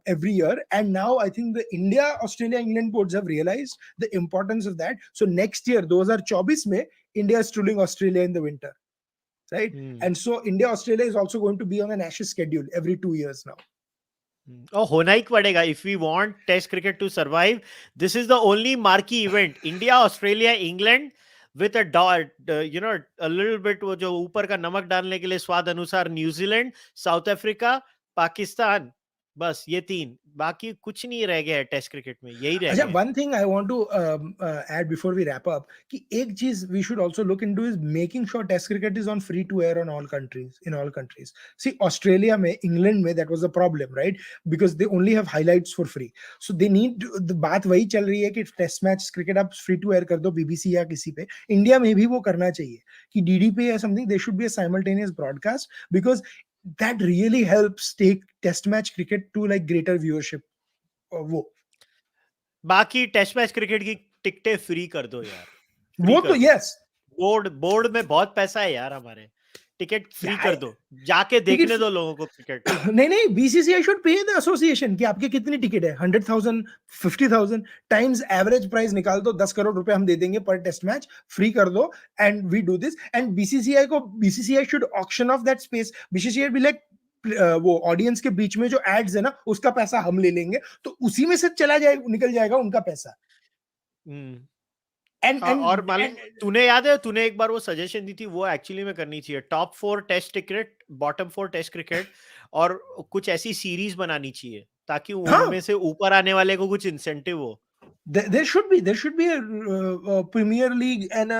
every year. And now I think the India Australia England boards have realized the importance of that. So next year 2024 में India is ruling Australia in the winter. Right? And so India Australia is also going to be on an Ashes schedule every 2 years now. और होना ही पड़ेगा if we want test cricket to survive. This is the only marquee event. India Australia England with a little bit, वो जो ऊपर का नमक डालने के लिए स्वाद अनुसार, न्यूजीलैंड, साउथ अफ्रीका, पाकिस्तान. बस ये 3. बाकी कुछ नहीं रह गया है टेस्ट क्रिकेट में. यही रह अच्छा, गया है. one thing I want to add before we wrap up, कि एक चीज we should also look into is making sure Test cricket is on free to air on all countries, in all countries. See, Australia में, England में, that was a problem, right? Because they only have highlights for free. So they need the बात वही चल रही है कि Test match cricket आप free to air कर दो BBC या किसी पे. इंडिया में भी वो करना चाहिए कि DD पे या something, there should be a simultaneous broadcast, because that really helps take Test match cricket to like greater viewership. वो बाकी टेस्ट मैच क्रिकेट की टिकटें फ्री कर दो यार. वो तो यस. बोर्ड में बहुत पैसा है यार हमारे. टिकट फ्री कर दो. जाके टिकट देखने दो लोगों को क्रिकेट. नहीं, BCCI should pay the association कि आपके कितनी टिकट है. 100,000, 50,000 टाइम्स एवरेज प्राइस निकाल दो. 10 करोड़ रुपए हम दे देंगे पर टेस्ट मैच. फ्री कर दो and we do this. And BCCI should auction off that space. BCCI be like, वो ऑडियंस के बीच में जो एड्स है ना, उसका पैसा हम ले लेंगे, तो उसी में से चला जाएगा, निकल जाएगा उनका पैसा. और तूने याद है, तूने एक बार वो सजेशन दी थी, वो एक्चुअली में करनी चाहिए. Top 4 test cricket, bottom 4 test cricket, और कुछ ऐसी सीरीज बनानी चाहिए ताकि उनमें से ऊपर आने वाले को कुछ इंसेंटिव हो. There should be a Premier League and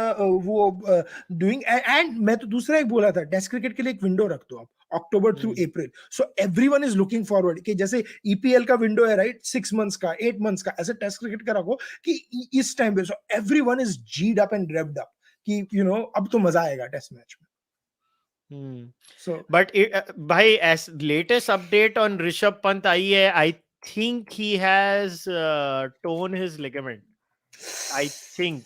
doing. And मैं तो दूसरा एक बोला था, टेस्ट क्रिकेट के लिए एक विंडो रख दो आप, October through April. So everyone is looking forward कि जैसे ईपीएल का विंडो है, राइट, 6 मंथ्स का, 8 मंथ्स का, ऐसे टेस्ट क्रिकेट का रखो कि इस टाइम पे. सो everyone is geed up and रेव्ड up कि अब तो मजा आएगा टेस्ट मैच में. So but भाई, as latest update on Rishabh Pant आई है, I think he has torn his ligament. I think.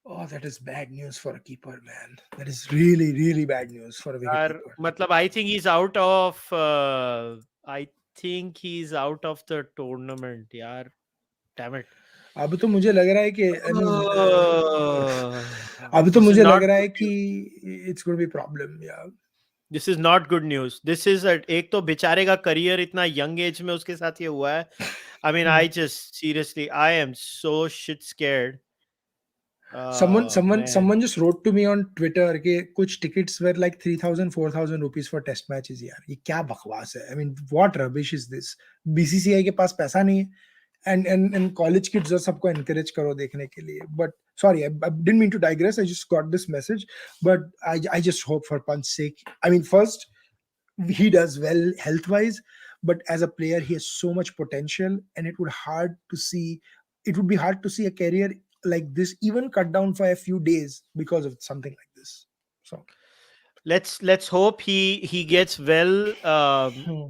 Oh, that is bad news for a keeper, man. That is really, really bad news for a wicket यार keeper. मतलब आई think he is out of I think he is out of the tournament यार damn it अब तो मुझे लग रहा है कि आई मीन अब तो दिस इज मुझे लग नॉट रहा गुड है कि news it's going be problem या this is not good news this is एक तो बेचारे का करियर इतना यंग एज में उसके साथ ये हुआ है I mean I just seriously I am so shit scared someone man just wrote to me on Twitter कि कुछ tickets were like 3,000 4,000 rupees for test matches यार ये क्या बकवास है I mean what rubbish is this BCCI के पास पैसा नहीं है and college kids और सबको encourage करो देखने के लिए but sorry I didn't mean to digress I just got this message but I just hope for Pant's sake I mean first he does well health wise but as a player he has so much potential and it would be hard to see a career like this even cut down for a few days because of something like this so let's hope he gets well hmm.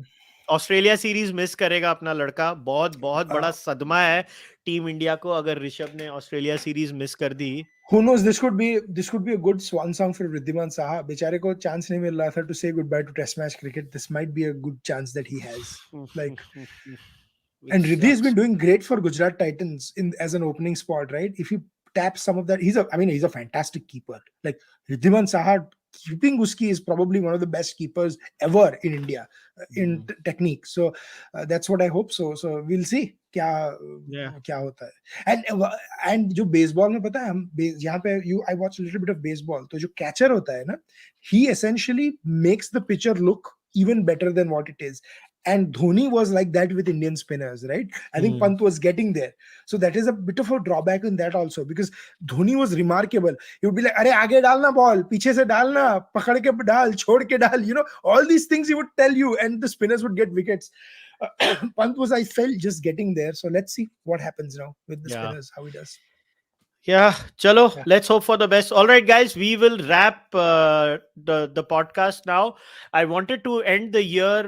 Australia series miss करेगा अपना लड़का बहुत बहुत बड़ा uh, सदमा है team India को अगर ऋषभ ने ऑस्ट्रेलिया सीरीज मिस कर दी who knows this could be a good swan song for Riddhiman Saha बेचारे को chance नहीं मिल रहा था to say goodbye to test match cricket this might be a good chance that he has like which and Riddhi has been sucks. doing great for Gujarat Titans in as an opening spot, right? If he taps some of that, he's a fantastic keeper. Like Riddhiman Saha, keeping Guski is probably one of the best keepers ever in India in technique. So that's what I hope. So we'll see क्या Yeah. क्या होता है and जो baseball में पता है हम यहाँ पे I watch a little bit of baseball तो जो catcher होता है ना he essentially makes the pitcher look even better than what it is and Dhoni was like that with Indian spinners, right? I think Pant was getting there. So that is a bit of a drawback in that also because Dhoni was remarkable. He would be like, "Arey, aage dalna ball, piche se dalna, pakad ke dal, chhod ke dal." You know, all these things he would tell you, and the spinners would get wickets. Pant was, I felt, just getting there. So let's see what happens now with the Yeah. spinners, how he does. Yeah, chalo, Yeah. let's hope for the best. All right, guys, we will wrap the podcast now. I wanted to end the year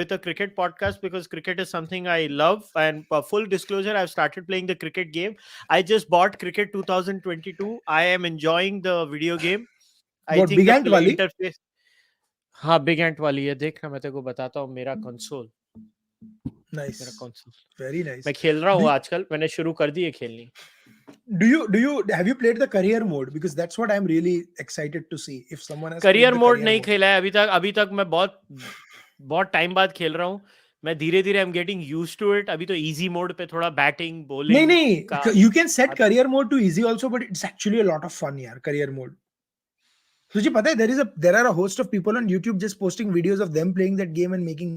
with a cricket podcast because cricket is something I love. And full disclosure, I've started playing the cricket game. I just bought Cricket 2022. I am enjoying the video game. I What, think Big the Ant play Wali? interface. हाँ big एंट वाली है देखना मैं तेरे को बताता हूँ मेरा कंसोल मेरा Nice. Console Very nice. मैं खेल रहा Do, हूँ आजकल मैंने शुरू कर दी है खेलनी do you have you played the career mode? Because that's what I'm really excited to see. If someone has played career the mode career नहीं mode. खेला है अभी तक मैं बहुत बहुत टाइम बाद खेल रहा हूँ मैं धीरे धीरे I am getting used to it अभी तो इजी मोड पे थोड़ा बैटिंग नहीं बॉलिंग का नहीं you can set career mode to easy also, but it's actually a lot of fun यार career mode. तुझे पता है there are a host of people on YouTube just posting videos of them playing that game and making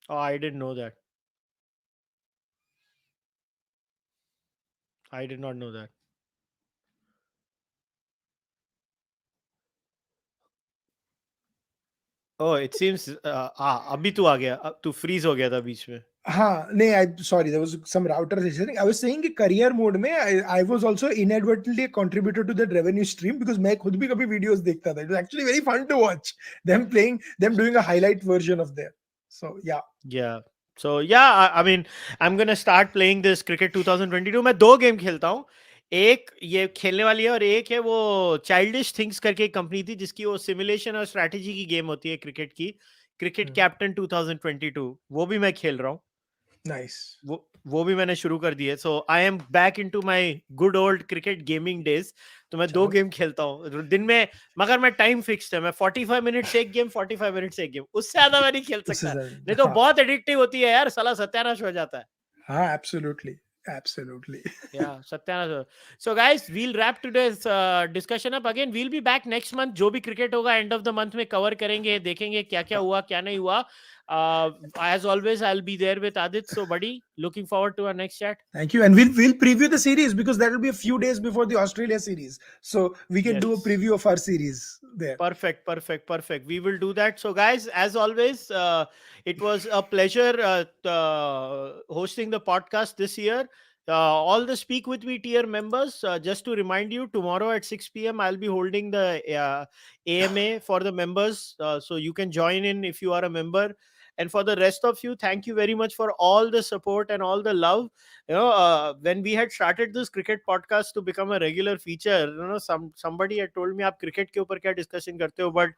I didn't know that I did not know that oh it seems अभी तू आ गया तू freeze हो गया था बीच में हाँ नहीं I sorry there was some router issue. I was saying कि career mode में I was also inadvertently a contributor to that revenue stream because मैं खुद भी कभी videos देखता था. It was actually very fun to watch them doing a highlight version of there. So yeah. Yeah. So yeah, I mean, I'm gonna start playing this cricket 2022. मैं दो game खेलता हूँ. एक ये खेलने वाली है और एक है वो चाइल्डिश थिंग्स करके एक कंपनी थी जिसकी वो सिमुलेशन और स्ट्रैटेजी की गेम होती है क्रिकेट की. क्रिकेट कैप्टन 2022 वो भी मैं खेल रहा हूँ. Nice. वो भी मैंने शुरू कर दी है. So I am back into my good old cricket gaming days. तो मैं दो चलो गेम खेलता हूँ दिन में मगर मैं टाइम फिक्स्ड है मैं 45 मिनट से एक गेम 45 मिनट से एक गेम उससे ज्यादा मैं नहीं खेल उससे सकता नहीं ज्यादा तो हाँ बहुत एडिक्टिव होती है यार साला सत्यानाश हो जाता है हाँ absolutely Yeah, Satyana. So, guys, we'll wrap today's discussion up. Again, we'll be back next month. जो भी cricket होगा end of the month में cover करेंगे, देखेंगे क्या क्या हुआ, क्या नहीं हुआ. As always, I'll be there with Aadit. So, buddy, looking forward to our next chat. Thank you and we'll preview the series because that will be a few days before the Australia series so we can do a Yes. preview of our series there. Perfect. We will do that. So, guys, as always, it was a pleasure hosting the podcast this year. All the Speak With Me tier members, just to remind you, tomorrow at 6 p.m., I'll be holding the AMA for the members. So, you can join in if you are a member. And for the rest of you, thank you very much for all the support and all the love. When we had started this cricket podcast to become a regular feature, somebody had told me, "आप cricket के ऊपर क्या discussion करते हो?" But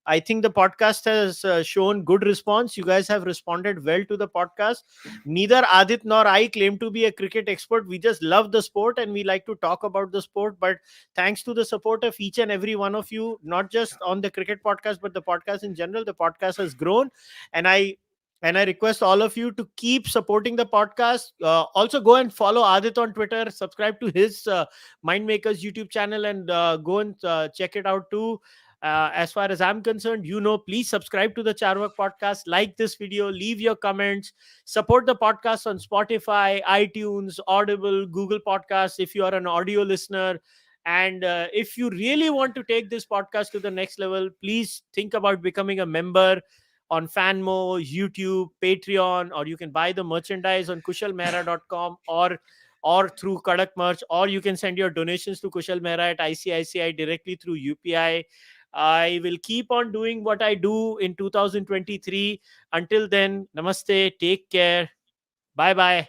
I think the podcast has shown good response. You guys have responded well to the podcast. Neither Aadit nor I claim to be a cricket expert. We just love the sport and we like to talk about the sport. But thanks to the support of each and every one of you, not just on the cricket podcast, but the podcast in general, the podcast has grown. And I request all of you to keep supporting the podcast. Also, go and follow Aadit on Twitter. Subscribe to his Mind Makers YouTube channel and go and check it out too. As far as I'm concerned, please subscribe to the Cārvāka podcast, like this video, leave your comments, support the podcast on Spotify, iTunes, Audible, Google Podcasts if you are an audio listener. And if you really want to take this podcast to the next level, please think about becoming a member on Fanmo, YouTube, Patreon, or you can buy the merchandise on kushalmehra.com or through Kadak Merch, or you can send your donations to Kushal Mehra at ICICI directly through UPI. I will keep on doing what I do in 2023. Until then, namaste, take care, bye bye.